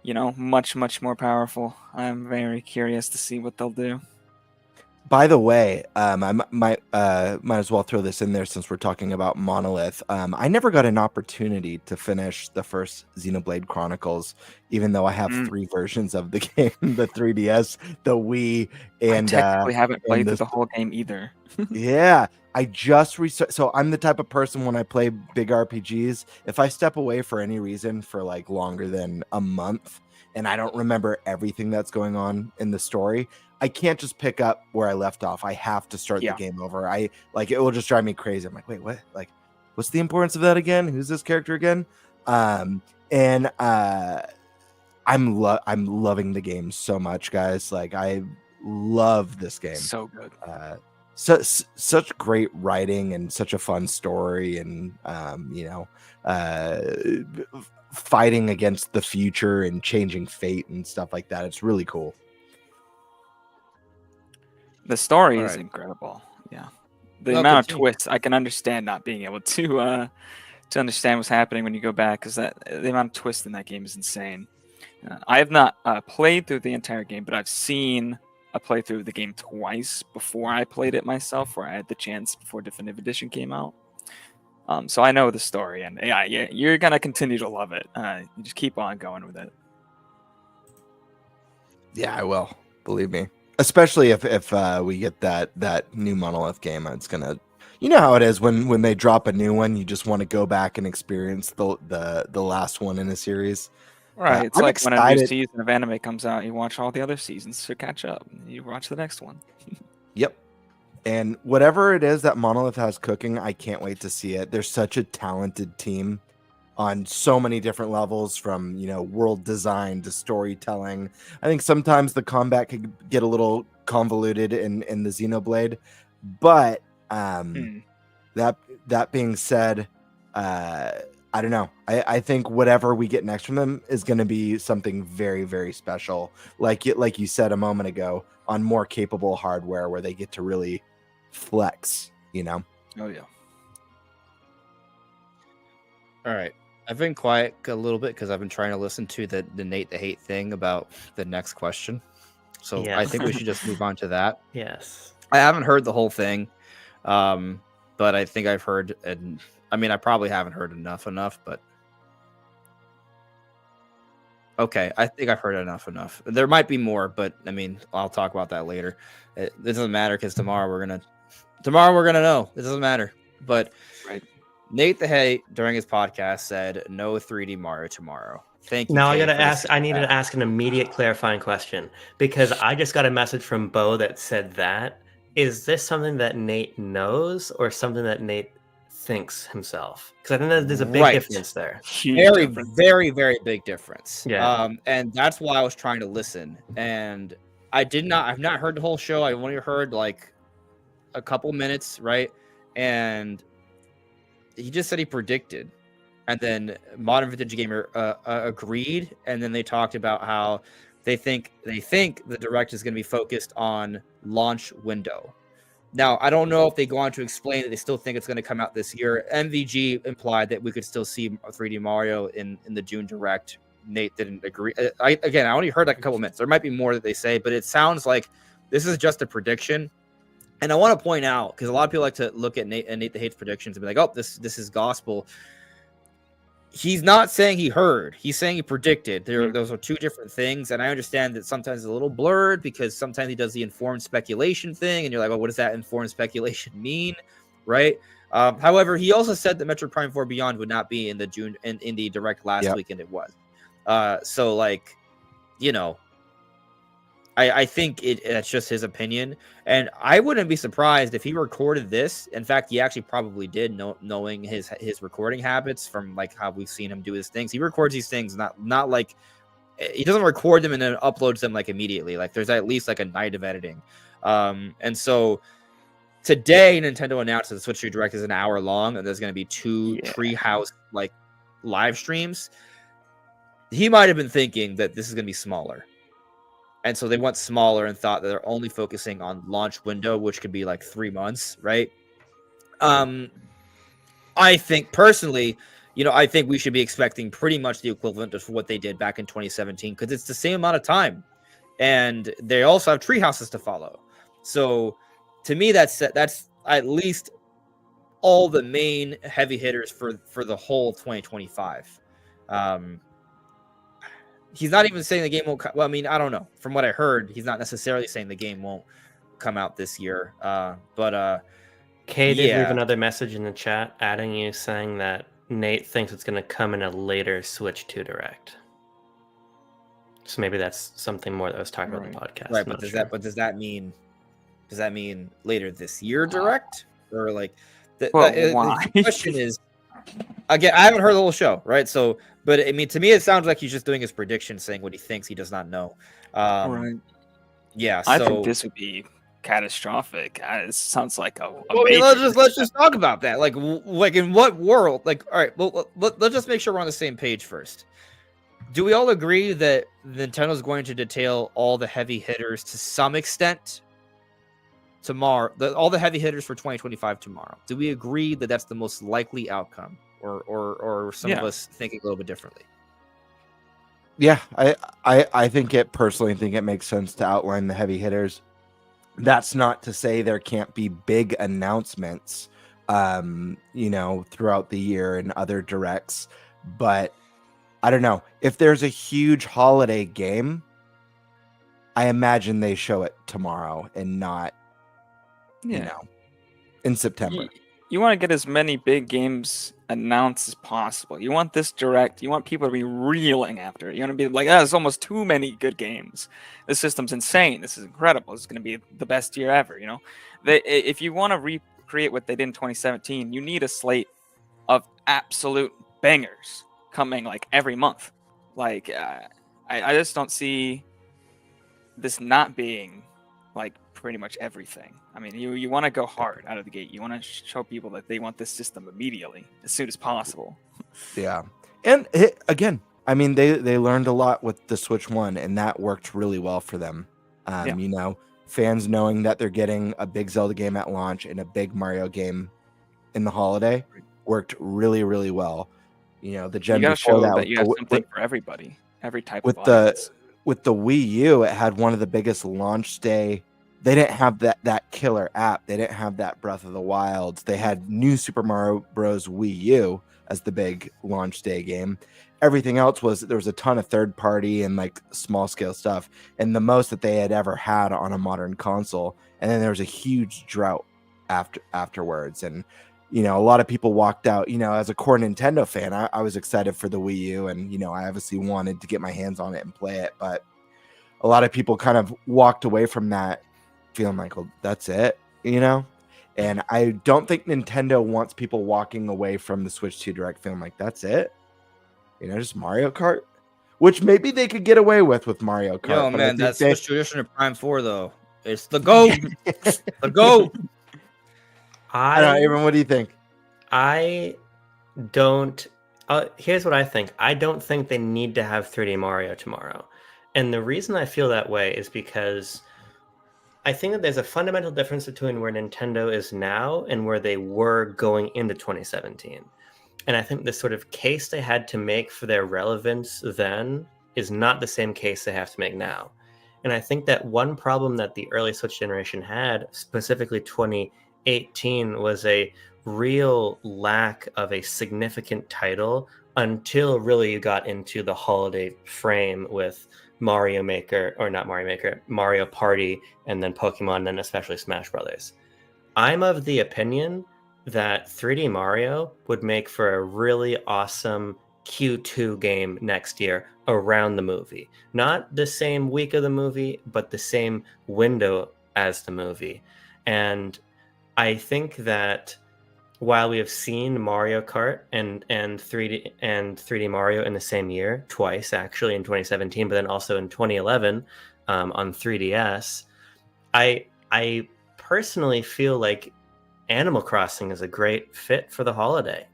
much more powerful. I'm very curious to see what they'll do. By the way, I might as well throw this in there since we're talking about Monolith. I never got an opportunity to finish the first Xenoblade Chronicles, even though I have 3 versions of the game: the 3DS, the Wii, and I technically haven't played through the the whole game either. Yeah, I just so I'm the type of person when I play big RPGs, if I step away for any reason for like longer than a month and I don't remember everything that's going on in the story, I can't just pick up where I left off. I have to start the game over. It will just drive me crazy. I'm like, wait, what? Like, what's the importance of that again? Who's this character again? I'm loving the game so much, guys. Like, I love this game. So good. Such great writing and such a fun story, and fighting against the future and changing fate and stuff like that. It's really cool. The story is incredible. Yeah, the amount of twists. I can understand not being able to understand what's happening when you go back, because the amount of twists in that game is insane. I have not played through the entire game, but I've seen a playthrough of the game twice before I played it myself, where I had the chance before Definitive Edition came out. So I know the story, and yeah, you're gonna continue to love it. You just keep on going with it. Yeah, I will. Believe me. Especially if we get that new Monolith game, it's gonna, how it is when they drop a new one, you just want to go back and experience the last one in a series. Right, it's like when a new season of anime comes out, you watch all the other seasons to catch up. And you watch the next one. Yep. And whatever it is that Monolith has cooking, I can't wait to see it. They're such a talented team on so many different levels, from world design to storytelling. I think sometimes the combat could get a little convoluted in the Xenoblade, but that being said, I don't know. I think whatever we get next from them is going to be something very, very special. Like you said a moment ago, on more capable hardware where they get to really flex. Oh yeah. All right. I've been quiet a little bit because I've been trying to listen to the Nate the Hate thing about the next question. So Yes. I think we should just move on to that. Yes. I haven't heard the whole thing, but I think I've heard, and I mean, I probably haven't heard enough, but okay, I think I've heard enough. There might be more, but I mean, I'll talk about that later. It doesn't matter because tomorrow we're gonna know. It doesn't matter, but right. Nate the Hay during his podcast said no 3D Mario tomorrow. Thank you. Now I gotta ask. I need to ask an immediate clarifying question, because I just got a message from Bo that said that. Is this something that Nate knows or something that Nate thinks himself? Because I think that there's a big difference there. Very, very, very big difference. Yeah. And that's why I was trying to listen. And I've not heard the whole show. I only heard like a couple minutes, right? And he just said he predicted, and then Modern Vintage Gamer agreed, and then they talked about how they think the Direct is going to be focused on launch window. Now, I don't know if they go on to explain that they still think it's going to come out this year. MVG implied that we could still see 3D Mario in the June Direct. Nate didn't agree. I only heard like a couple minutes. There might be more that they say, but it sounds like this is just a prediction. And I want to point out, because a lot of people like to look at Nate the Hate's predictions and be like, oh, this is gospel. He's not saying he heard. He's saying he predicted. Those are two different things. And I understand that sometimes it's a little blurred because sometimes he does the informed speculation thing. And you're like, well, what does that informed speculation mean? Right? However, he also said that Metroid Prime 4 Beyond would not be in the June in the Direct last week, and it was. So, like, I think that's just his opinion, and I wouldn't be surprised if he recorded this. In fact, he actually probably did, knowing his recording habits from like how we've seen him do his things. He records these things not like he doesn't record them and then uploads them like immediately. Like there's at least like a night of editing, and so today Nintendo announced that the Switch 2 Direct is an hour long, and there's going to be 2 Treehouse like live streams. He might have been thinking that this is going to be smaller. And so they went smaller and thought that they're only focusing on launch window, which could be like 3 months, right? I think personally, I think we should be expecting pretty much the equivalent of what they did back in 2017 because it's the same amount of time, and they also have tree houses to follow. So, to me, that's at least all the main heavy hitters for the whole 2025. He's not even saying the game won't. Well, I mean, I don't know. From what I heard, he's not necessarily saying the game won't come out this year. Kay did leave another message in the chat, adding you saying that Nate thinks it's going to come in a later Switch 2 Direct. So maybe that's something more that was talked about in the podcast. Right, but does that mean later this year Direct, or like? Why? The question is, again, I haven't heard the whole show, right? So, but I mean, to me, it sounds like he's just doing his prediction, saying what he thinks. He does not know. Right. Yeah. I think this would be catastrophic. It sounds like a well, I mean, let's just talk about that. Like in what world? Like, all right, well, let's just make sure we're on the same page first. Do we all agree that Nintendo's going to detail all the heavy hitters to some extent tomorrow? All the heavy hitters for 2025 tomorrow. Do we agree that that's the most likely outcome, or some of us thinking a little bit differently? Yeah, I think it makes sense to outline the heavy hitters. That's not to say there can't be big announcements, throughout the year and other directs. But I don't know if there's a huge holiday game. I imagine they show it tomorrow and not, in September. You want to get as many big games announced as possible. You want this direct. You want people to be reeling after it. You want to be like, there's almost too many good games. This system's insane. This is incredible. This is going to be the best year ever. If you want to recreate what they did in 2017, you need a slate of absolute bangers coming like every month. Like, I just don't see this not being like pretty much everything. I mean, you want to go hard out of the gate. You want to show people that they want this system immediately, as soon as possible. Yeah. And again, I mean, they learned a lot with the Switch 1, and that worked really well for them. Fans knowing that they're getting a big Zelda game at launch and a big Mario game in the holiday worked really, really well. The gen before that you have something for everybody, every type with of audience. With the Wii U, it had one of the biggest launch day. They didn't have that killer app. They didn't have that Breath of the Wilds. They had New Super Mario Bros. Wii U as the big launch day game. Everything else there was a ton of third party and like small scale stuff, and the most that they had ever had on a modern console. And then there was a huge drought afterwards. And a lot of people walked out. As a core Nintendo fan, I was excited for the Wii U, and I obviously wanted to get my hands on it and play it. But a lot of people kind of walked away from that feeling like, well, that's it, And I don't think Nintendo wants people walking away from the Switch 2 Direct feeling like that's it, just Mario Kart, which maybe they could get away with Mario Kart. Yo, man, that Switch tradition of Prime 4 though, it's the GOAT. The GOAT. I don't know, Aaron, what do you think? I don't. Here's what I think. I don't think they need to have 3D Mario tomorrow. And the reason I feel that way is because I think that there's a fundamental difference between where Nintendo is now and where they were going into 2017. And I think the sort of case they had to make for their relevance then is not the same case they have to make now. And I think that one problem that the early Switch generation had, specifically 2018, was a real lack of a significant title until really you got into the holiday frame with Mario Party, and then Pokemon, and then especially Smash Brothers. I'm of the opinion that 3D Mario would make for a really awesome Q2 game next year around the movie. Not the same week of the movie, but the same window as the movie. And I think that while we have seen Mario Kart and 3D Mario in the same year, twice actually, in 2017, but then also in 2011 on 3DS, I personally feel like Animal Crossing is a great fit for the holiday.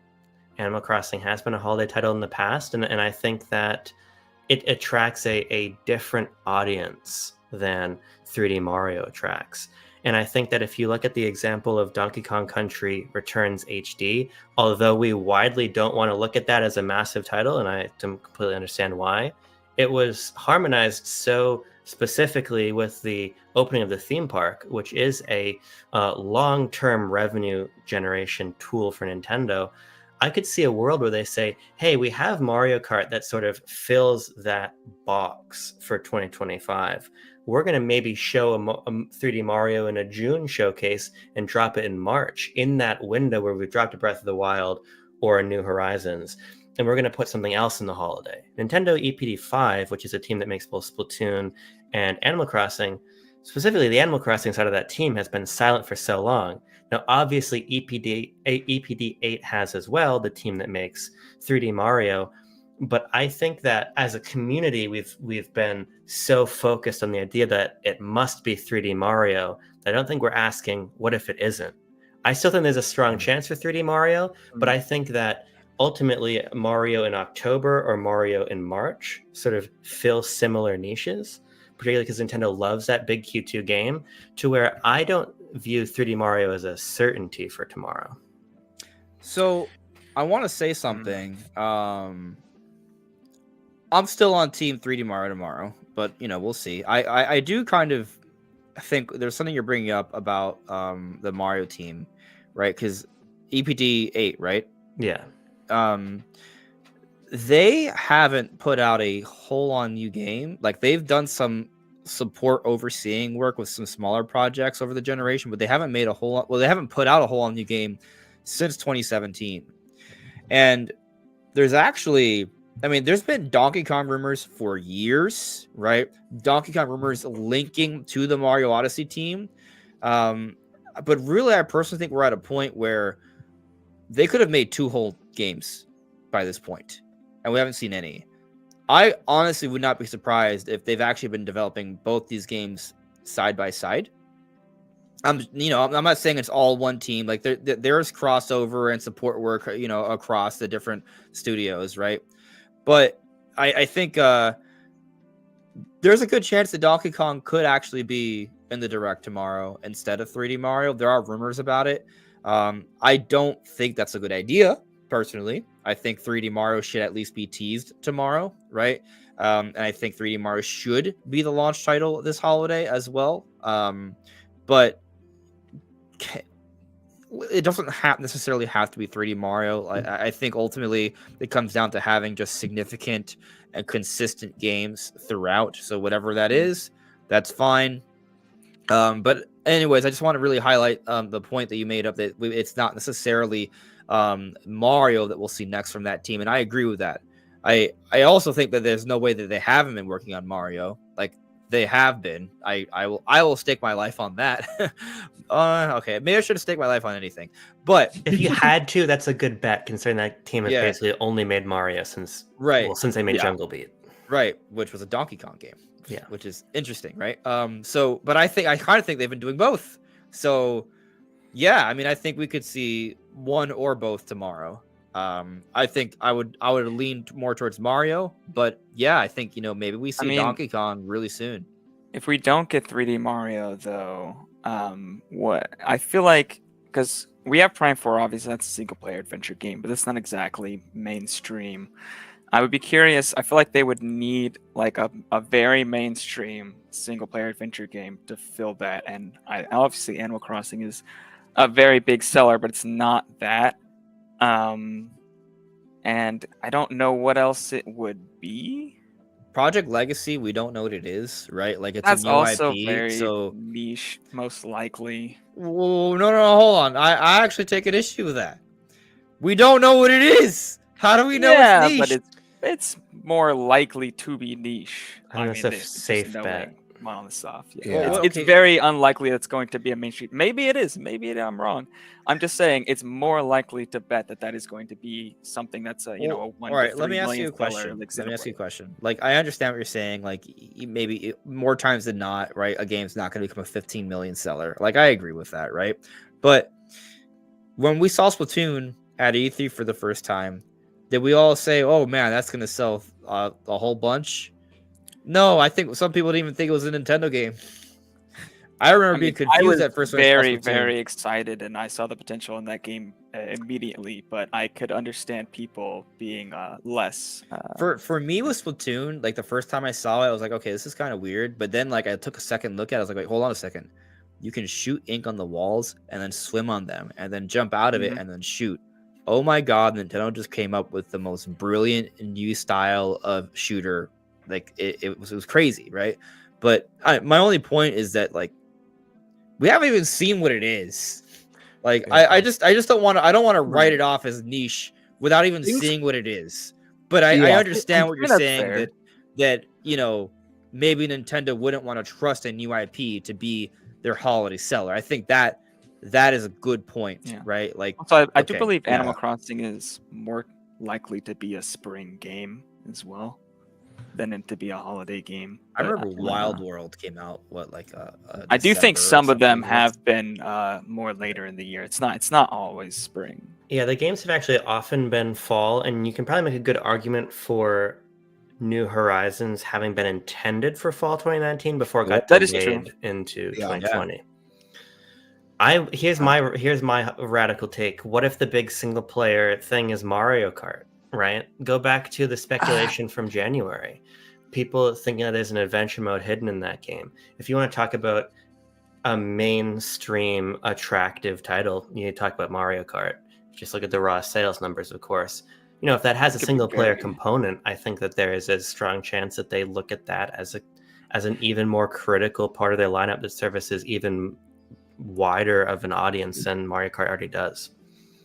Animal Crossing has been a holiday title in the past, and I think that it attracts a different audience than 3D Mario attracts. And I think that if you look at the example of Donkey Kong Country Returns HD, although we widely don't want to look at that as a massive title, and I don't completely understand why, it was harmonized so specifically with the opening of the theme park, which is a long-term revenue generation tool for Nintendo. I could see a world where they say, hey, we have Mario Kart that sort of fills that box for 2025. We're going to maybe show a 3D Mario in a June showcase and drop it in March, in that window where we've dropped a Breath of the Wild or a New Horizons. And we're going to put something else in the holiday. Nintendo EPD5, which is a team that makes both Splatoon and Animal Crossing, specifically the Animal Crossing side of that team, has been silent for so long. Now, obviously, EPD8 has as well, the team that makes 3D Mario. But I think that as a community, we've been so focused on the idea that it must be 3D Mario that I don't think we're asking, what if it isn't? I still think there's a strong chance for 3D Mario, but I think that ultimately Mario in October or Mario in March sort of fill similar niches, particularly because Nintendo loves that big Q2 game, to where I don't view 3D Mario as a certainty for tomorrow. So I want to say something. I'm still on Team 3D Mario tomorrow, but we'll see. I do kind of think there's something you're bringing up about the Mario team, right? Because EPD 8, right? Yeah. They haven't put out a whole-on new game. Like, they've done some support overseeing work with some smaller projects over the generation, but they haven't made they haven't put out a whole-on new game since 2017. And there's actually, there's been Donkey Kong rumors for years, right? Donkey Kong rumors linking to the Mario Odyssey team. But really, I personally think we're at a point where they could have made 2 whole games by this point, and we haven't seen any. I honestly would not be surprised if they've actually been developing both these games side by side. I'm not saying it's all one team. Like, there's crossover and support work, across the different studios, right? But I think there's a good chance that Donkey Kong could actually be in the Direct tomorrow instead of 3D Mario. There are rumors about it. I don't think that's a good idea, personally. I think 3D Mario should at least be teased tomorrow, right? And I think 3D Mario should be the launch title this holiday as well. But it doesn't necessarily have to be 3D Mario. I think ultimately it comes down to having just significant and consistent games throughout. So whatever that is, that's fine. But anyways, I just want to really highlight the point that you made up, that it's not necessarily Mario that we'll see next from that team. And I agree with that. I also think that there's no way that they haven't been working on Mario. Like, they have been. I will stake my life on that. Okay, maybe I should have staked my life on anything. But if you had to, that's a good bet, considering that team has basically only made Mario since they made Jungle Beat. Right, which was a Donkey Kong game. Yeah, which is interesting, right? But I kind of think they've been doing both. So, yeah, I think we could see one or both tomorrow. I think I would lean more towards Mario, but yeah, I think maybe we see Donkey Kong really soon. If we don't get 3D Mario though, what I feel like, because we have Prime 4, obviously that's a single player adventure game, but that's not exactly mainstream. I would be curious. I feel like they would need like a very mainstream single player adventure game to fill that. And obviously Animal Crossing is a very big seller, but it's not that. And I don't know what else it would be. Project Legacy, we don't know what it is, right? Like, it's That's a new also IP, very so niche, most likely. Whoa, no, hold on. I actually take an issue with that. We don't know what it is. How do we know Yeah, it's niche? but it's more likely to be niche. I think that's a there's just safe no bet. way Monolith Soft. Yeah. Yeah. Well, It's okay. very unlikely it's going to be a mainstream. Maybe it is. I'm wrong. I'm just saying it's more likely to bet that is going to be something that's a Well, a 1 all to right, let 3 me ask you million a question. seller like Let me ask you a Xenoblade. question. Like, I understand what you're saying. Like, maybe more times than not, right? A game's not going to become a 15 million seller. Like, I agree with that, right? But when we saw Splatoon at E3 for the first time, did we all say, "Oh man, that's going to sell a whole bunch"? No, I think some people didn't even think it was a Nintendo game. I remember I being mean, I confused was at first when I saw very, Splatoon. very excited, and I saw the potential in that game immediately. But I could understand people being less. For me with Splatoon, like the first time I saw it, I was like, okay, this is kind of weird. But then like I took a second look at it, I was like, wait, hold on a second. You can shoot ink on the walls and then swim on them and then jump out of it Mhm. and then shoot. Oh my god, Nintendo just came up with the most brilliant and new style of shooter. Like it was crazy, right? But my only point is that like we haven't even seen what it is. Like Yeah. I just don't want to write Right. it off as niche without even Things- seeing what it is. But I Yeah, understand what you're that's saying fair. that maybe Nintendo wouldn't want to trust a new IP to be their holiday seller. I think that is a good point, Yeah. right? Like So I do okay, believe yeah. Animal Crossing is more likely to be a spring game as well than it to be a holiday game. I But, remember Wild World came out I do think December or some of them something, right? have been more later in the year. It's not always spring. Yeah, the games have actually often been fall, and you can probably make a good argument for New Horizons having been intended for fall 2019 before it got That is true. delayed into Yeah. 2020. Here's my radical take. What if the big single player thing is Mario Kart, right? Go back to the speculation from January. People thinking that there's an adventure mode hidden in that game. If you want to talk about a mainstream attractive title, you need to talk about Mario Kart. Just look at the raw sales numbers, of course. If that has a Could be single player very- component, I think that there is a strong chance that they look at that as an even more critical part of their lineup that services even wider of an audience than Mario Kart already does.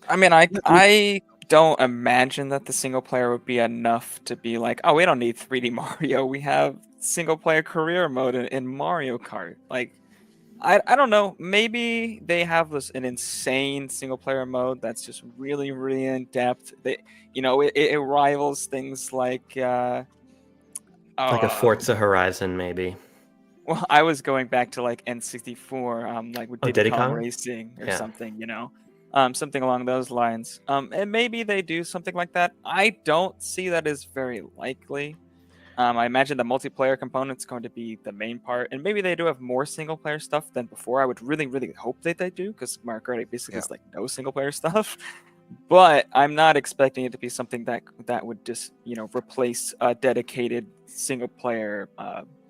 I mean, I don't imagine that the single player would be enough to be like, oh, we don't need 3D Mario. We have single player career mode in Mario Kart. Like, I don't know. Maybe they have an insane single player mode that's just really, really in depth. It rivals things like Like a Forza Horizon, maybe. Well, I was going back to like N64, like with Diddy Diddy Kong Kong? Racing or Yeah. something, something along those lines. And maybe they do something like that. I don't see that as very likely. I imagine the multiplayer component's going to be the main part, and maybe they do have more single player stuff than before. I would really, really hope that they do, because Mario Kart basically is like no single player stuff. But I'm not expecting it to be something that would just replace a dedicated single player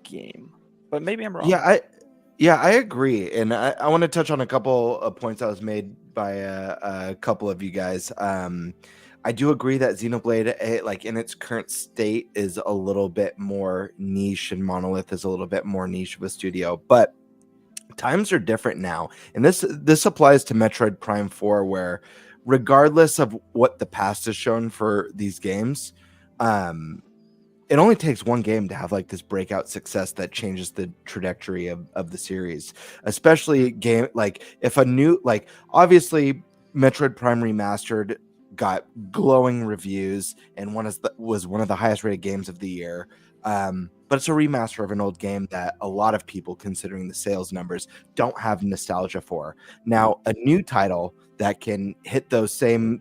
game. But maybe I'm wrong. Yeah, I agree, and I want to touch on a couple of points that was made by a couple of you guys. I do agree that Xenoblade, like in its current state, is a little bit more niche, and Monolith is a little bit more niche of a studio. But times are different now, and this applies to Metroid Prime 4, where regardless of what the past has shown for these games, it only takes one game to have like this breakout success that changes the trajectory of the series. Especially game like if a new obviously Metroid Prime Remastered got glowing reviews and was one of the highest rated games of the year. But it's a remaster of an old game that a lot of people, considering the sales numbers, don't have nostalgia for. Now, a new title that can hit those same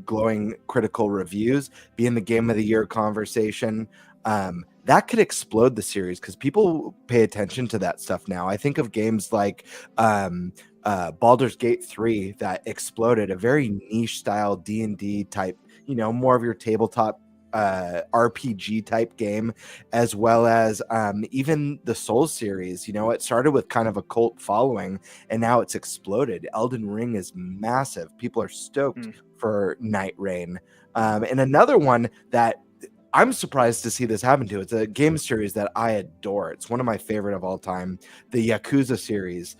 glowing critical reviews, be in the game of the year conversation, that could explode the series because people pay attention to that stuff now. I think of games like Baldur's Gate 3 that exploded, a very niche style D&D type, more of your tabletop RPG type game, as well as even the Souls series. It started with kind of a cult following, and now it's exploded. Elden Ring is massive. People are stoked for Night Rain. And another one that I'm surprised to see this happen to. It's a game series that I adore. It's one of my favorite of all time, the Yakuza series.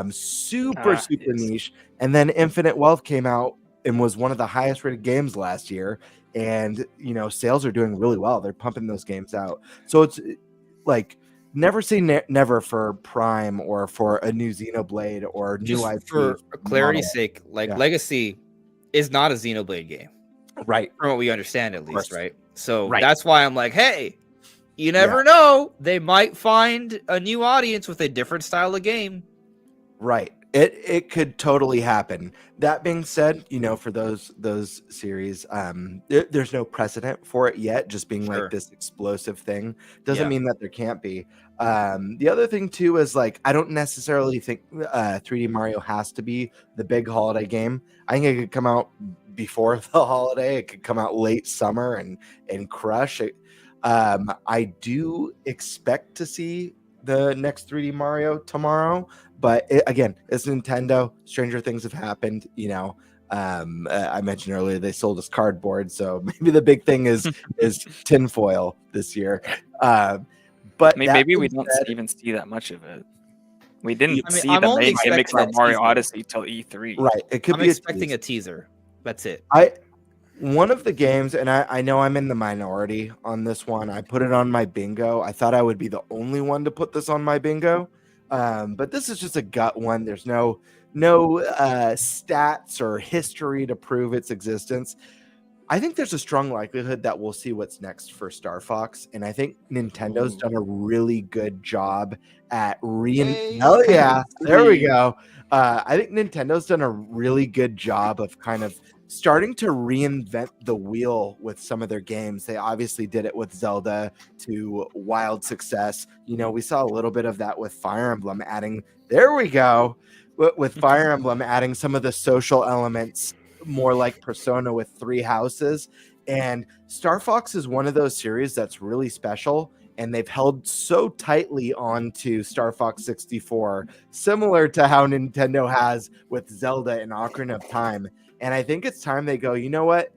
Super Yes. niche. And then Infinite Wealth came out and was one of the highest rated games last year. And sales are doing really well. They're pumping those games out. So it's like never say never for Prime or for a new Xenoblade or new Just IP. for clarity's model. sake, like Yeah. Legacy is not a Xenoblade game, Right. from what we understand at least, course. right? So Right. that's why I'm like, hey, you never know. They might find a new audience with a different style of game. Right. It could totally happen. That being said, for those series, there's no precedent for it yet. Just being Sure. like this explosive thing doesn't Yeah. mean that there can't be. The other thing too is like I don't necessarily think 3D Mario has to be the big holiday game. I think it could come out before the holiday. It could come out late summer and crush it. I do expect to see the next 3D Mario tomorrow, but again, it's Nintendo. Stranger things have happened. I mentioned earlier they sold us cardboard, so maybe the big thing is tinfoil this year. But I mean, that maybe we being don't said, even see that much of it. We didn't I mean, see I'm the only main gimmick expecting for a Mario teaser. Odyssey till E3. right, it could I'm be expecting tease. a teaser. That's it. One of the games, and I know I'm in the minority on this one. I put it on my bingo. I thought I would be the only one to put this on my bingo, but this is just a gut one. There's no stats or history to prove its existence. I think there's a strong likelihood that we'll see what's next for Star Fox, and I think Nintendo's Ooh. done a really good job at Hey. Hell yeah, there we go. I think Nintendo's done a really good job of kind of starting to reinvent the wheel with some of their games. They obviously did it with Zelda to wild success. We saw a little bit of that with Fire Emblem adding. There we go, with Fire Emblem adding some of the social elements, more like Persona with 3 houses. And Star Fox is one of those series that's really special, and they've held so tightly onto Star Fox 64, similar to how Nintendo has with Zelda and Ocarina of Time. And I think it's time they go, you know what?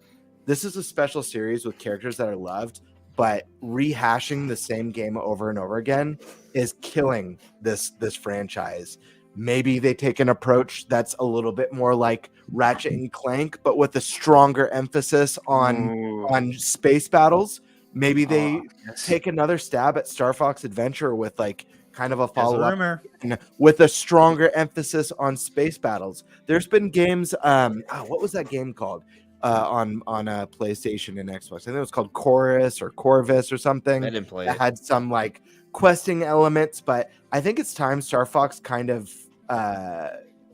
This is a special series with characters that are loved, but rehashing the same game over and over again is killing this franchise. Maybe they take an approach that's a little bit more like Ratchet and Clank, but with a stronger emphasis on space battles. Maybe they take another stab at Star Fox Adventure with like kind of a There's a follow-up rumor. with a stronger emphasis on space battles. There's been games. What was that game called on PlayStation and Xbox? I think it was called Chorus or Corvus or something. I didn't play That it. had some like questing elements, but I think it's time Star Fox kind of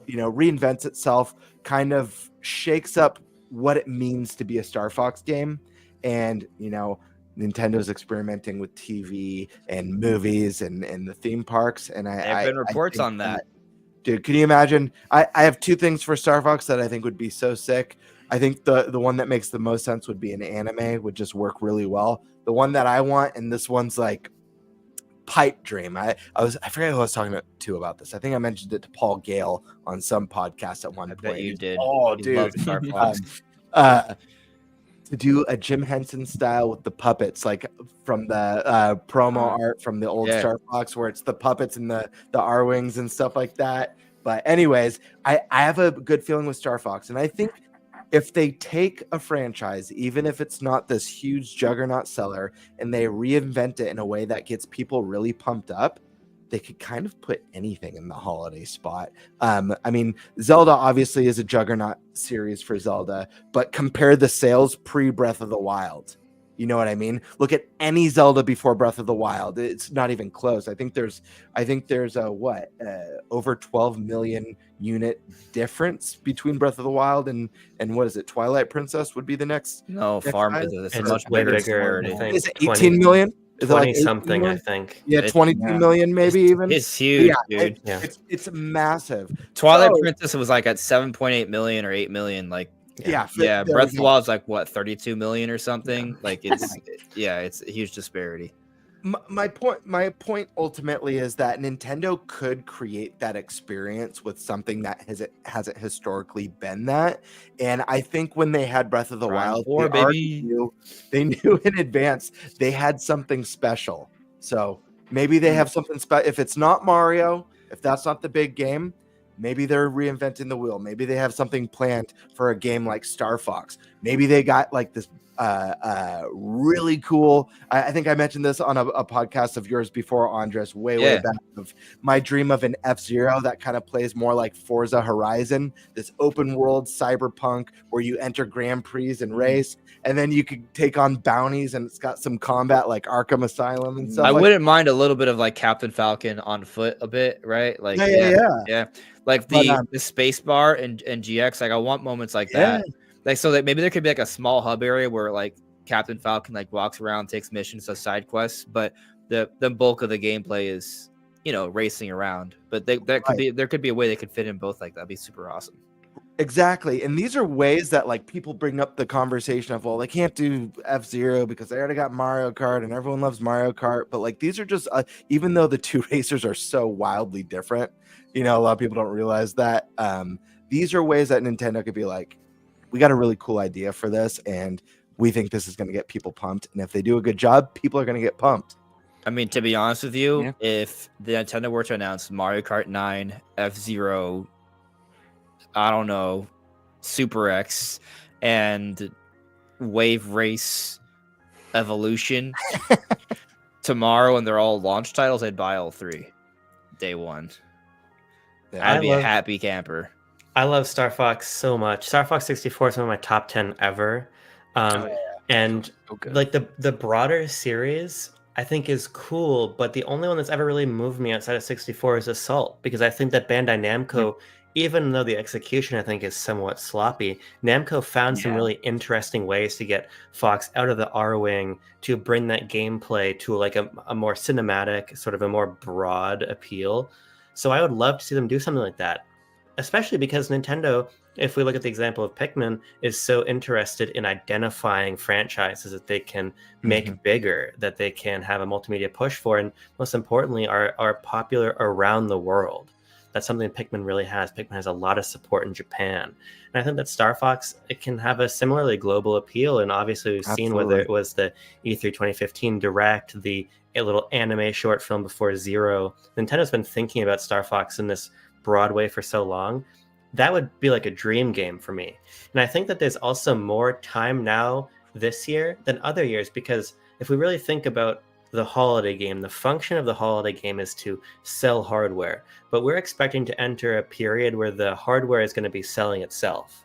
reinvents itself, kind of shakes up what it means to be a Star Fox game. And Nintendo's experimenting with TV and movies and the theme parks, and There have been reports think on that. dude, can you imagine? I have 2 things for Star Fox that I think would be so sick. I think the one that makes the most sense would be an anime, would just work really well. The one that I want, and this one's like pipe dream. I forget who I was talking to about this. I think I mentioned it to Paul Gale on some podcast at one I point. bet you did. Oh, He dude. loves Star Fox. To do a Jim Henson style with the puppets, like from the promo art from the old Star Fox, where it's the puppets and the R-Wings and stuff like that. But anyways, I have a good feeling with Star Fox, and I think if they take a franchise, even if it's not this huge juggernaut seller, and they reinvent it in a way that gets people really pumped up, they could kind of put anything in the holiday spot. I mean, Zelda obviously is a juggernaut series for Zelda, but compare the sales pre-Breath of the Wild. You know what I mean? Look at any Zelda before Breath of the Wild. It's not even close. I think there's over 12 million unit difference between Breath of the Wild and what is it? Twilight Princess would be the next. No, Farm is It's a much way bigger bigger. I disparity. think Is it 18 million? Is it 20 like 18 something, I million? think. Yeah, It's- 22 million maybe even. It's huge, dude. Yeah. It's massive. Twilight So- Princess was like at 7.8 million or 8 million. Like, Yeah, yeah, there Breath we of the go. Wild is like what, 32 million or something. Like it's it's a huge disparity. My point ultimately is that Nintendo could create that experience with something that hasn't historically been that. And I think when they had Breath of the Prime Wild, 4, they already baby. they knew in advance they had something special. So maybe they have something special. If it's not Mario, if that's not the big game, Maybe they're reinventing the wheel. Maybe they have something planned for a game like Star Fox. Maybe they got like this really cool. I think I mentioned this on a podcast of yours before, Andres, way back, of my dream of an F-Zero that kind of plays more like Forza Horizon, this open world cyberpunk where you enter Grand Prix and race, and then you could take on bounties, and it's got some combat like Arkham Asylum and stuff. I wouldn't mind a little bit of like Captain Falcon on foot a bit, right? Like yeah. Like the space bar and GX, like I want moments like that. Like so that maybe there could be like a small hub area where like Captain Falcon like walks around, takes missions, does side quests, but the bulk of the gameplay is, you know, racing around. But there could be a way they could fit in both. Like that'd be super awesome. Exactly. And these are ways that like people bring up the conversation of, well, they can't do F-Zero because they already got Mario Kart and everyone loves Mario Kart. But like these are just even though the two racers are so wildly different, you know, a lot of people don't realize that. These are ways that Nintendo could be like, we got a really cool idea for this, and we think this is going to get people pumped. And if they do a good job, people are going to get pumped. I mean, to be honest with you, if the Nintendo were to announce Mario Kart 9, F-Zero, I don't know, Super X, and Wave Race Evolution tomorrow, and they're all launch titles, I'd buy all three day one. I'd be a happy camper. I love Star Fox so much. Star Fox 64 is one of my top 10 ever. And like the broader series, I think is cool, but the only one that's ever really moved me outside of 64 is Assault, because I think that Bandai Namco, even though the execution I think is somewhat sloppy, Namco found some really interesting ways to get Fox out of the R-Wing to bring that gameplay to like a more cinematic, sort of a more broad appeal. So I would love to see them do something like that, especially because Nintendo, if we look at the example of Pikmin, is so interested in identifying franchises that they can make bigger, that they can have a multimedia push for, and most importantly, are popular around the world. That's something Pikmin really has. Pikmin has a lot of support in Japan. And I think that Star Fox, it can have a similarly global appeal. And obviously we've seen whether it was the E3 2015 Direct, a little anime short film before Zero. Nintendo's been thinking about Star Fox in this broad way for so long. That would be like a dream game for me. And I think that there's also more time now this year than other years, because if we really think about the holiday game, the function of the holiday game is to sell hardware, but we're expecting to enter a period where the hardware is going to be selling itself,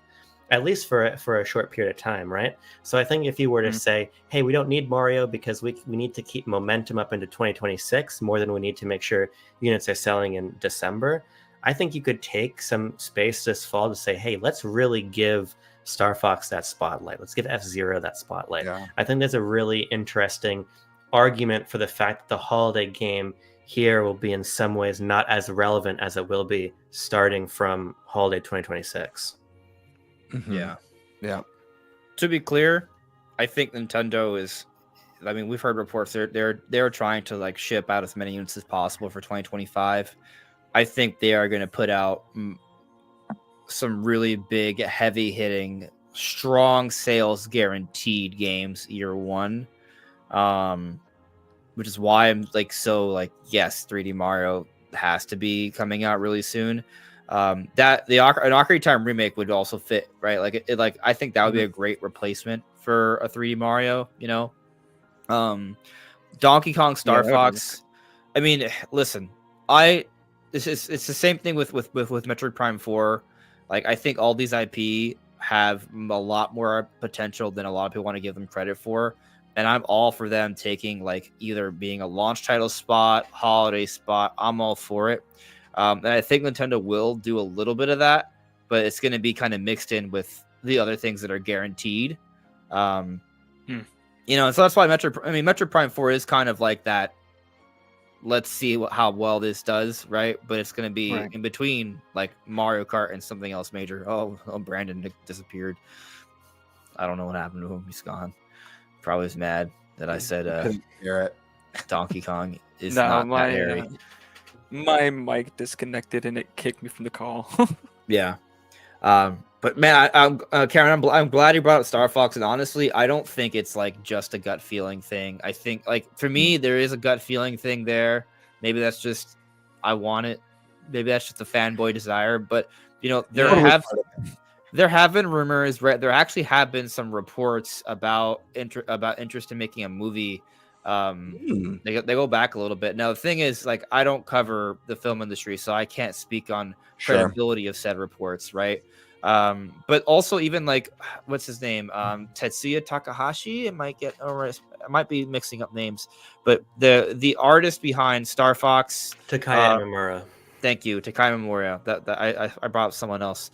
at least for a short period of time, right? So I think if you were to say, hey, we don't need Mario because we need to keep momentum up into 2026 more than we need to make sure units are selling in December, I think you could take some space this fall to say, hey, let's really give Star Fox that spotlight. Let's give F-Zero that spotlight. I think there's a really interesting argument for the fact that the holiday game here will be in some ways not as relevant as it will be starting from holiday 2026. Yeah. To be clear, I think Nintendo is, I mean, we've heard reports they're trying to like ship out as many units as possible for 2025. I think they are going to put out some really big, heavy hitting, strong sales guaranteed games year one. Which is why I'm like so like, yes, 3D Mario has to be coming out really soon. That an Ocarina of Time remake would also fit, right? Like it like I think that would be a great replacement for a 3D Mario, you know. Donkey Kong Star Fox. I mean, listen, it's the same thing with Metroid Prime 4. Like I think all these IP have a lot more potential than a lot of people want to give them credit for. And I'm all for them taking like either being a launch title spot, holiday spot. I'm all for it. And I think Nintendo will do a little bit of that, but it's going to be kind of mixed in with the other things that are guaranteed. You know, so that's why Metroid Prime 4 is kind of like that. Let's see how well this does, right? But it's going to be in between like Mario Kart and something else major. Oh, Brandon disappeared. I don't know what happened to him. He's gone. Probably was mad that I said Donkey Kong is not that hairy. My mic disconnected and it kicked me from the call. Yeah. But man, Karen, I'm glad you brought up Star Fox, and honestly, I don't think it's like just a gut feeling thing. I think like for me, there is a gut feeling thing there. Maybe that's just I want it, maybe that's just a fanboy desire, but Totally there have been rumors, right? There actually have been some reports about interest in making a movie. They go back a little bit. Now the thing is, like, I don't cover the film industry, so I can't speak on credibility of said reports, right? But also even like, what's his name? Tetsuya Takahashi. I might be mixing up names, but the artist behind Star Fox, Takaya Nomura. Thank you, Takai Memorial. That I brought up someone else.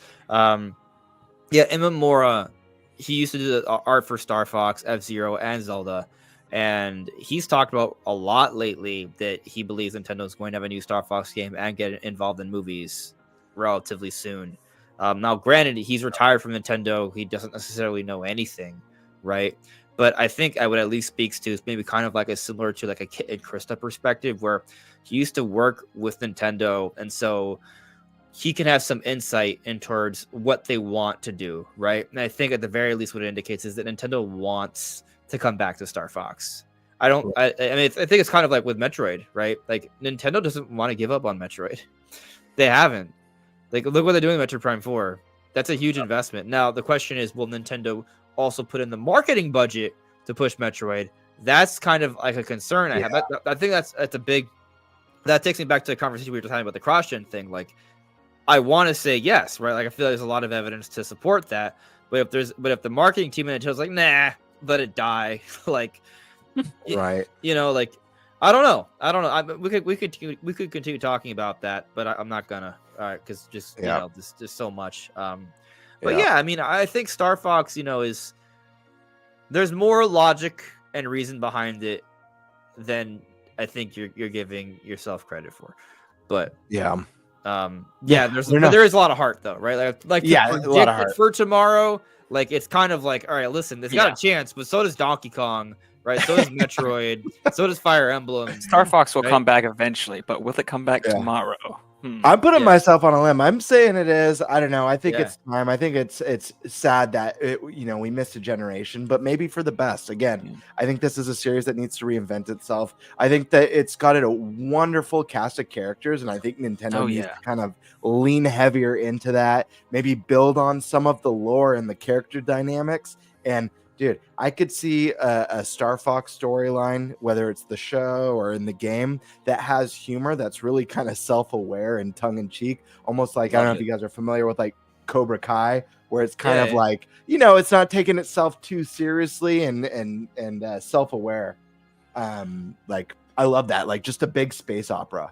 Yeah, Imamura, he used to do the art for Star Fox, F-Zero, and Zelda. And he's talked about a lot lately that he believes Nintendo is going to have a new Star Fox game and get involved in movies relatively soon. Now, granted, he's retired from Nintendo. He doesn't necessarily know anything, right? But I think I would at least speaks to maybe kind of like a similar to like a Kit and Krista perspective, where he used to work with Nintendo, and so he can have some insight in towards what they want to do, right? And I think at the very least what it indicates is that Nintendo wants to come back to Star Fox. I mean, I think it's kind of like with Metroid, right? Like, Nintendo doesn't want to give up on Metroid. They haven't. Like, look what they're doing with Metroid Prime 4. That's a huge investment. Now, the question is, will Nintendo also put in the marketing budget to push Metroid? That's kind of like a concern I have. I think that's a big... That takes me back to the conversation we were talking about the cross-gen thing. Like, I want to say yes, right? Like, I feel like there's a lot of evidence to support that. But if the marketing team in Nintendo's like, nah, let it die, like, right? Like, I don't know. We could continue talking about that, but I'm not gonna, because just there's just so much. But yeah, I mean, I think Star Fox, there's more logic and reason behind it than I think you're giving yourself credit for. But there is a lot of heart though, right? Like a lot of heart for tomorrow. Like, it's kind of like, all right, listen, it's got a chance, but so does Donkey Kong, right? So does Metroid, so does Fire Emblem. Star Fox will come back eventually, but will it come back tomorrow? I'm putting myself on a limb. I'm saying it is. I don't know. I think it's time. I think it's sad that we missed a generation, but maybe for the best. Again, I think this is a series that needs to reinvent itself. I think that it's got a wonderful cast of characters, and I think Nintendo needs to kind of lean heavier into that. Maybe build on some of the lore and the character dynamics. And dude, I could see a Star Fox storyline, whether it's the show or in the game, that has humor that's really kind of self-aware and tongue-in-cheek, almost like, I don't know if you guys are familiar with like Cobra Kai, where it's kind of like, it's not taking itself too seriously and self-aware. Like, I love that, like just a big space opera.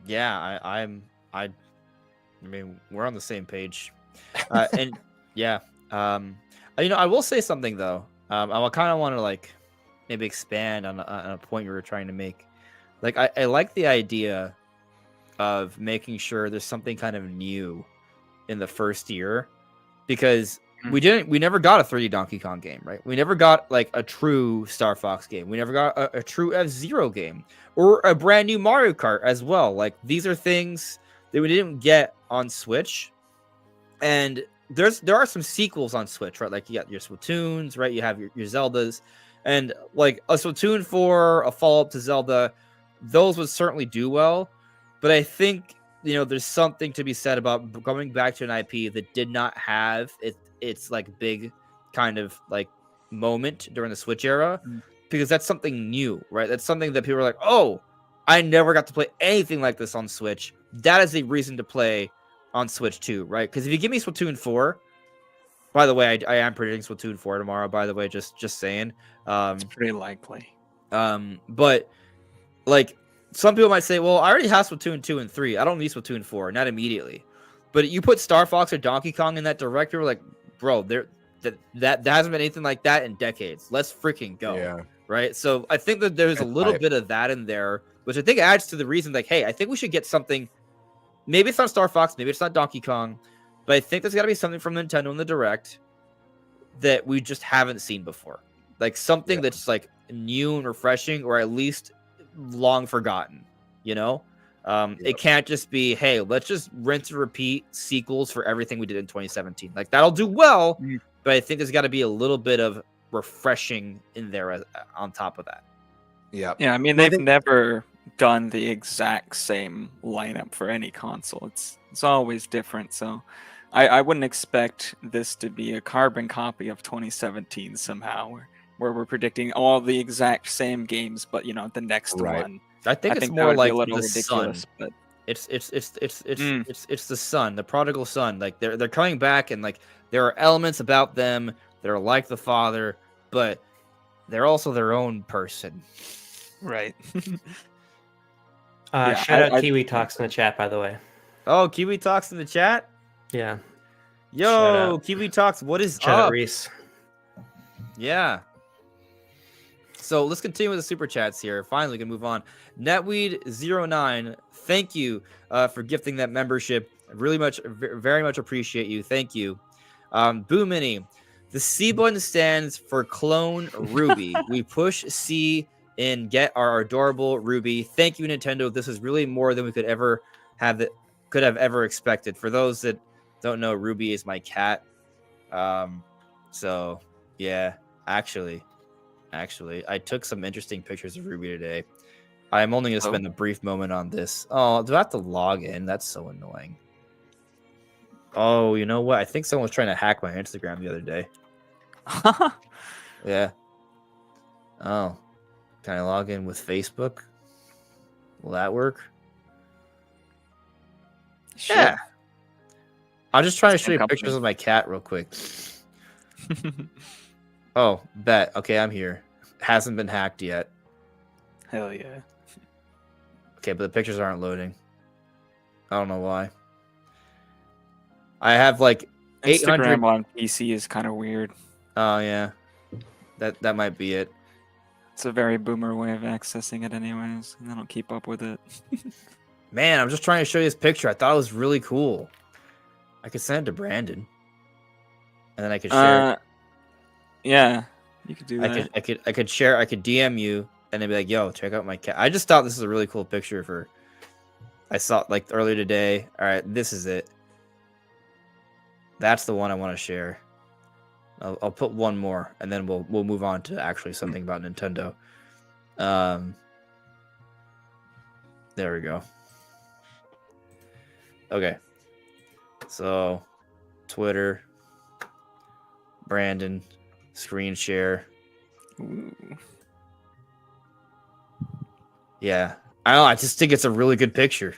Yeah, I mean, we're on the same page, and yeah. I will say something though. I kind of want to like maybe expand on a point you were trying to make. Like, I like the idea of making sure there's something kind of new in the first year, because we never got a 3D Donkey Kong game, right? We never got like a true Star Fox game. We never got a true F-Zero game or a brand new Mario Kart as well. Like, these are things that we didn't get on Switch, and there are some sequels on Switch, right? Like, you got your Splatoons, right? You have your Zeldas, and like a Splatoon 4, a follow-up to Zelda, those would certainly do well. But I think, there's something to be said about going back to an IP that did not have its like big kind of like moment during the Switch era, because that's something new, right? That's something that people are like, oh, I never got to play anything like this on Switch. That is a reason to play on Switch 2, right? Because if you give me Splatoon 4, by the way, I am predicting Splatoon 4 tomorrow, by the way, just saying. It's pretty likely. But like, some people might say, well, I already have Splatoon 2 and 3. I don't need Splatoon 4, not immediately. But you put Star Fox or Donkey Kong in that director, like, bro, that hasn't been anything like that in decades. Let's freaking go. Yeah. Right? So I think that there's a little bit of that in there, which I think adds to the reason, like, hey, I think we should get something. Maybe it's not Star Fox, maybe it's not Donkey Kong, but I think there's got to be something from Nintendo in the Direct that we just haven't seen before. Like, something that's like new and refreshing, or at least long forgotten, It can't just be, hey, let's just rinse and repeat sequels for everything we did in 2017. Like, that'll do well, but I think there's got to be a little bit of refreshing in there on top of that. Yeah. I mean, they've never done the exact same lineup for any console. It's always different. So I wouldn't expect this to be a carbon copy of 2017 somehow, where we're predicting all the exact same games, but the next Right. one. I think I it's think that more would be like a little the son. ridiculous, but It's Mm. it's the son, the prodigal son. Like they're coming back, and like there are elements about them that are like the father, but they're also their own person. right. Shout out Kiwi Talks in the chat, by the way. Oh, Kiwi Talks in the chat. Yeah. Shout Yo, out. Kiwi Talks, what is Shout out up? Reese. Yeah. So let's continue with the super chats here. Finally, we can move on. Netweed09, thank you for gifting that membership. Very much appreciate you. Thank you. Boo Mini, the C button stands for clone Ruby. We push C and get our adorable Ruby. Thank you, Nintendo. This is really more than we could have ever expected. For those that don't know, Ruby is my cat. So yeah, actually, I took some interesting pictures of Ruby today. I'm only going to spend a brief moment on this. Oh, do I have to log in? That's so annoying. Oh, you know what? I think someone was trying to hack my Instagram the other day. Yeah. Oh. Can I log in with Facebook? Will that work? Sure. Yeah. I'm just trying to show Same you company. pictures of my cat real quick. Oh, bet. Okay, I'm here. Hasn't been hacked yet. Hell yeah. Okay, but the pictures aren't loading. I don't know why. I have like 800. Instagram on PC is kind of weird. Oh yeah, that might be it. It's a very boomer way of accessing it, anyways, and I don't keep up with it. Man, I'm just trying to show you this picture. I thought it was really cool. I could send it to Brandon, and then I could share. Yeah, you could do that. I could share. I could DM you, and then be like, "Yo, check out my cat." I just thought this was a really cool picture for. I saw it like earlier today. All right, this is it. That's the one I want to share. I'll put one more, and then we'll move on to actually something about Nintendo. There we go. Okay. So, Twitter, Brandon, screen share. Ooh. Yeah. I don't know. I just think it's a really good picture.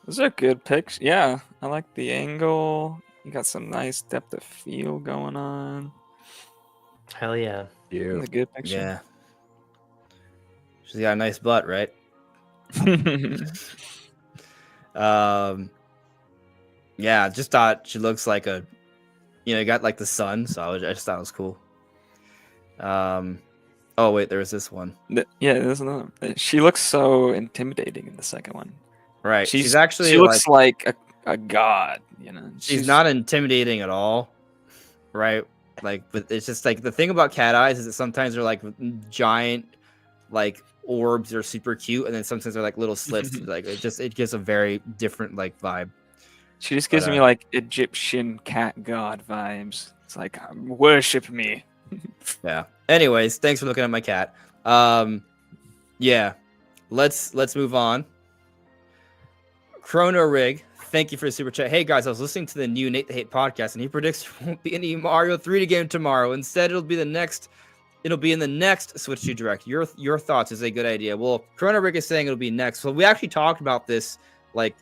Those are good pics. Yeah, I like the angle. You got some nice depth of field going on. Hell yeah. It's a good picture. Yeah. She's got a nice butt, right? Yeah, I just thought she looks like you got like the sun, so I just thought it was cool. Oh wait, there was this one. Yeah, there's another. She looks so intimidating in the second one. Right. She actually looks like a god, She's not intimidating at all. Right? Like, but it's just like the thing about cat eyes is that sometimes they're like giant like orbs that are super cute, and then sometimes they're like little slits. Like it gives a very different like vibe. She just gives me like Egyptian cat god vibes. It's like worship me. Yeah. Anyways, thanks for looking at my cat. Yeah. Let's move on. Chrono Rig, thank you for the super chat. Hey guys, I was listening to the new Nate the Hate podcast, and he predicts there won't be any Mario 3D game tomorrow. Instead, it'll be in the next Switch 2 Direct. Your thoughts is a good idea. Well, Chrono Rig is saying it'll be next. So we actually talked about this like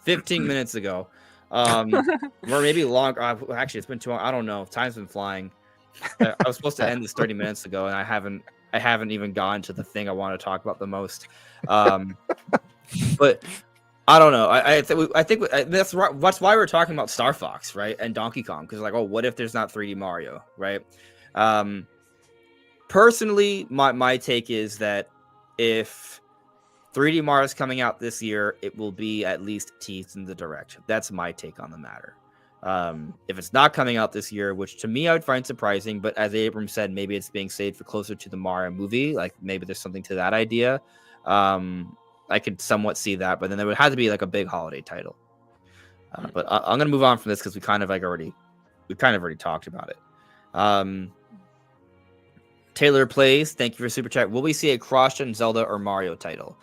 15 minutes ago. Or maybe longer. Actually, it's been too long. I don't know. Time's been flying. I was supposed to end this 30 minutes ago, and I haven't even gotten to the thing I want to talk about the most. But I don't know. I think that's why we're talking about Star Fox, right? And Donkey Kong, because like, oh, what if there's not 3D Mario, right? Personally, my take is that if 3D Mario is coming out this year, it will be at least teased in the Direct. That's my take on the matter. If it's not coming out this year, which to me I would find surprising, but as Abram said, maybe it's being saved for closer to the Mario movie. Like maybe there's something to that idea. I could somewhat see that, but then there would have to be like a big holiday title. But I'm gonna move on from this because we kind of already talked about it. Taylor Plays, thank you for super chat. Will we see a cross-gen Zelda or Mario title?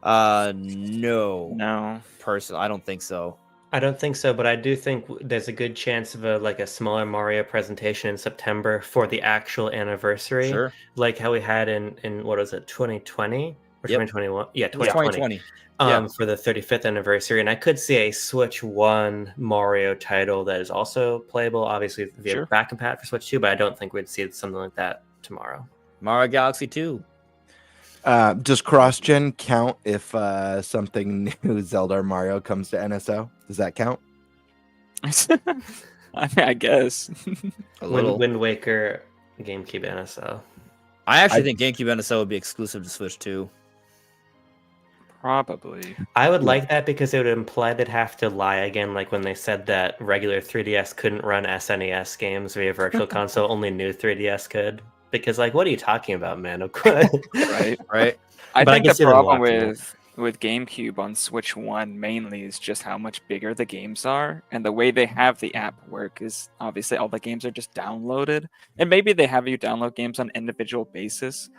No. No. Personally, I don't think so. I don't think so, but I do think there's a good chance of a smaller Mario presentation in September for the actual anniversary, Sure. like how we had in what was it, 2020 or Yep. 2021? Yeah, It was 2020. 2020. Yeah. For the 35th anniversary, and I could see a Switch 1 Mario title that is also playable, obviously via Sure. back compat for Switch 2, but I don't think we'd see something like that tomorrow. Mario Galaxy 2. Does cross-gen count if something new Zelda or Mario comes to NSO? Does that count? I mean, I guess. A little. Wind Waker, GameCube, NSO. I actually think GameCube NSO would be exclusive to Switch 2. Probably. I would like that because it would imply they'd have to lie again, like when they said that regular 3DS couldn't run SNES games via Virtual Console, only new 3DS could. Because, like, what are you talking about, man? Of course. Right. I But I think can the see them problem watching it. with GameCube on Switch 1 mainly is just how much bigger the games are, and the way they have the app work is obviously all the games are just downloaded, and maybe they have you download games on an individual basis,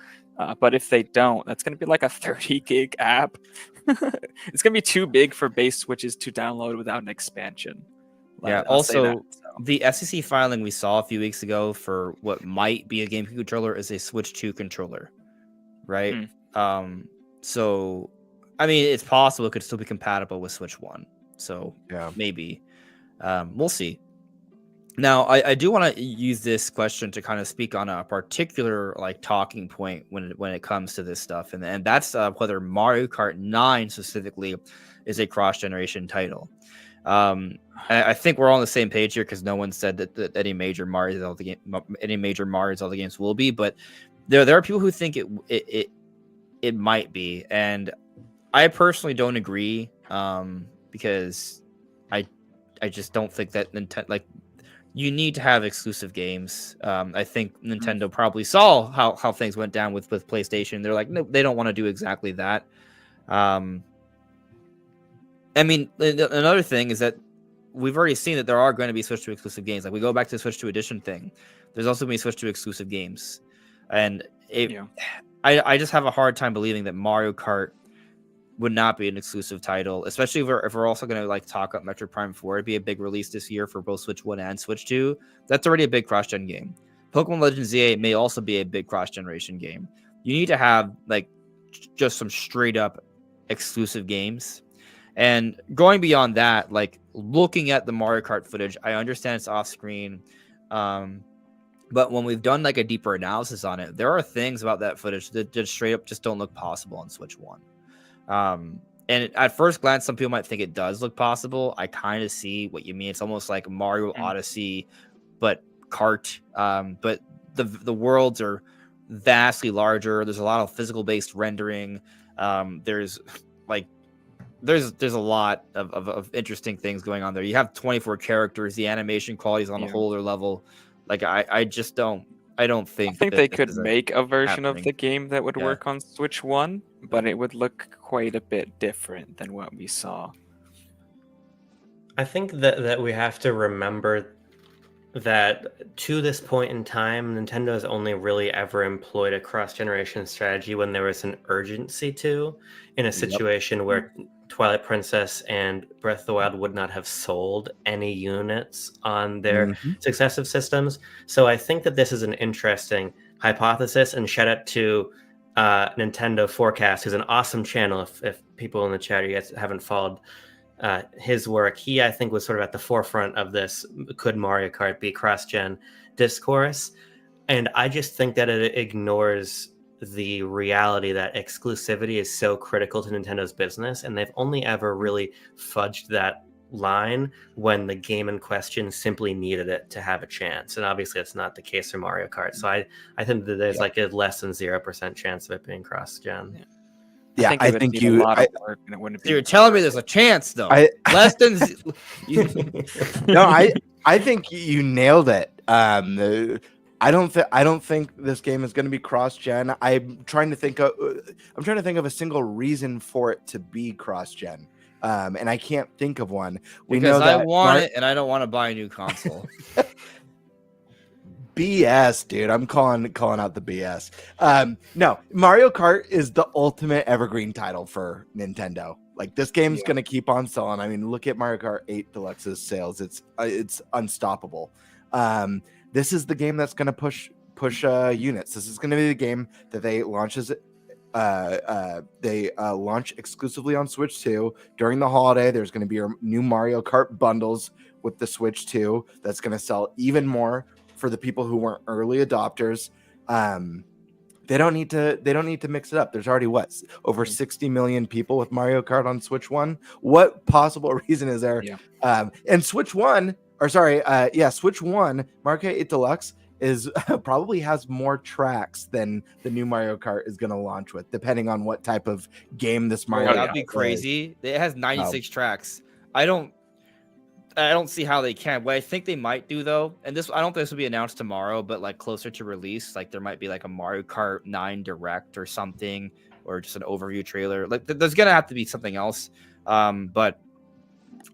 but if they don't, that's going to be like a 30 gig app. It's going to be too big for base Switches to download without an expansion. Yeah. I'll say that, Also, so. the SEC filing we saw a few weeks ago for what might be a GameCube controller is a Switch 2 controller, right? So, I mean, it's possible it could still be compatible with Switch 1. So, Yeah. maybe. We'll see. Now, I do want to use this question to kind of speak on a particular like talking point when it comes to this stuff, and that's whether Mario Kart 9 specifically is a cross-generation title. I think we're all on the same page here because no one said that any major Mario Zelda games will be, but there are people who think it might be, and I personally don't agree because I just don't think that Nintendo you need to have exclusive games. I think Nintendo probably saw how things went down with PlayStation. They're like, no, they don't want to do exactly that. I mean, another thing is that we've already seen that there are going to be Switch 2 exclusive games. Like we go back to the Switch 2 Edition thing. There's also going to be Switch 2 exclusive games. And I just have a hard time believing that Mario Kart would not be an exclusive title, especially if we're also going to like talk up Metroid Prime 4. It'd be a big release this year for both Switch 1 and Switch 2. That's already a big cross-gen game. Pokemon Legends Z8 may also be a big cross-generation game. You need to have like just some straight up exclusive games. And going beyond that, like looking at the Mario Kart footage, I understand it's off screen. But when we've done like a deeper analysis on it, there are things about that footage that just straight up just don't look possible on Switch 1. And at first glance, some people might think it does look possible. I kind of see what you mean. It's almost like Mario Odyssey, but Kart. But the worlds are vastly larger. There's a lot of physical based rendering. There's a lot of interesting things going on there. You have 24 characters. The animation quality is on a whole other level. Like I just don't. I think they could make a version of the game that would work on Switch 1, but it would look quite a bit different than what we saw. I think that we have to remember that to this point in time, Nintendo has only really ever employed a cross-generation strategy when there was an urgency to, in a situation where Twilight Princess and Breath of the Wild would not have sold any units on their successive systems. So I think that this is an interesting hypothesis, and shout out to Nintendo Forecast, who's an awesome channel. If people in the chat, you guys haven't followed his work, he I think was sort of at the forefront of this could Mario Kart be cross-gen discourse, and I just think that it ignores the reality that exclusivity is so critical to Nintendo's business, and they've only ever really fudged that line when the game in question simply needed it to have a chance, and obviously that's not the case for Mario Kart. So I think that there's like a less than 0% chance of it being cross-gen. Yeah, I think you. You're telling me there's a chance, though. Less than. No, I think you nailed it. I don't think this game is going to be cross-gen. I'm trying to think of a single reason for it to be cross-gen, and I can't think of one. Because I want it, and I don't want to buy a new console. BS, dude. I'm calling out the BS. No, Mario Kart is the ultimate evergreen title for Nintendo. Like this game's gonna keep on selling. I mean, look at Mario Kart 8 Deluxe's sales. It's unstoppable. This is the game that's gonna push units. This is gonna be the game that they launch exclusively on Switch 2 during the holiday. There's going to be new Mario Kart bundles with the Switch 2 that's going to sell even more for the people who weren't early adopters. They don't need to mix it up. There's already over 60 million people with Mario Kart on Switch 1. What possible reason is there? And Switch 1, Switch 1, Mario Kart 8 Deluxe is probably has more tracks than the new Mario Kart is going to launch with, depending on what type of game this Mario. That'd be crazy. It has 96 tracks. I don't see how they can. What I think they might do though, and I don't think this will be announced tomorrow, but like closer to release, like there might be like a Mario Kart 9 Direct or something, or just an overview trailer. Like there's gonna have to be something else. But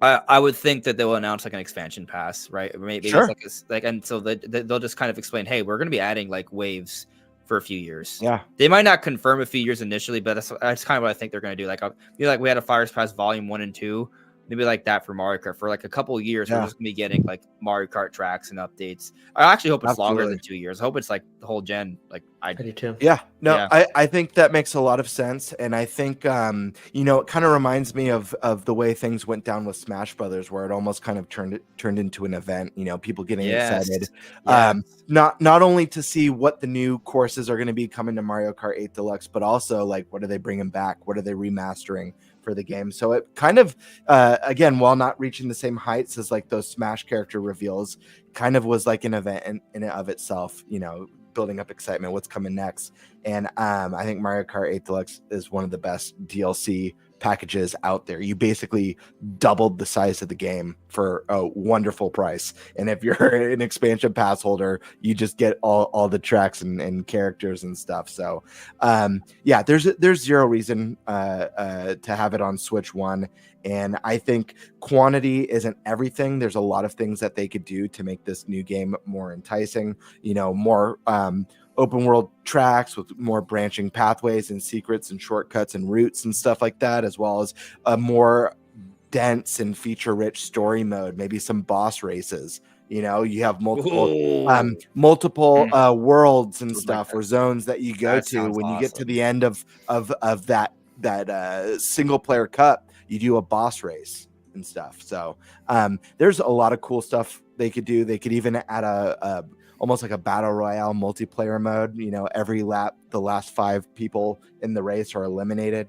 I would think that they will announce like an expansion pass, right? Maybe sure. It's and so they'll just kind of explain, hey, we're going to be adding like waves for a few years. Yeah, they might not confirm a few years initially, but that's kind of what I think they're going to do. Like, we had a Fires Pass Volume 1 and 2. Maybe like that for Mario Kart for like a couple of years. We're just gonna be getting like Mario Kart tracks and updates. I actually hope it's longer than 2 years. I hope it's like the whole gen. Like I do too. Yeah, no, yeah. I think that makes a lot of sense, and I think it kind of reminds me of the way things went down with Smash Brothers, where it almost kind of turned into an event. People getting excited, not only to see what the new courses are going to be coming to Mario Kart 8 Deluxe, but also like what are they bringing back? What are they remastering for the game? So it kind of again, while not reaching the same heights as like those Smash character reveals, kind of was like an event in and of itself, building up excitement, what's coming next. And I think Mario Kart 8 Deluxe is one of the best DLC packages out there. You basically doubled the size of the game for a wonderful price. And if you're an expansion pass holder, you just get all the tracks and characters and stuff. So there's zero reason to have it on Switch 1. And I think quantity isn't everything. There's a lot of things that they could do to make this new game more enticing, more open world tracks with more branching pathways and secrets and shortcuts and routes and stuff like that, as well as a more dense and feature rich story mode, maybe some boss races. You have multiple worlds and stuff or zones that you go to when you get to the end of that single player cup. You do a boss race and stuff. So there's a lot of cool stuff they could do. They could even add a almost like a battle royale multiplayer mode. Every lap, the last 5 people in the race are eliminated.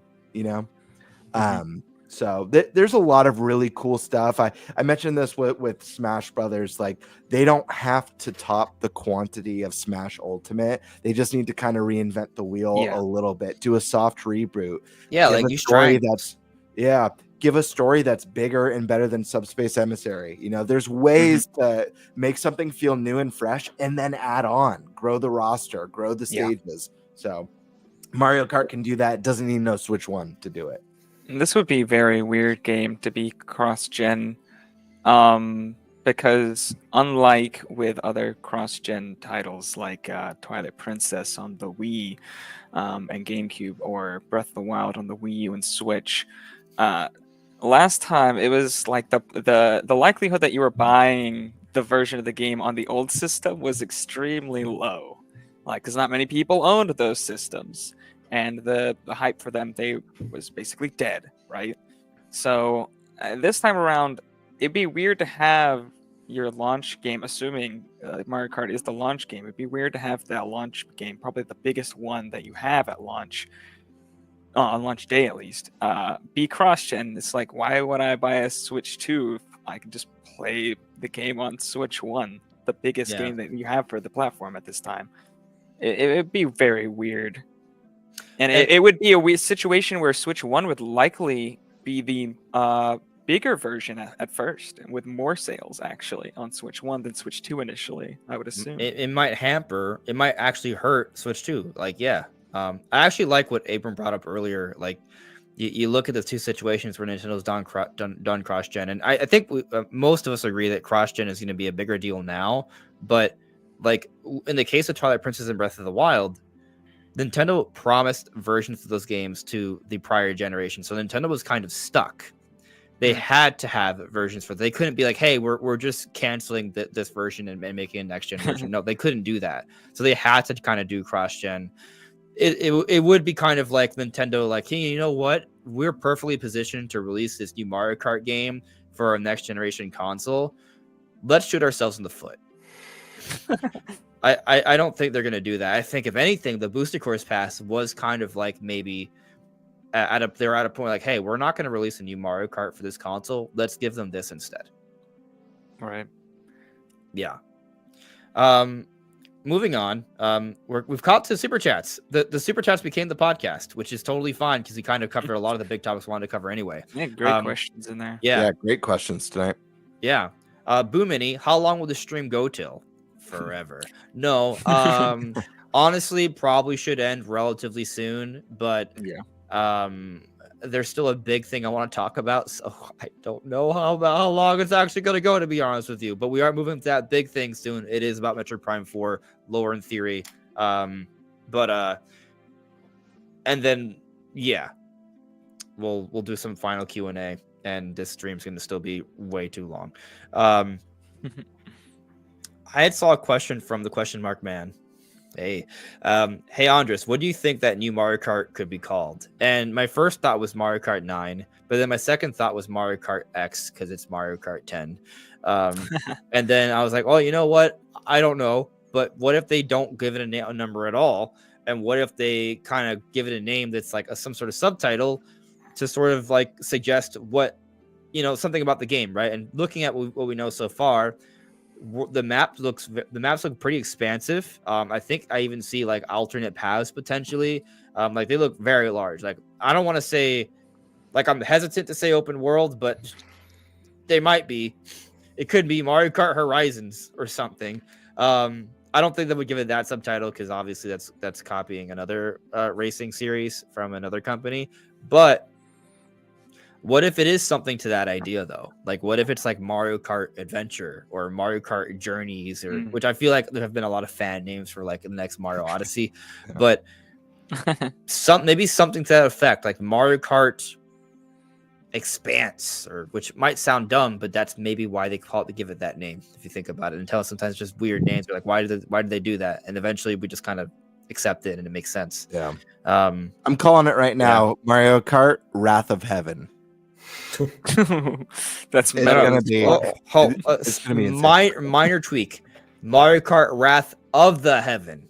So there's a lot of really cool stuff. I mentioned this with Smash Brothers. Like they don't have to top the quantity of Smash Ultimate. They just need to kind of reinvent the wheel a little bit, do a soft reboot. Yeah, like you story give a story that's bigger and better than Subspace Emissary. There's ways to make something feel new and fresh and then add on, grow the roster, grow the stages. So Mario Kart can do that. It doesn't need no Switch 1 to do it. This would be a very weird game to be cross-gen, because unlike with other cross-gen titles like Twilight Princess on the Wii and GameCube, or Breath of the Wild on the Wii U and Switch, last time it was like the likelihood that you were buying the version of the game on the old system was extremely low, because not many people owned those systems, and the hype for them was basically dead, right? So this time around, it'd be weird to have your launch game, assuming Mario Kart is the launch game. It'd be weird to have that launch game, probably the biggest one that you have at launch. On launch day, at least, be cross-gen. It's like, why would I buy a Switch 2 if I can just play the game on Switch 1, the biggest game that you have for the platform at this time? It would be very weird. And it would be a weird situation where Switch 1 would likely be the bigger version at first, and with more sales, actually, on Switch 1 than Switch 2 initially, I would assume. It might actually hurt Switch 2. I actually like what Abram brought up earlier. Like, you look at the two situations where Nintendo's done cross-gen, and I think most of us agree that cross-gen is going to be a bigger deal now. But like in the case of Twilight Princess and Breath of the Wild, Nintendo promised versions of those games to the prior generation, so Nintendo was kind of stuck. They had to have versions for. They couldn't be like, "Hey, we're just canceling this version and making a next gen version." No, they couldn't do that. So they had to kind of do cross gen. It would be kind of like Nintendo, like, hey, you know what? We're perfectly positioned to release this new Mario Kart game for our next generation console. Let's shoot ourselves in the foot. I don't think they're gonna do that. I think if anything, the Booster Course Pass was kind of like maybe they're at a point like, hey, we're not gonna release a new Mario Kart for this console. Let's give them this instead. Right. Yeah. Moving on. We've caught to super chats. The super chats became the podcast, which is totally fine because we kind of covered a lot of the big topics we wanted to cover anyway. Yeah, great questions in there. Yeah. Great questions tonight. Yeah. Boo Mini, how long will the stream go till? Forever. No. Honestly, probably should end relatively soon, but there's still a big thing I want to talk about, so I don't know how long it's actually going to go, to be honest with you. But we are moving to that big thing soon. It is about Metroid Prime 4, lore and theory. And then we'll do some final Q&A, and this stream's going to still be way too long. I had saw a question from the question mark man. Hey Andres, what do you think that new Mario Kart could be called? And my first thought was Mario Kart 9, but then my second thought was Mario Kart X because it's Mario Kart 10. And then I was like, oh, you know what? I don't know. But what if they don't give it a number at all? And what if they kind of give it a name that's like some sort of subtitle to sort of like suggest what, something about the game, right? And looking at what we know so far, the maps look pretty expansive. I think I even see like alternate paths potentially. Like they look very large. Like I don't want to say, like I'm hesitant to say open world, but they might be. It could be Mario Kart Horizons or something. I don't think they would give it that subtitle because obviously that's copying another racing series from another company. But what if it is something to that idea though? Like what if it's like Mario Kart Adventure or Mario Kart Journeys, or which I feel like there have been a lot of fan names for like the next Mario Odyssey, but maybe something to that effect, like Mario Kart Expanse, or which might sound dumb, but that's maybe why they give it that name if you think about it. Until sometimes just weird names are like, why did they do that? And eventually we just kind of accept it and it makes sense. Yeah. I'm calling it right now. Mario Kart Wrath of Heaven. That's gonna be it's gonna be minor tweak. Mario Kart Wrath of the Heaven.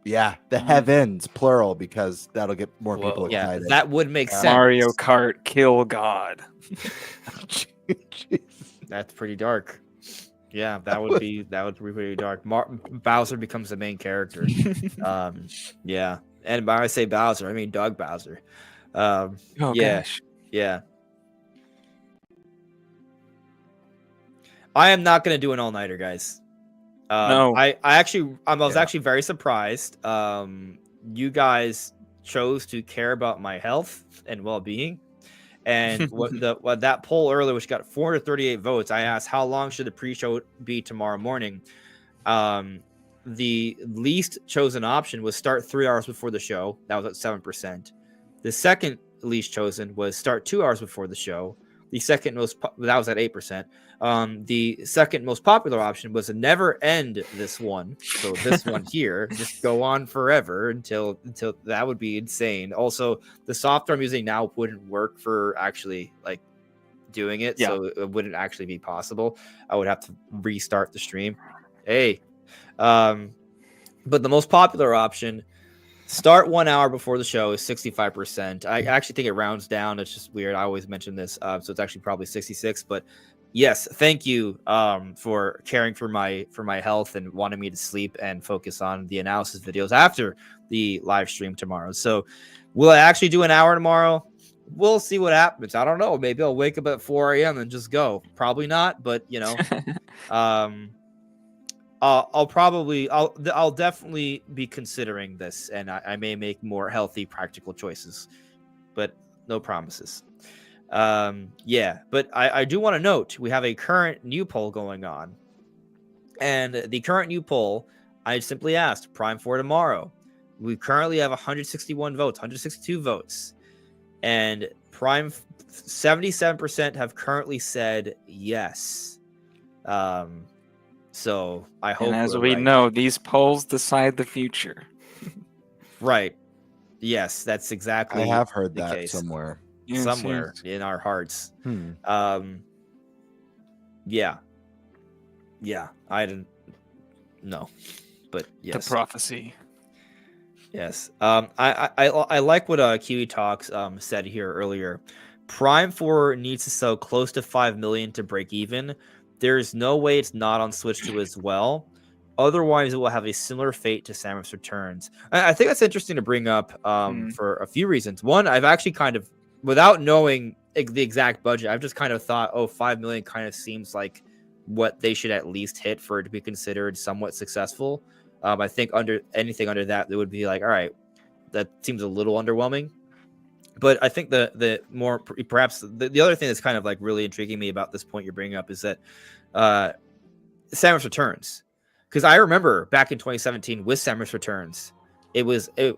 Yeah, the heavens plural, because that'll get more people excited. Yeah, that would make sense. Mario Kart Kill God. That's pretty dark. Yeah, that would be pretty dark. Bowser becomes the main character. Yeah, and when I say Bowser, I mean Doug Bowser. Gosh. Yeah. I am not going to do an all-nighter, guys. No. I was actually very surprised. You guys chose to care about my health and well-being. And what that poll earlier, which got 438 votes, I asked how long should the pre-show be tomorrow morning. The least chosen option was start 3 hours before the show. That was at 7%. The second least chosen was start 2 hours before the show. The second that was at 8%. The second most popular option was to never end this one. So this one here, just go on forever until that would be insane. Also, the software I'm using now wouldn't work for actually like doing it. Yeah. So it wouldn't actually be possible. I would have to restart the stream. But the most popular option, start 1 hour before the show, is 65%. I actually think it rounds down. It's just weird. I always mention this. So it's actually probably 66. But yes, thank you for caring for my health and wanting me to sleep and focus on the analysis videos after the live stream tomorrow. So will I actually do an hour tomorrow? We'll see what happens. I don't know. Maybe I'll wake up at 4 a.m. and just go. Probably not, but I'll definitely be considering this, and I may make more healthy, practical choices, but no promises. But I do want to note we have a current new poll going on, And the current new poll, I simply asked Prime 4 tomorrow. We currently have 161 votes, 162 votes. And Prime 77% have currently said yes. So I hope. And as we're we right. know, these polls decide the future. Right. Yes, that's exactly. I have heard the that case. somewhere. Yes, Somewhere yes. in our hearts. Hmm. Yeah. I didn't know, but yes. The prophecy. Yes. I like what Kiwi Talks said here earlier. Prime 4 needs to sell close to 5 million to break even. There's no way it's not on Switch 2 as well. Otherwise, it will have a similar fate to Samus Returns. I think that's interesting to bring up for a few reasons. One, I've actually kind of, without knowing the exact budget, I've just kind of thought, 5 million kind of seems like what they should at least hit for it to be considered somewhat successful. I think anything under that, they would be like, all right, that seems a little underwhelming. But I think the more perhaps the other thing that's kind of like really intriguing me about this point you're bringing up is that Samus Returns, because I remember back in 2017 with Samus Returns,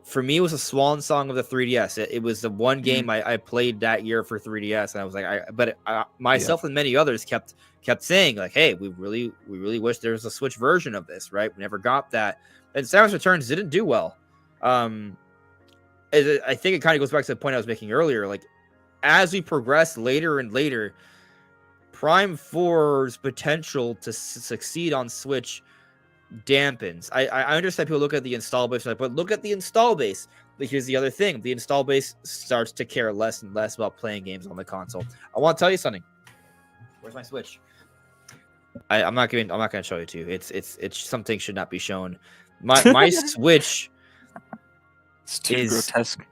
for me it was a swan song of the 3DS. It was the one game I played that year for 3DS, and I was like, myself and many others kept saying like, hey, we really wish there was a Switch version of this, right? We never got that, and Samus Returns didn't do well. I think it kind of goes back to the point I was making earlier. Like, as we progress later and later, Prime 4's potential to succeed on Switch dampens. I understand people look at the install base, but look at the install base. But here's the other thing: the install base starts to care less and less about playing games on the console. I want to tell you something. Where's my Switch? I'm not going to show it to you. It's something should not be shown. My Switch. It's too grotesque.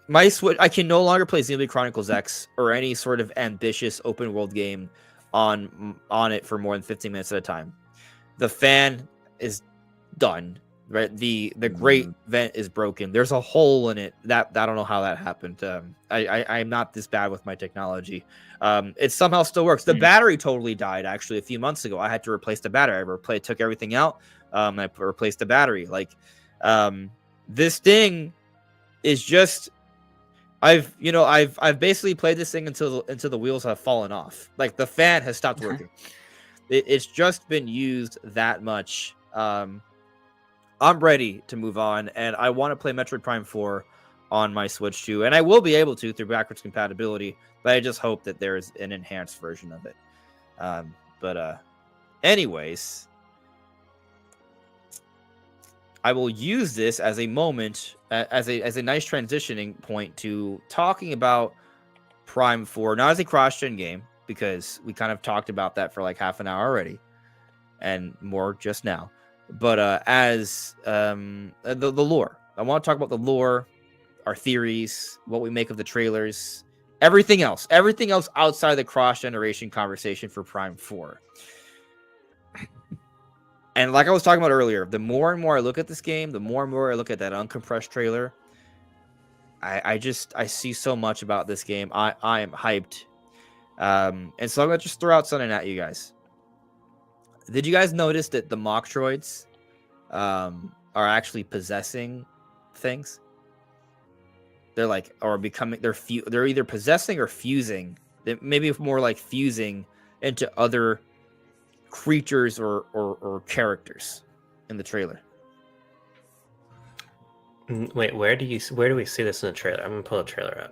My Switch, I can no longer play Xenoblade Chronicles X or any sort of ambitious open world game on it for more than 15 minutes at a time. The fan is done, right? The great vent is broken. There's a hole in it that I don't know how that happened. I'm not this bad with my technology. It somehow still works. The battery totally died actually a few months ago. I had to replace the battery. I took everything out. I replaced the battery. Like, this thing is just, I've basically played this thing until the wheels have fallen off. Like, the fan has stopped working. It's just been used that much. I'm ready to move on, and I want to play Metroid Prime 4 on my Switch 2, and I will be able to through backwards compatibility, but I just hope that there's an enhanced version of it. Anyways, I will use this as a moment, as a nice transitioning point to talking about Prime 4, not as a cross-gen game, because we kind of talked about that for like half an hour already, and more just now. But as the lore, I want to talk about the lore, our theories, what we make of the trailers, everything else outside the cross-generation conversation for Prime 4. And like I was talking about earlier, the more and more I look at this game, the more and more I look at that uncompressed trailer, I see so much about this game. I am hyped. And so I'm going to just throw out something at you guys. Did you guys notice that the Metroids are actually possessing things? They're like, or becoming, they're either possessing or fusing. Maybe more like fusing into other creatures or characters in the trailer. Wait, where do we see this in the trailer? I'm gonna pull the trailer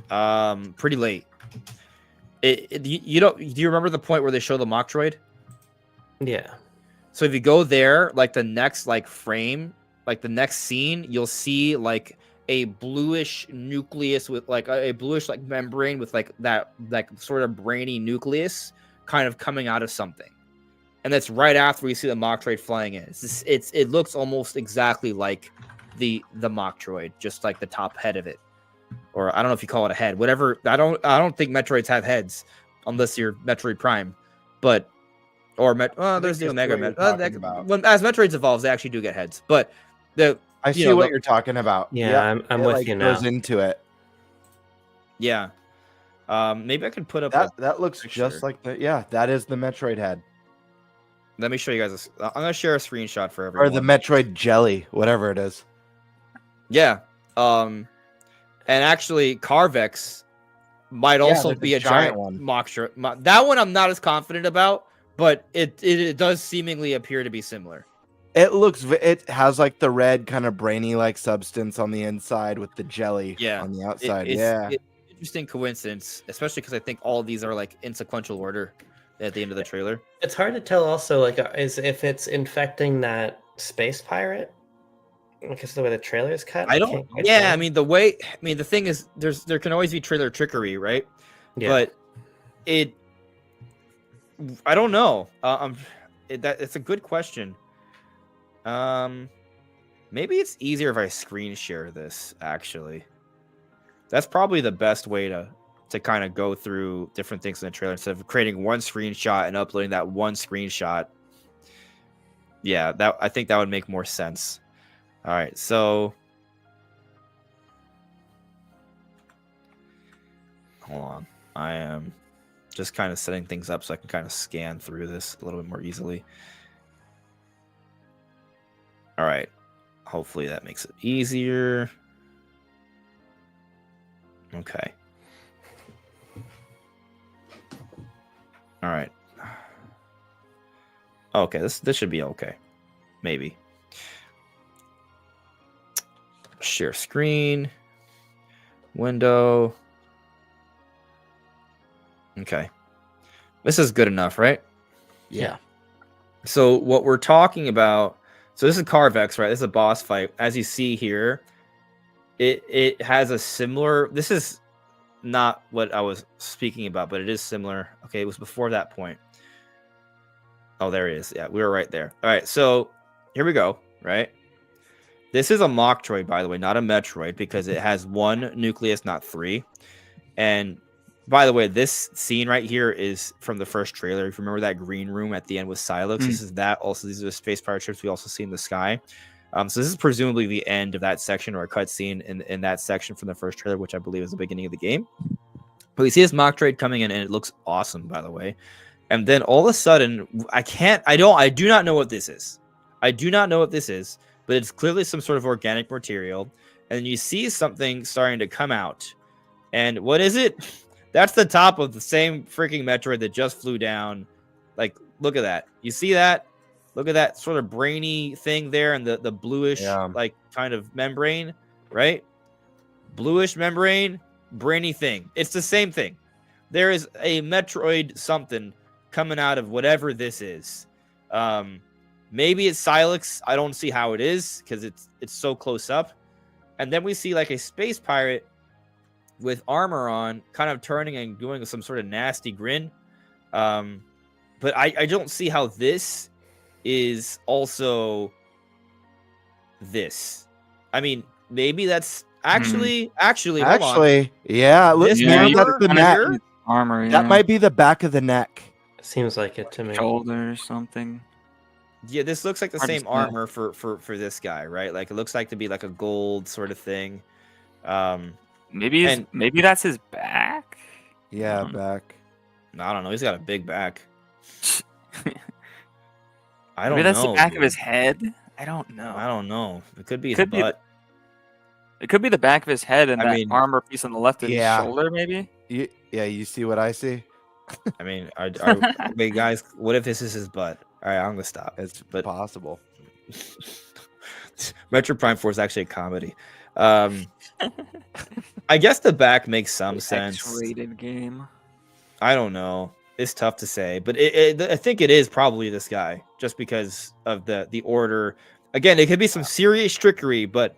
up. Pretty late. Do you remember the point where they show the Metroid? Yeah. So if you go there, like the next frame, like the next scene, you'll see like a bluish nucleus with like a bluish membrane with that sort of brainy nucleus kind of coming out of something, and that's right after we see the Metroid flying in. It looks almost exactly like the Metroid, just like the top head of it, or I don't know if you call it a head, whatever. I don't think Metroids have heads unless you're Metroid Prime, but there's the Omega Metroid. As Metroids evolves, they actually do get heads, but I see what you're talking about. Yeah, yep. I'm with you now. Goes into it. Yeah. Maybe I can put up that looks just like that is the Metroid head. Let me show you guys. I'm gonna share a screenshot for Or everyone. the Metroid jelly, whatever it is. Yeah. And actually, Carvex might Yeah, also there's be a a giant giant one. Moxtra. That one I'm not as confident about, but it does seemingly appear to be similar. It has like the red kind of brainy like substance on the inside with the jelly Yeah. on the It- outside. it's Yeah. it's an interesting coincidence, especially because I think all of these are like in sequential order at the end of the trailer. It's hard to tell also, like, is if it's infecting that space pirate, because the way the trailer is cut. I don't. can't quite Yeah, tell. I mean the thing is, there can always be trailer trickery, right? Yeah. But I don't know. It's a good question. Maybe it's easier if I screen share this. Actually, that's probably the best way to kind of go through different things in the trailer instead of creating one screenshot and uploading that one screenshot. Yeah, I think that would make more sense. All right, so hold on. I am just kind of setting things up so I can kind of scan through this a little bit more easily. All right. Hopefully that makes it easier. Okay. All right. Okay, this should be okay. Maybe. Share screen. Window. Okay. This is good enough, right? Yeah. So what we're talking about, so this is Carvex, right? This is a boss fight. As you see here, it has a similar, this is not what I was speaking about, but it is similar. Okay, it was before that point. Oh, there it is. Yeah, we were right there. All right, so here we go, right? This is a Mocktroid, by the way, not a Metroid, because it has one nucleus, not three. And by the way, this scene right here is from the first trailer. If you remember that green room at the end with Silex, this is that. Also, these are the space pirate ships we also see in the sky. So this is presumably the end of that section or a cutscene in that section from the first trailer, which I believe is the beginning of the game. But we see this Mocktroid coming in, and it looks awesome, by the way. And then all of a sudden, I do not know what this is. I do not know what this is, but it's clearly some sort of organic material. And you see something starting to come out. And what is it? That's the top of the same freaking Metroid that just flew down. Like, look at that. You see that? Look at that sort of brainy thing there and the bluish, like, kind of membrane, right? Bluish membrane, brainy thing. It's the same thing. There is a Metroid something coming out of whatever this is. Maybe it's Silex. I don't see how it is because it's so close up. And then we see like a space pirate with armor on, kind of turning and doing some sort of nasty grin. But I don't see how this is also this. I mean, maybe that's actually, hold on. Yeah. Look, This man, that's the neck. Armor, yeah. That might be the back of the neck. Seems like it to me. Shoulder or something. Yeah, this looks like the Hard to same say. armor for this guy, right? Like it looks like to be like a gold sort of thing. Maybe that's his back. Yeah, back. I don't know. He's got a big back. I don't Maybe that's know. the back dude. of his head. I don't know. I don't know. It could be his Could be- butt. It could be the back of his head and I that mean- armor piece on the left of his Yeah. shoulder, maybe. You see what I see? I mean, wait, guys, what if this is his butt? All right, I'm gonna stop. It's But- possible. Metroid Prime 4 is actually a comedy. I guess the back makes some sense. X-rated game. I don't know. It's tough to say, but I think it is probably this guy, just because of the order. Again, it could be some serious trickery, but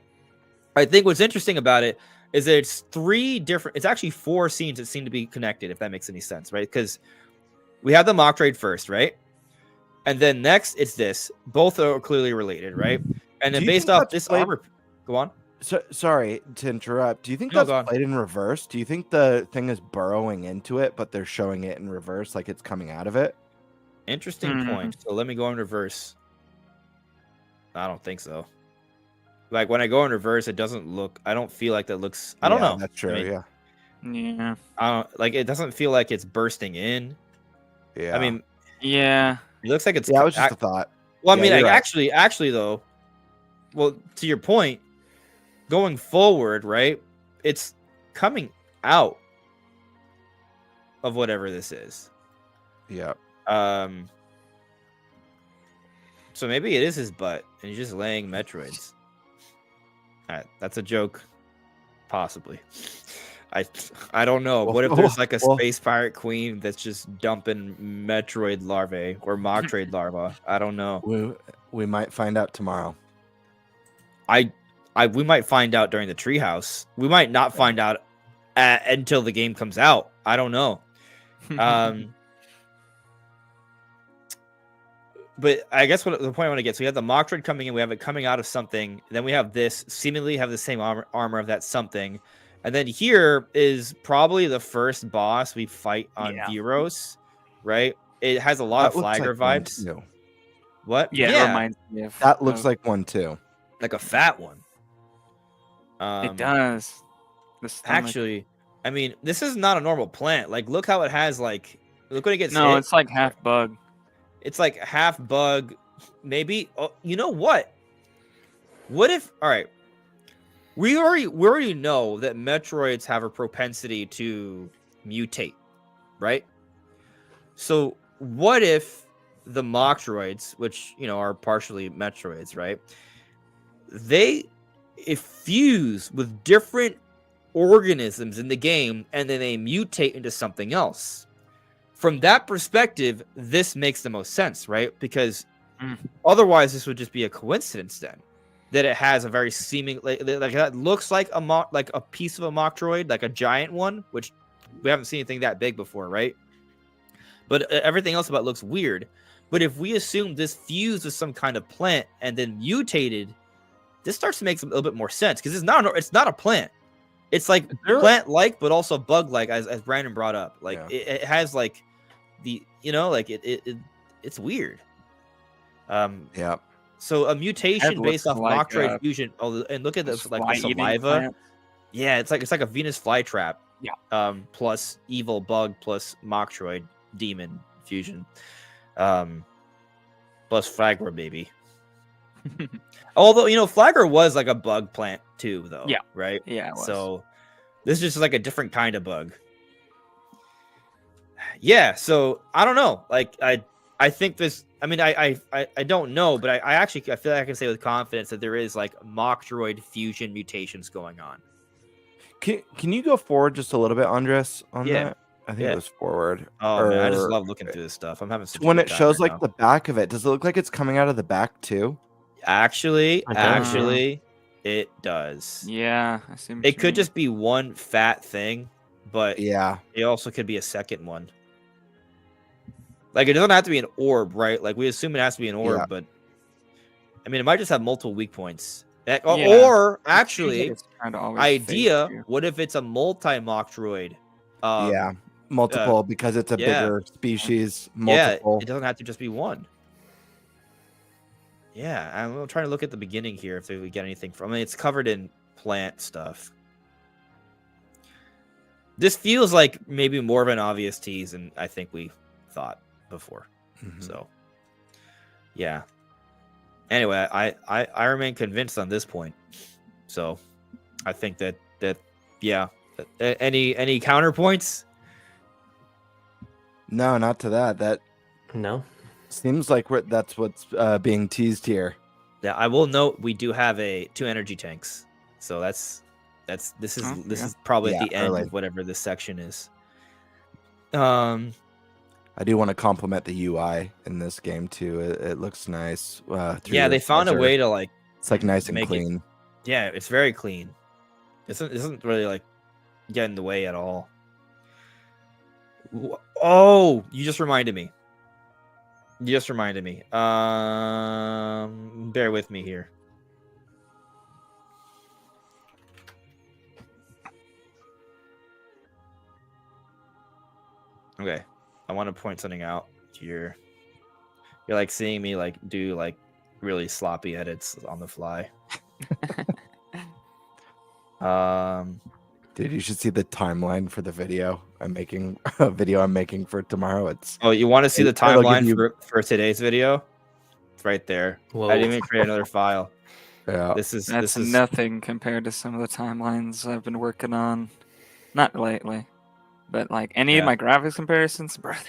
I think what's interesting about it is that it's actually 4 scenes that seem to be connected, if that makes any sense, right? Because we have the mock trade first, right? And then next it's this. Both are clearly related, right? And then Do you based think off that's this played- armor, go on. So, sorry to interrupt. Do you think No, that's go on. played in reverse? Do you think the thing is burrowing into it, but they're showing it in reverse, like it's coming out of it? Interesting Mhm. point. So let me go in reverse. I don't think so. Like when I go in reverse, it doesn't look. I don't feel like that looks. I don't Yeah, know. That's true. I mean, yeah. Yeah. I don't like. It doesn't feel like it's bursting in. Yeah. I mean, Yeah. It looks like it's. Yeah, it was just a thought. Well, I Yeah, mean, you're like, right. actually, though. Well, to your point, going forward, right? It's coming out of whatever this is. Yeah. So maybe it is his butt, and he's just laying Metroids. That's a joke, possibly. I don't know. What if there's like a space pirate queen that's just dumping Metroid larvae or Moctroid larvae? I don't know. We might find out tomorrow. We might find out during the treehouse. We might not find out until the game comes out. I don't know. But I guess what the point I want to get. So we have the Moctroid coming in. We have it coming out of something. Then we have this seemingly have the same armor of that something. And then here is probably the first boss we fight on Veros, right? It has a lot of Flagger vibes. What? Yeah, it reminds me of that. Looks like one too, like a fat one. It does. Actually, I mean, this is not a normal plant. Like, look how it has like. Look when it gets. No, hit. it's like half bug. It's like half bug, maybe. Oh, you know what? What if? All right. We already know that Metroids have a propensity to mutate, right? So what if the Moctroids, which are partially Metroids, right? They fuse with different organisms in the game, and then they mutate into something else. From that perspective, this makes the most sense, right? Because otherwise, this would just be a coincidence then. That it has a very seeming like that looks like a piece of a Moctroid, like a giant one, which we haven't seen anything that big before, right? But everything else about it looks weird. But if we assume this fused with some kind of plant and then mutated, this starts to make a little bit more sense because it's not a plant. It's like plant-like, but also bug-like, as Brandon brought up. Like it has like the it's weird. Yeah. So a mutation based off like, Moctroid fusion. Oh, and look at this, like the saliva. Plant. Yeah, it's like a Venus flytrap. Yeah. Plus evil bug plus Moctroid demon fusion. Plus Flagger baby. Although Flagger was like a bug plant too, though. Yeah. Right. Yeah. It was. So this is just like a different kind of bug. Yeah. So I don't know. Like I think this. I mean, I don't know, but I actually feel like I can say with confidence that there is like Moctroid fusion mutations going on. Can you go forward just a little bit, Andres, on that? I think it was forward. Oh man, I just love looking through this stuff. I'm having such when a it good time shows right like now. the back of it. Does it look like it's coming out of the back too? Actually, it does. Yeah, I see. It could just be one fat thing, but yeah, it also could be a second one. Like it doesn't have to be an orb, right? Like we assume it has to be an orb, but I mean, it might just have multiple weak points. Or actually, idea. What if it's a multi-Moctroid? multiple because it's a bigger species. Multiple. Yeah, it doesn't have to just be one. Yeah, I'm trying to look at the beginning here if we get anything from. I mean, it's covered in plant stuff. This feels like maybe more of an obvious tease than I think we thought before. So, yeah. Anyway, I remain convinced on this point. So, I think that yeah. Any counterpoints? No, not to that. That no. Seems like that's what's being teased here. Yeah, I will note we do have 2 energy tanks, so this is probably at the end of whatever this section is. I do want to compliment the UI in this game too. It looks nice. They found a way to like. It's like nice and clean. It's very clean. It isn't really like get in the way at all. Oh, you just reminded me. Bear with me here. Okay. I want to point something out here. You're like seeing me like do like really sloppy edits on the fly. Dude, you should see the timeline for the video I'm making. A video I'm making for tomorrow. It's Oh, you want to see the it'll give timeline you- for today's video? It's right there. Whoa. I didn't even create another file. yeah. That's nothing compared to some of the timelines I've been working on. Not lately, but like any of Yeah. my graphics comparisons, brother.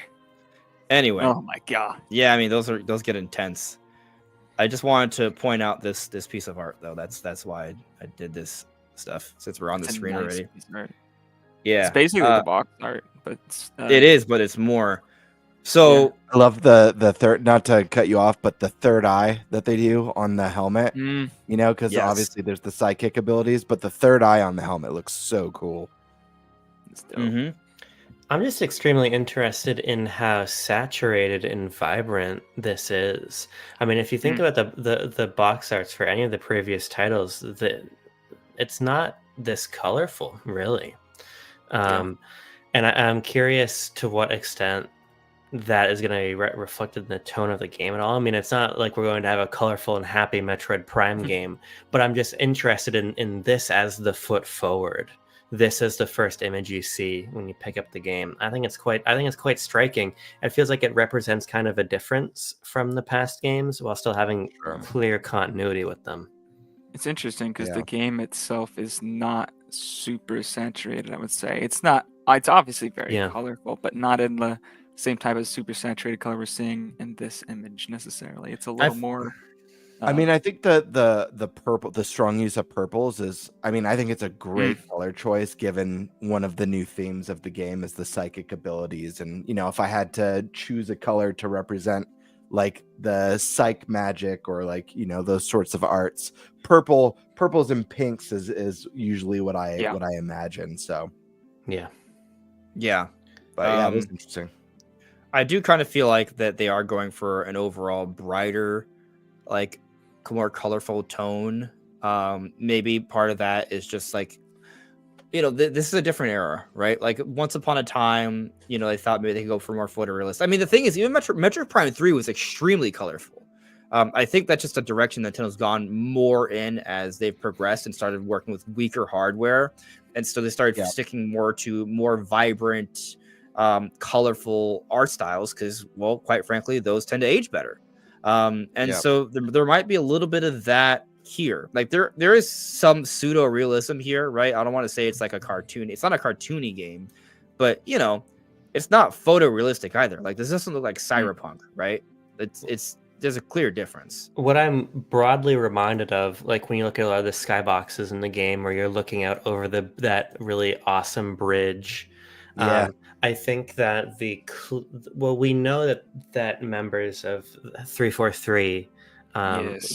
Anyway, Oh my god. yeah, I mean those get intense. I just wanted to point out this piece of art though. That's why I did this stuff since we're on the It's a screen nice already. piece of art. Yeah, It's basically the box art, but it's, it is, but it's more. So I love the third. Not to cut you off, but the third eye that they do on the helmet. Mm, You know, because Yes. obviously there's the psychic abilities, but the third eye on the helmet looks so cool. it's dope. mhm. I'm just extremely interested in how saturated and vibrant this is. I mean, if you think about the box arts for any of the previous titles, it's not this colorful, really. And I'm curious to what extent that is going to be reflected in the tone of the game at all. I mean, it's not like we're going to have a colorful and happy Metroid Prime game, but I'm just interested in this as the foot forward. This is the first image you see when you pick up the game. I think it's quite striking. It feels like it represents kind of a difference from the past games while still having Sure. clear continuity with them. It's interesting because Yeah. the game itself is not super saturated, I would say. It's not. It's obviously very Yeah. colorful, but not in the same type of super saturated color we're seeing in this image necessarily. It's a little more. I mean, I think the purple, the strong use of purples is. I mean, I think it's a great color choice given one of the new themes of the game is the psychic abilities, and you know, if I had to choose a color to represent like the psych magic or like you know those sorts of arts, purples and pinks is usually what I imagine. So Yeah. Yeah. but yeah, Um, that's interesting. I do kind of feel like that they are going for an overall brighter, like more colorful tone. Maybe part of that is just like, you know, this is a different era, right? Like once upon a time, you know, they thought maybe they could go for more photorealist. I mean, the thing is, even Metroid Prime 3 was extremely colorful. I think that's just a direction that Nintendo's gone more in as they've progressed and started working with weaker hardware. And so they started sticking more to more vibrant, colorful art styles because, well, quite frankly, those tend to age better. So there might be a little bit of that here. Like there is some pseudo realism here, right? I don't want to say it's like a cartoon. It's not a cartoony game, but you know, it's not photorealistic either. Like this doesn't look like cyberpunk, right? It's there's a clear difference. What I'm broadly reminded of, like when you look at a lot of the skyboxes in the game where you're looking out over that really awesome bridge. Yeah. I think that we know that members of 343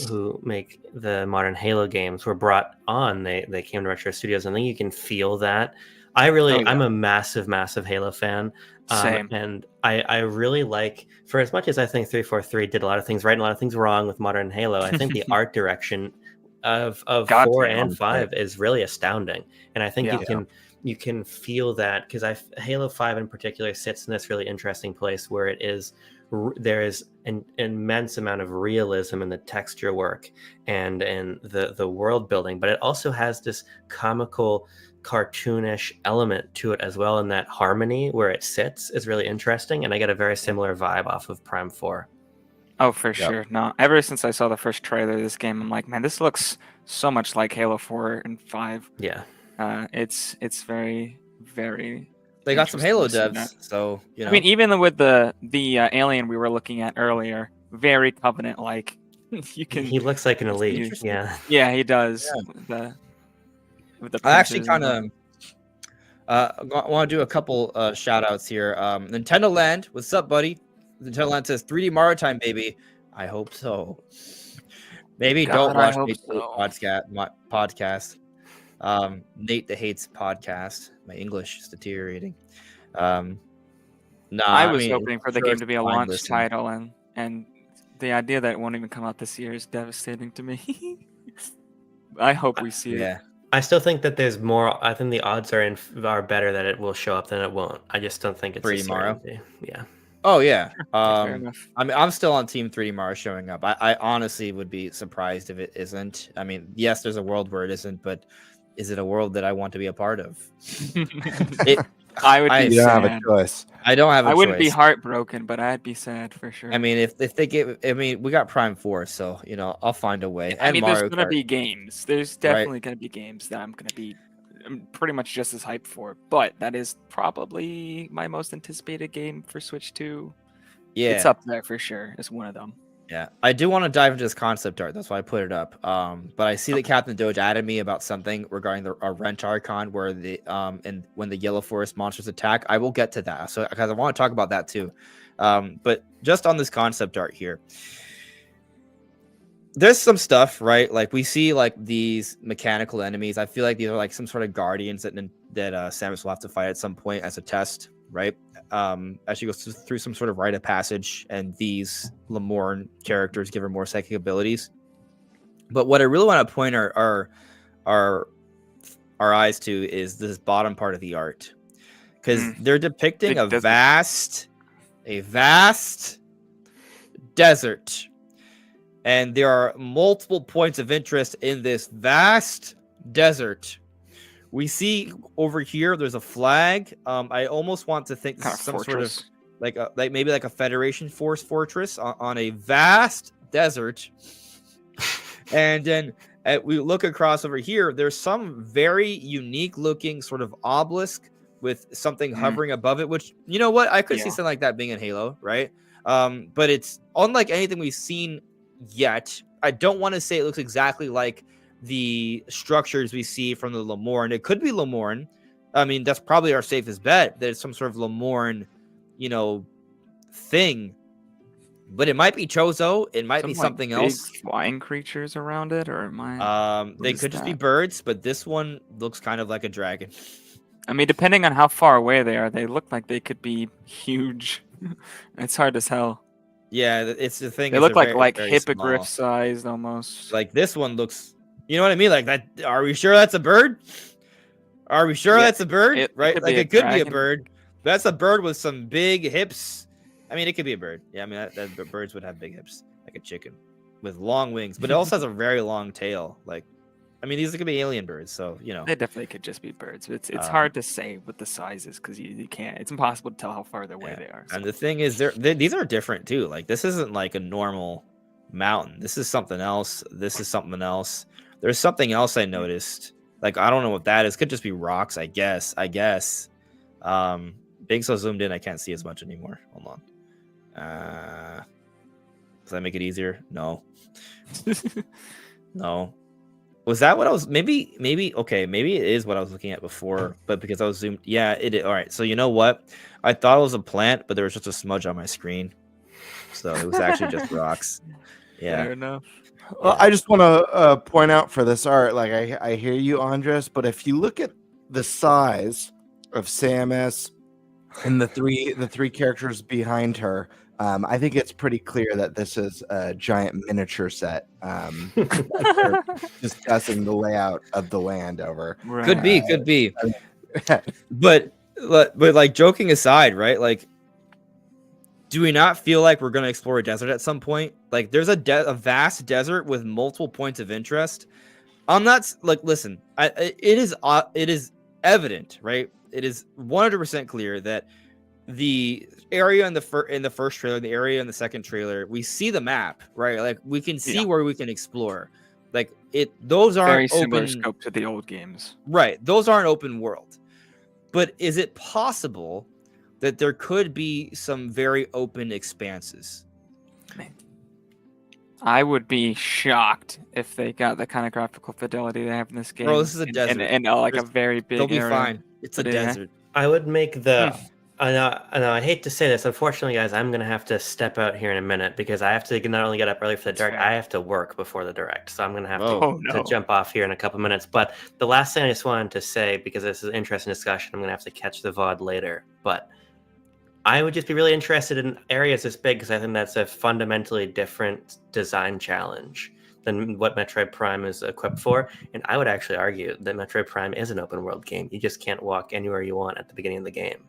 who make the modern Halo games were brought on. They came to Retro Studios. I think you can feel that. I'm a massive Halo fan. Same. And I really like, for as much as I think 343 did a lot of things right and a lot of things wrong with modern Halo, I think the art direction of 4 and 5 is really astounding. And I think you can feel that because Halo 5 in particular sits in this really interesting place where there is an immense amount of realism in the texture work and in the world building, but it also has this comical cartoonish element to it as well, and that harmony where it sits is really interesting, and I get a very similar vibe off of Prime 4. Oh, for sure. No, ever since I saw the first trailer of this game, I'm like, man, this looks so much like Halo 4 and 5. Yeah. It's very, very. They got some Halo interesting to see devs, so you know. I mean, even with the alien we were looking at earlier, very Covenant-like. He looks like an elite. Yeah. Yeah, he does. Yeah. With the I actually princes kind and of want to do a couple shout outs here. Nintendo Land, what's up, buddy? Nintendo Land says 3D Mario Time, baby. I hope so. Maybe God, don't I watch hope Nate's so. podcast. Nate the Hates podcast. My English is deteriorating. I was mean, hoping for the sure game it's to be a fine launch listen. title, and the idea that it won't even come out this year is devastating to me. I hope we see it. Yeah. I still think that there's more. I think the odds are better that it will show up than it won't. I just don't think it's 3D Mario? Yeah. Oh yeah. Fair enough. I mean, I'm still on Team 3D Mario showing up. I honestly would be surprised if it isn't. I mean, yes, there's a world where it isn't, but is it a world that I want to be a part of? It, I would I- be You don't have a sad. choice. I don't have a I wouldn't be choice. heartbroken, but I'd be sad for sure. I mean, if they give, I mean, we got Prime 4, so I'll find a way. I And mean, there's Mario gonna Kart. be games. There's definitely gonna be games that I'm gonna be pretty much just as hyped for. But that is probably my most anticipated game for Switch 2. Yeah, It's up there for sure. It's one of them. yeah. I do want to dive into this concept art. That's why I put it up. But I see that Captain Doge added me about something regarding a Rent Archon where the and when the Yellow Forest monsters attack. I will get to that. So because I want to talk about that too. But just on this concept art here, there's some stuff, right? Like we see like these mechanical enemies. I feel like these are like some sort of guardians that Samus will have to fight at some point as a test, right? As she goes through some sort of rite of passage, and these Lemorne characters give her more psychic abilities. But what I really want to point our eyes to is this bottom part of the art, because they're depicting Big a desert. vast desert, and there are multiple points of interest in this vast desert. We see over here there's a flag. I almost want to think this Kind is of some fortress. sort of like maybe like a Federation force fortress on a vast desert. And then we look across over here. There's some very unique looking sort of obelisk with something hovering above it. Which, you know what, I could see Yeah. something like that being in Halo, right? But it's unlike anything we've seen yet. I don't want to say it looks exactly like the structures we see from the Lemorne. It could be Lemorne. I mean, that's probably our safest bet. That it's some sort of Lemorne, thing. But it might be Chozo. It might be Some, like, something big else. flying creatures around it, or am I? They is could just be that? birds, but this one looks kind of like a dragon. I mean, depending on how far away they are, they look like they could be huge. It's hard to tell. Yeah, it's the thing. They is look they're like very hippogriff small. sized almost. Like this one looks. You know what I mean? Like that. Are we sure that's a bird? Are we sure Yeah, that's a bird? it Right? could Like be a it could be a dragon. bird. That's a bird with some big hips. I mean, it could be a bird. Yeah, I mean, that birds would have big hips, like a chicken, with long wings. But it also has a very long tail. Like, I mean, these could be alien birds. So They definitely could just be birds. But it's Um, hard to say with the sizes because you can't. It's impossible to tell how far away Yeah. they are. And so. the thing is, these are different too. Like this isn't like a normal mountain. This is something else. This is something else. There's something else I noticed. Like I don't know what that is. Could just be rocks, I guess. Being so zoomed in, I can't see as much anymore. Hold on. Does that make it easier? No. No. Was that what I was? Maybe. Okay, maybe it is what I was looking at before, but because I was zoomed. Yeah, it is. All right. So you know what? I thought it was a plant, but there was just a smudge on my screen, so it was actually just rocks. Yeah. Fair enough. Well, I just want to point out for this art, like I hear you, Andres, but if you look at the size of Samus and the three characters behind her, I think it's pretty clear that this is a giant miniature set. They're discussing the layout of the land over. Could be. Yeah. But like joking aside, right? Like, do we not feel like we're gonna explore a desert at some point? Like, there's a vast desert with multiple points of interest. I'm not like, listen, it is evident, right? It is 100% clear that the area in the first trailer, the area in the second trailer, we see the map, right? Like we can see where we can explore. Like those aren't Very similar open, scope to the old games. right? Those aren't open world. But is it possible that there could be some very open expanses? I would be shocked if they got the kind of graphical fidelity they have in this game. Bro, this is a and- desert. and like a There's- very big. They'll be area. fine. It's a But, yeah. desert. I would make the. I know, I hate to say this. Unfortunately, guys, I'm going to have to step out here in a minute because I have to not only get up early for the direct, fair. I have to work before the direct. So I'm going to have Whoa. Oh, to no. jump off here in a couple minutes. But the last thing I just wanted to say, because this is an interesting discussion, I'm going to have to catch the VOD later. But I would just be really interested in areas this big because I think that's a fundamentally different design challenge than what Metroid Prime is equipped for. And I would actually argue that Metroid Prime is an open world game. You just can't walk anywhere you want at the beginning of the game.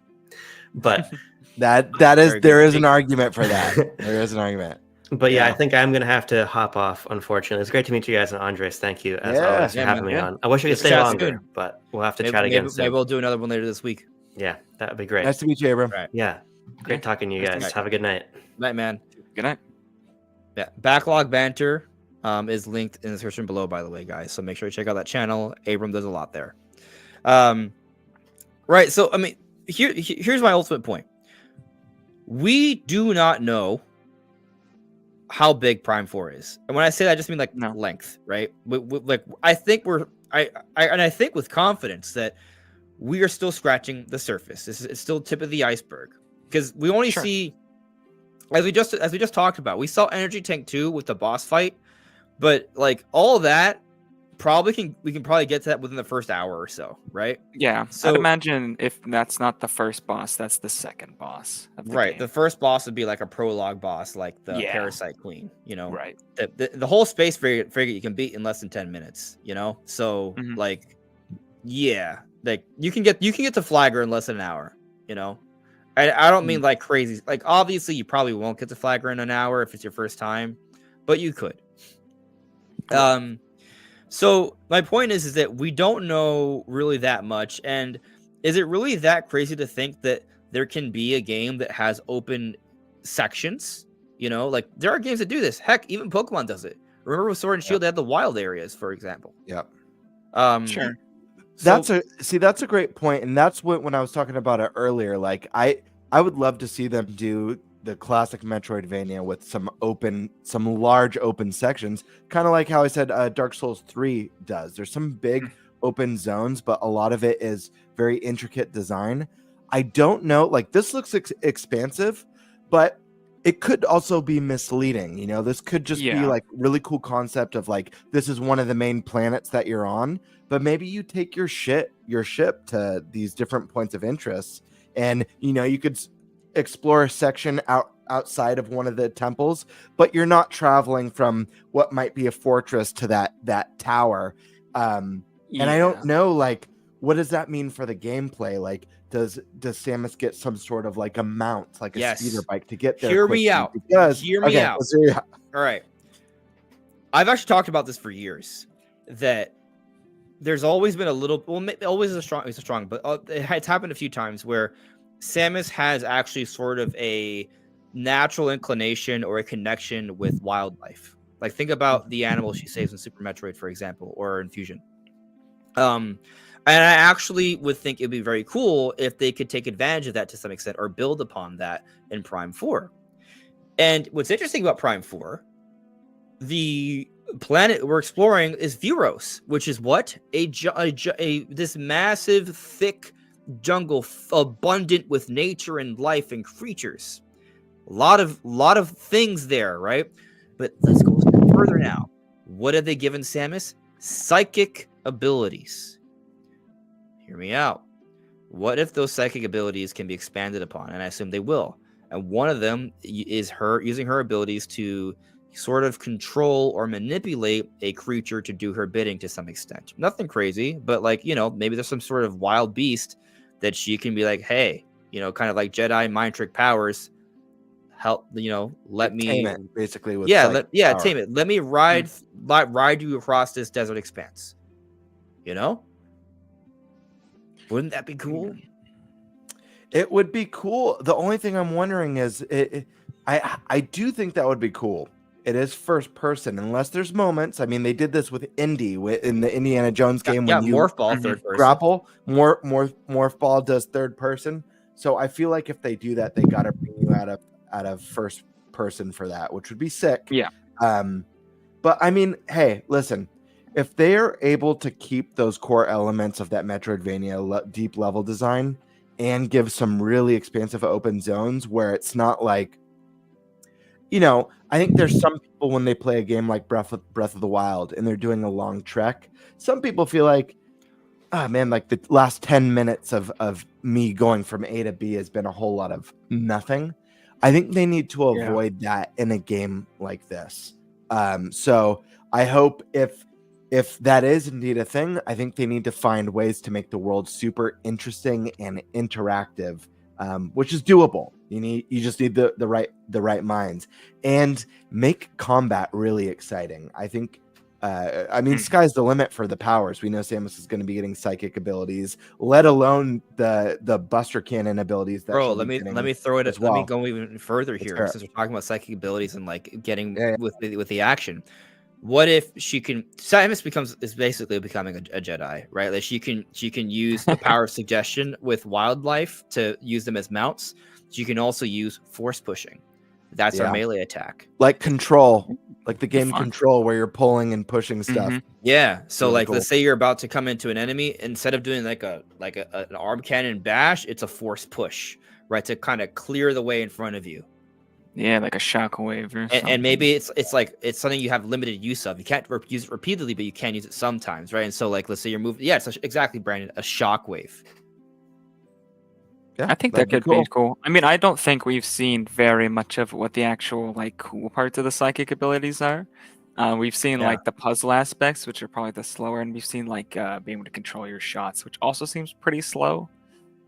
But That Very is good there is take. an argument for that. There is an argument. But yeah, I Yeah. think I'm gonna have to hop off. Unfortunately, it's great to meet you guys, and Andres, thank you as Yeah. always for Yeah, having man. me Yeah. on. I wish we could Let's stay chat longer, soon. but we'll have to Maybe, chat again maybe, soon. maybe we'll do another one later this week. Yeah, that would be great. Nice to meet you, Abram. Right. Yeah, great Yeah. talking to you Nice to guys. meet Have a good night. Night, man. Good night. Yeah. Backlog Banter is linked in the description below, by the way, guys. So make sure to check out that channel. Abram does a lot there. Right. So, I mean, here's my ultimate point. We do not know how big Prime 4 is. And when I say that, I just mean like No. length, right? Like, I think I think with confidence that we are still scratching the surface. It's still tip of the iceberg because we only Sure. see, as we just talked about, we saw Energy Tank 2 with the boss fight, but like all of that we can probably get to that within the first hour or so, right? Yeah, So- I'd imagine if that's not the first boss, that's the second boss of the Right. game. The first boss would be like a prologue boss, like the Yeah. Parasite Queen, you know. Right. The whole space frigate you can beat in less than 10 minutes, you know? So Mhm. like yeah, like you can get to Flagger in less than an hour, you know. I don't mean like crazy. Like obviously you probably won't get to Flagger in an hour if it's your first time, but you could. So my point is that we don't know really that much, and is it really that crazy to think that there can be a game that has open sections? You know, like there are games that do this. Heck, even Pokemon does it. Remember with Sword and Shield, they had the wild areas, for example. Yep. Sure. So, That's a great point, and that's what when I was talking about it earlier. Like I would love to see them do the classic Metroidvania with some large open sections, kind of like how I said Dark Souls 3 does. There's some big open zones, but a lot of it is very intricate design. I don't know, like this looks expansive, but it could also be misleading. You know, this could just be Yeah. like really cool concept of like this is one of the main planets that you're on, but maybe you take your ship to these different points of interest, and you know you could explore a section outside of one of the temples, but you're not traveling from what might be a fortress to that tower. And I don't know, like, what does that mean for the gameplay? Like, does Samus get some sort of like a mount, like a Yes. speeder bike to get there? Hear me quickly? out. Because Hear me out. let's hear you out. all right. I've actually talked about this for years, that there's always been a little, well, always it's a strong, but it's happened a few times where Samus has actually sort of a natural inclination or a connection with wildlife. Like think about the animals she saves in Super Metroid, for example, or in Fusion. And I actually would think it'd be very cool if they could take advantage of that to some extent or build upon that in Prime 4. And what's interesting about Prime 4, the planet we're exploring is Vuros, which is what? This massive, thick jungle abundant with nature and life and creatures. A lot of things there, right? But let's go a step further now. What have they given Samus? Psychic abilities. Hear me out. What if those psychic abilities can be expanded upon? And I assume they will. And one of them is her using her abilities to sort of control or manipulate a creature to do her bidding to some extent. Nothing crazy, but like, you know, maybe there's some sort of wild beast that she can be like, hey, you know, kind of like Jedi mind trick powers, help, you know, let me Tame it, basically. With tame power. it. Let me ride you across this desert expanse. You know? Wouldn't that be cool? It would be cool. The only thing I'm wondering is, I do think that would be cool. It is first person, unless there's moments. I mean, they did this with Indy in the Indiana Jones game when you Morph Ball third person. grapple. Morph Ball does third person. So I feel like if they do that, they got to bring you out of first person for that, which would be sick. Yeah. But I mean, hey, listen. If they are able to keep those core elements of that Metroidvania deep level design and give some really expansive open zones where it's not like, you know, I think there's some people when they play a game like Breath of the Wild and they're doing a long trek, some people feel like, ah, man, like the last 10 minutes of me going from A to B has been a whole lot of nothing. I think they need to avoid that in a game like this. So I hope if that is indeed a thing, I think they need to find ways to make the world super interesting and interactive, which is doable. You just need the right minds, and make combat really exciting. I think. I mean, sky's the limit for the powers. We know Samus is going to be getting psychic abilities, let alone the Buster Cannon abilities that Bro, she'll let be me getting throw it. as Let me well. go even further Let's here, hear it. since we're talking about psychic abilities and like getting Yeah, yeah. with the action. What if she can? Samus is basically becoming a Jedi, right? Like she can use the power of suggestion with wildlife to use them as mounts. She can also use force pushing. That's our Yeah. melee attack. Like Control, like the game Fun. Control, where you're pulling and pushing stuff. Mhm. Yeah. So Really like, cool. let's say you're about to come into an enemy, instead of doing like an arm cannon bash, it's a force push, right, to kind of clear the way in front of you. Yeah, like a shockwave or something. And maybe it's like it's something you have limited use of. You can't use it repeatedly, but you can use it sometimes, right? And so like, let's say you're moving. Yeah, it's exactly, Brandon, a shockwave. Yeah, I think that that'd could be cool. I mean, I don't think we've seen very much of what the actual like cool parts of the psychic abilities are. We've seen Yeah. like the puzzle aspects, which are probably the slower, and we've seen like being able to control your shots, which also seems pretty slow.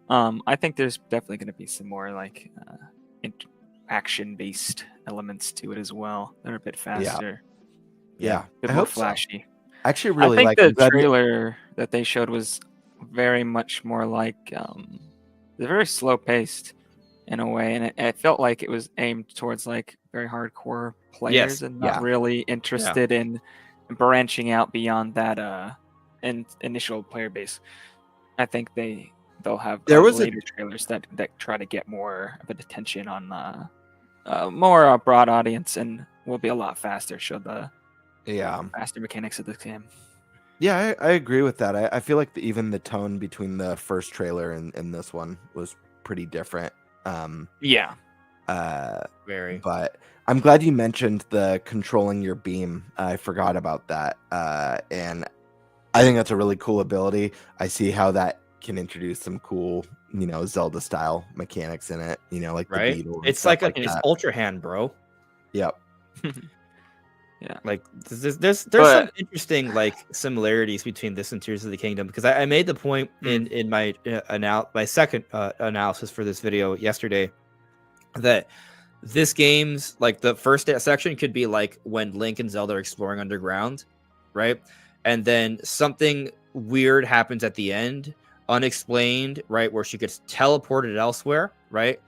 I think there's definitely going to be some more like action-based elements to it as well. They're a bit faster, Yeah, a bit I more hope so. flashy. I actually I really think like. the I'm glad you- trailer that they showed was very much more like they're very slow paced in a way, and it felt like it was aimed towards like very hardcore players and not yeah. really interested in branching out beyond that initial player base. I think they'll have There was later trailers that try to get more of an attention on more broad audience and will be a lot faster. Show the Yeah. faster mechanics of the game. Yeah, I agree with that. I feel like even the tone between the first trailer and this one was pretty different. Yeah. Very. But I'm glad you mentioned the controlling your beam. I forgot about that. And I think that's a really cool ability. I see how that can introduce some cool, Zelda style mechanics in it. Like the Right. beetle. and It's stuff like it's that. Ultra Hand, bro. Yep. Yeah. Like there's some interesting like similarities between this and Tears of the Kingdom, because I made the point in my my second analysis for this video yesterday that this game's like the first section could be like when Link and Zelda are exploring underground, right? And then something weird happens at the end, unexplained, right, where she gets teleported elsewhere, right?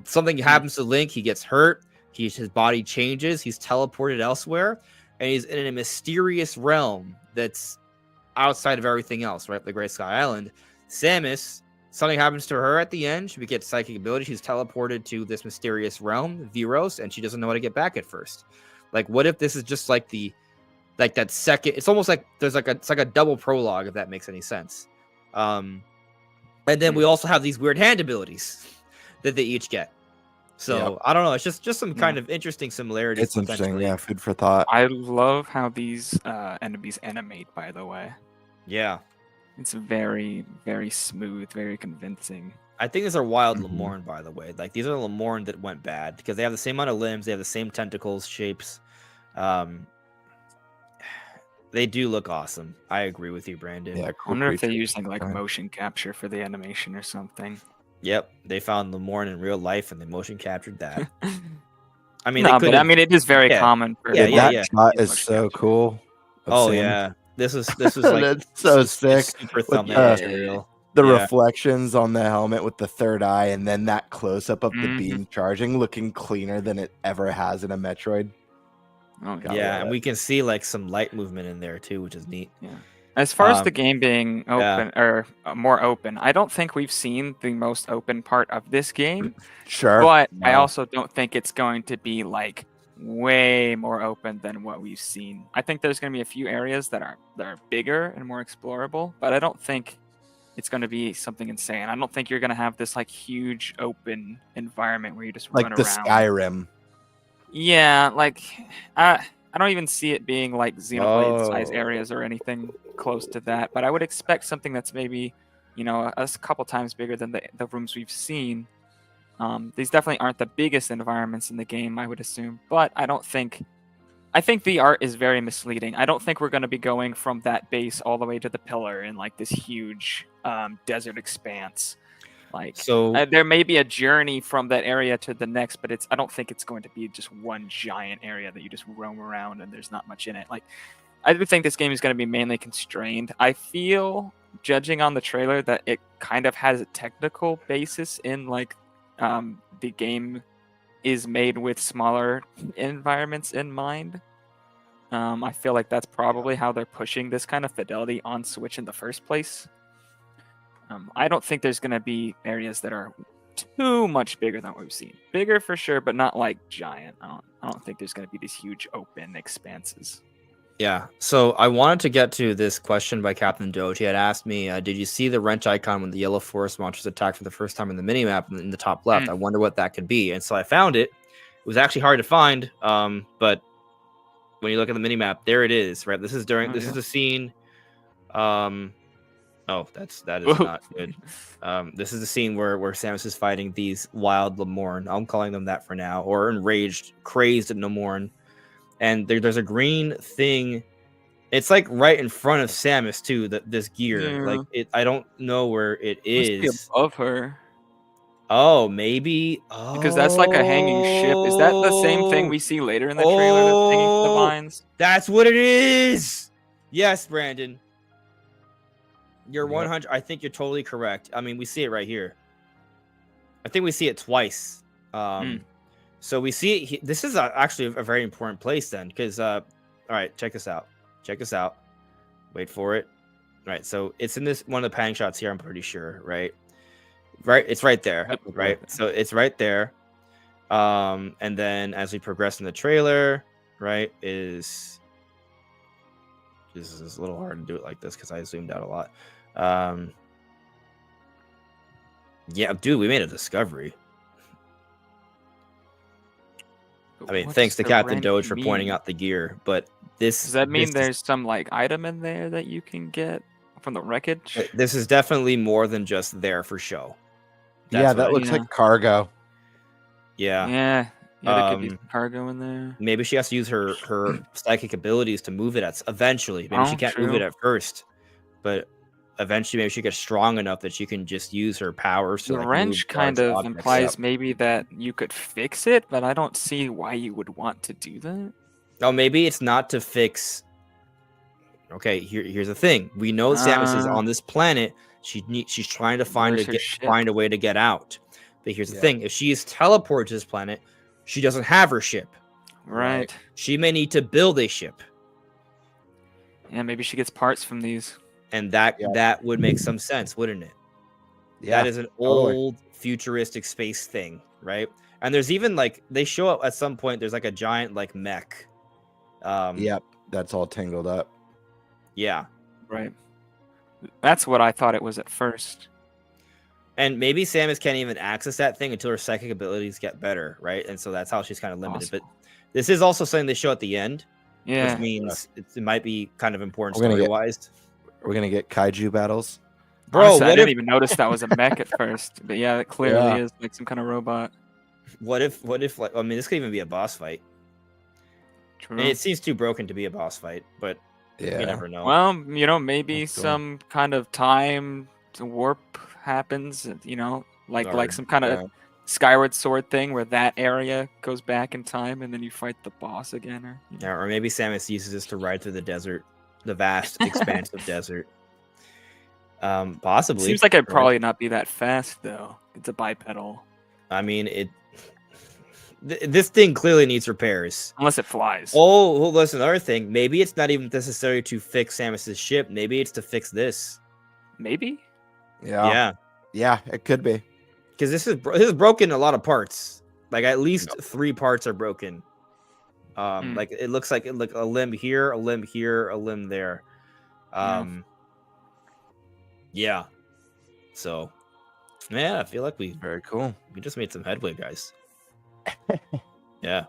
Something happens to Link, he gets hurt. His body changes. He's teleported elsewhere, and he's in a mysterious realm that's outside of everything else, right? The Great Sky Island. Samus, something happens to her at the end. She gets psychic ability. She's teleported to this mysterious realm, Viros, and she doesn't know how to get back at first. Like, what if this is just like that second? It's almost like it's like a double prologue, if that makes any sense. And then we also have these weird hand abilities that they each get. So I don't know. It's just some kind of interesting similarities. It's interesting. Yeah, food for thought. I love how these enemies animate. By the way, yeah, it's very, very smooth, very convincing. I think these are wild Lemorne, by the way. Like these are Lemorne that went bad because they have the same amount of limbs, they have the same tentacles, shapes. They do look awesome. I agree with you, Brandon. Yeah, I cool wonder if they creature. use like motion capture for the animation or something. Yep, they found Lemorne in real life and they motion captured that. I mean, no, but I mean, it is very common. For That shot is so cool. Oh yeah, this is like that's so sick. Super thumbnail material. The reflections on the helmet with the third eye, and then that close up of the Mhm. beam charging, looking cleaner than it ever has in a Metroid. Oh, Gotta yeah, love and it. we can see like some light movement in there too, which is neat. Yeah. As far as the game being open or more open, I don't think we've seen the most open part of this game. Sure. But No. I also don't think it's going to be like way more open than what we've seen. I think there's going to be a few areas that are bigger and more explorable, but I don't think it's going to be something insane. I don't think you're going to have this like huge open environment where you just like run the around. Skyrim. Yeah, like I don't even see it being like Xenoblade size areas or anything close to that, but I would expect something that's maybe, a couple times bigger than the rooms we've seen. These definitely aren't the biggest environments in the game, I would assume, but I think the art is very misleading. I don't think we're going to be going from that base all the way to the pillar in like this huge desert expanse. Like, So there may be a journey from that area to the next, but I don't think it's going to be just one giant area that you just roam around and there's not much in it. Like, I do think this game is going to be mainly constrained. I feel, judging on the trailer, that it kind of has a technical basis in like the game is made with smaller environments in mind. I feel like that's probably how they're pushing this kind of fidelity on Switch in the first place. I don't think there's going to be areas that are too much bigger than what we've seen. Bigger for sure, but not like giant. I don't think there's going to be these huge open expanses. yeah, so I wanted to get to this question by Captain Doge. He had asked me, did you see the wrench icon when the yellow forest monsters attacked for the first time in the minimap in the top left? I wonder what that could be. And so I found it. It was actually hard to find, but when you look at the minimap, there it is, right? This is is a scene. Oh, that is not good. This is the scene where Samus is fighting these wild Lemorn. I'm calling them that for now, or enraged, crazed Lemorn. And there's a green thing. It's like right in front of Samus too. This gear, like it. I don't know where it is. Must be above her. Oh, maybe. Because that's like a hanging ship. Is that the same thing we see later in the trailer that's hanging from the vines? That's what it is. Yes, Brandon. You're 100. I think you're totally correct. I mean, we see it right here. I think we see it twice. So we see it. This is actually a very important place then, because all right, check this out. Check this out. Wait for it. All right, so it's in this one of the panning shots here. I'm pretty sure, right? Right, it's right there, right? So it's right there. And then as we progress in the trailer, right, this is a little hard to do it like this because I zoomed out a lot. Yeah, dude, we made a discovery. I mean, thanks to Captain Doge for pointing out the gear, but does that mean there's some like item in there that you can get from the wreckage? This is definitely more than just there for show. That looks like cargo. Yeah. There could be some cargo in there. Maybe she has to use her psychic abilities to move it eventually. Maybe she can't move it at first, but eventually maybe she gets strong enough that she can just use her powers to the wrench kind of implies maybe that you could fix it, but I don't see why you would want to do that. Oh, maybe it's not to fix. Okay, here's the thing. We know Samus is on this planet. She's trying to find a way to get out. But here's the thing: if she is teleported to this planet, she doesn't have her ship. Right. She may need to build a ship. Yeah, maybe she gets parts from these. And that would make some sense, wouldn't it? Yeah, that is an old futuristic space thing, right? And there's even like they show up at some point. There's like a giant like mech. Yep, that's all tangled up. Yeah, right. That's what I thought it was at first. And maybe Samus can't even access that thing until her psychic abilities get better, right? And so that's how she's kind of limited. Awesome. But this is also something they show at the end, which means it might be kind of important story-wise. We're gonna get kaiju battles, bro. Honestly, I didn't even notice that was a mech at first, but yeah, it clearly is like some kind of robot. What if like I mean, this could even be a boss fight. True. And it seems too broken to be a boss fight, but you never know. Well, maybe some kind of time warp happens. Like some kind of Skyward Sword thing where that area goes back in time and then you fight the boss again, or maybe Samus uses this to ride through the desert. The vast expanse of desert. Possibly. Seems like it'd probably not be that fast though. It's a bipedal. I mean, this thing clearly needs repairs. Unless it flies. Oh, well, listen, another thing. Maybe it's not even necessary to fix Samus's ship. Maybe it's to fix this. Maybe? Yeah, it could be. Because this is broken in a lot of parts. Like at least 3 parts are broken. Like it looks like a limb here, a limb here, a limb there. Yeah. So, yeah, I feel like very cool. We just made some headway, guys. Yeah.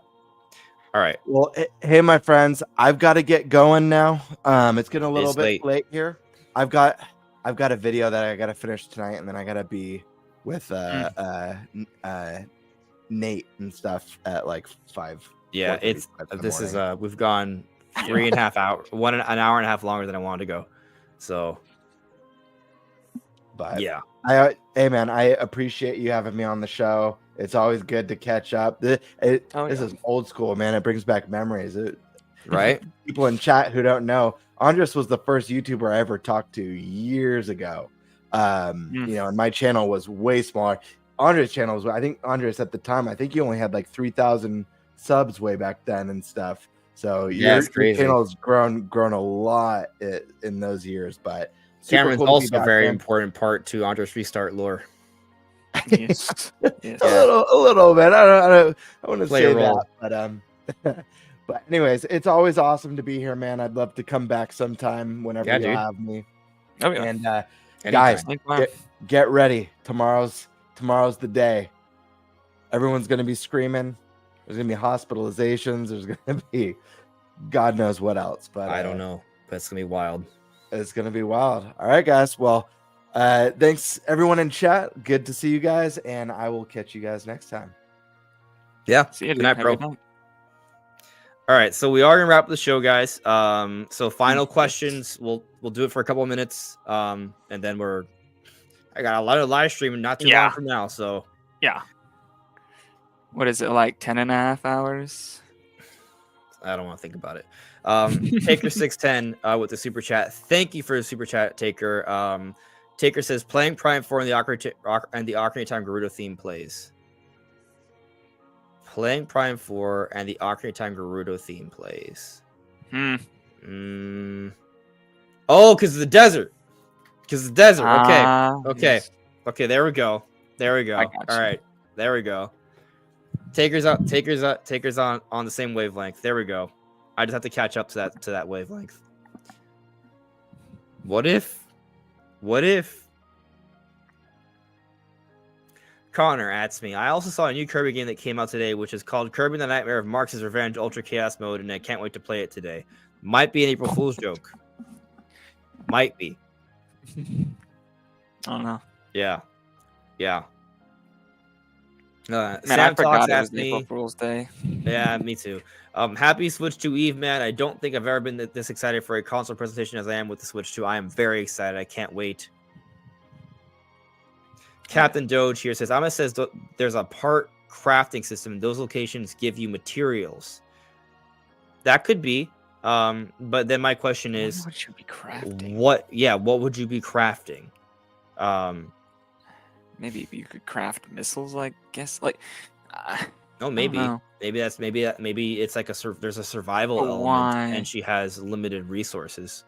All right. Well, hey, my friends, I've got to get going now. It's getting a little bit late here. I've got a video that I got to finish tonight, and then I got to be with Nate and stuff at like 5. Yeah, we've gone 3.5 hours, an hour and a half longer than I wanted to go. So But Yeah. hey man, I appreciate you having me on the show. It's always good to catch up. This is old school, man. It brings back memories. Right. People in chat who don't know, Andres was the first YouTuber I ever talked to years ago. You know, and my channel was way smaller. Andres' channel was, I think Andres at the time, I think he only had like 3,000 subs way back then and stuff. So Yeah, your it's crazy. channel has grown a lot in those years. But super Cameron's cool to be also a back, very man. important part to Andres Restart lore. Yes. Yes. A little bit. I want to Play say a role. that, but but anyways, it's always awesome to be here, man. I'd love to come back sometime whenever Yeah, you dude. have me. Oh yeah. And Anytime. guys, get ready. Tomorrow's the day. Everyone's gonna be screaming. There's gonna be hospitalizations. There's gonna be God knows what else. But I don't know, but it's gonna be wild. It's gonna be wild. All right, guys. Well, thanks everyone in chat. Good to see you guys, and I will catch you guys next time. Yeah. See you, Good night, Have a bro. good night. All right, so we are gonna wrap up the show, guys. So final questions. We'll do it for a couple of minutes. And then I got a lot of live streaming not too long from now. So Yeah. What is it, like 10.5 hours? I don't want to think about it. Taker 610 with the super chat. Thank you for the super chat, Taker. Taker says playing Prime 4 and the Ocarina of Time Gerudo theme plays. Playing Prime 4 and the Ocarina of Time Gerudo theme plays. Oh, because of the desert. Because of the desert. Okay. Yes. Okay, there we go. I got All you. right. There we go. Taker's on the same wavelength. There we go. I just have to catch up to that wavelength. What if Connor asks me, I also saw a new Kirby game that came out today, which is called Kirby the Nightmare of Marx's Revenge Ultra Chaos Mode, and I can't wait to play it today. Might be an April Fool's joke. Might be. I don't know. Yeah. Man, Sam I forgot Talks it was asked April me. Fool's Day. Yeah, me too. Happy Switch 2 Eve, man. I don't think I've ever been this excited for a console presentation as I am with the Switch 2. I am very excited. I can't wait. Captain Doge here says, Amma says there's a part crafting system, and those locations give you materials. That could be. But then my question is, What would you be crafting? what would you be crafting? Maybe you could craft missiles, I guess. Like, Oh, maybe. know. Maybe it's like there's a survival But element, why? and she has limited resources.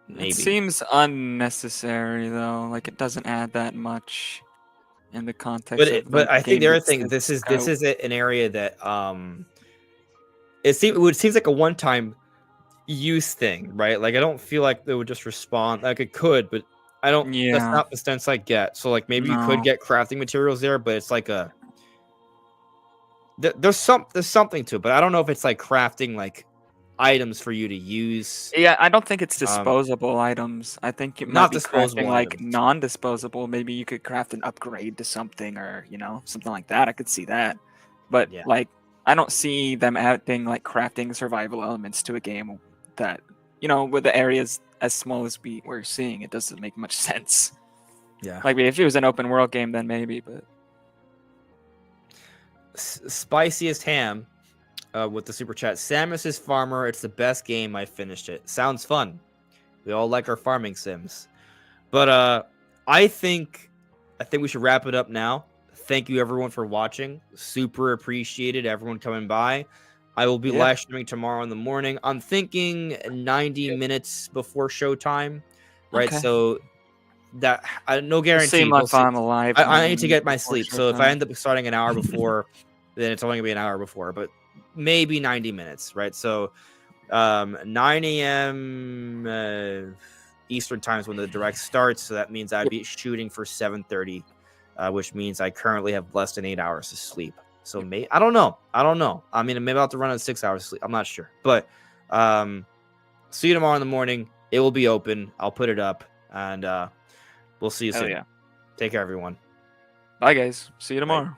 Maybe. It seems unnecessary though. Like it doesn't add that much in the context. But I think the other thing, this is an area that it seems like a one-time use thing, right? Like I don't feel like they would just respond. Like it could, but I don't. Yeah. That's not the sense I get. So like maybe you could No. get crafting materials there, but it's like there's something to it, but I don't know if it's like crafting like items for you to use. Yeah, I don't think it's disposable items. I think it Not might be disposable crafting like items. non-disposable. Maybe you could craft an upgrade to something, or something like that. I could see that, but Yeah. like I don't see them adding like crafting survival elements to a game that with the areas as small as we're seeing. It doesn't make much sense. Yeah. Like if it was an open world game, then maybe, but. Spiciest ham with the super chat. Samus's Farmer, it's the best game. I finished it. Sounds fun. We all like our farming sims. But I think we should wrap it up now. Thank you everyone for watching. Super appreciated everyone coming by. I will be live streaming tomorrow in the morning. I'm thinking 90 minutes before showtime. Right? Okay. So that no guarantee. Same if I'm alive. I need to get my before sleep. So if I showtime. end up starting an hour before, then it's only gonna be an hour before, but maybe 90 minutes, right? So 9 a.m. Eastern time is when the direct starts. So that means I'd be shooting for 7:30, which means I currently have less than 8 hours to sleep. So I don't know. I mean, maybe I'll have to run on 6 hours of sleep. I'm not sure. But see you tomorrow in the morning. It will be open. I'll put it up, and we'll see you soon. Yeah. Take care, everyone. Bye, guys. See you tomorrow.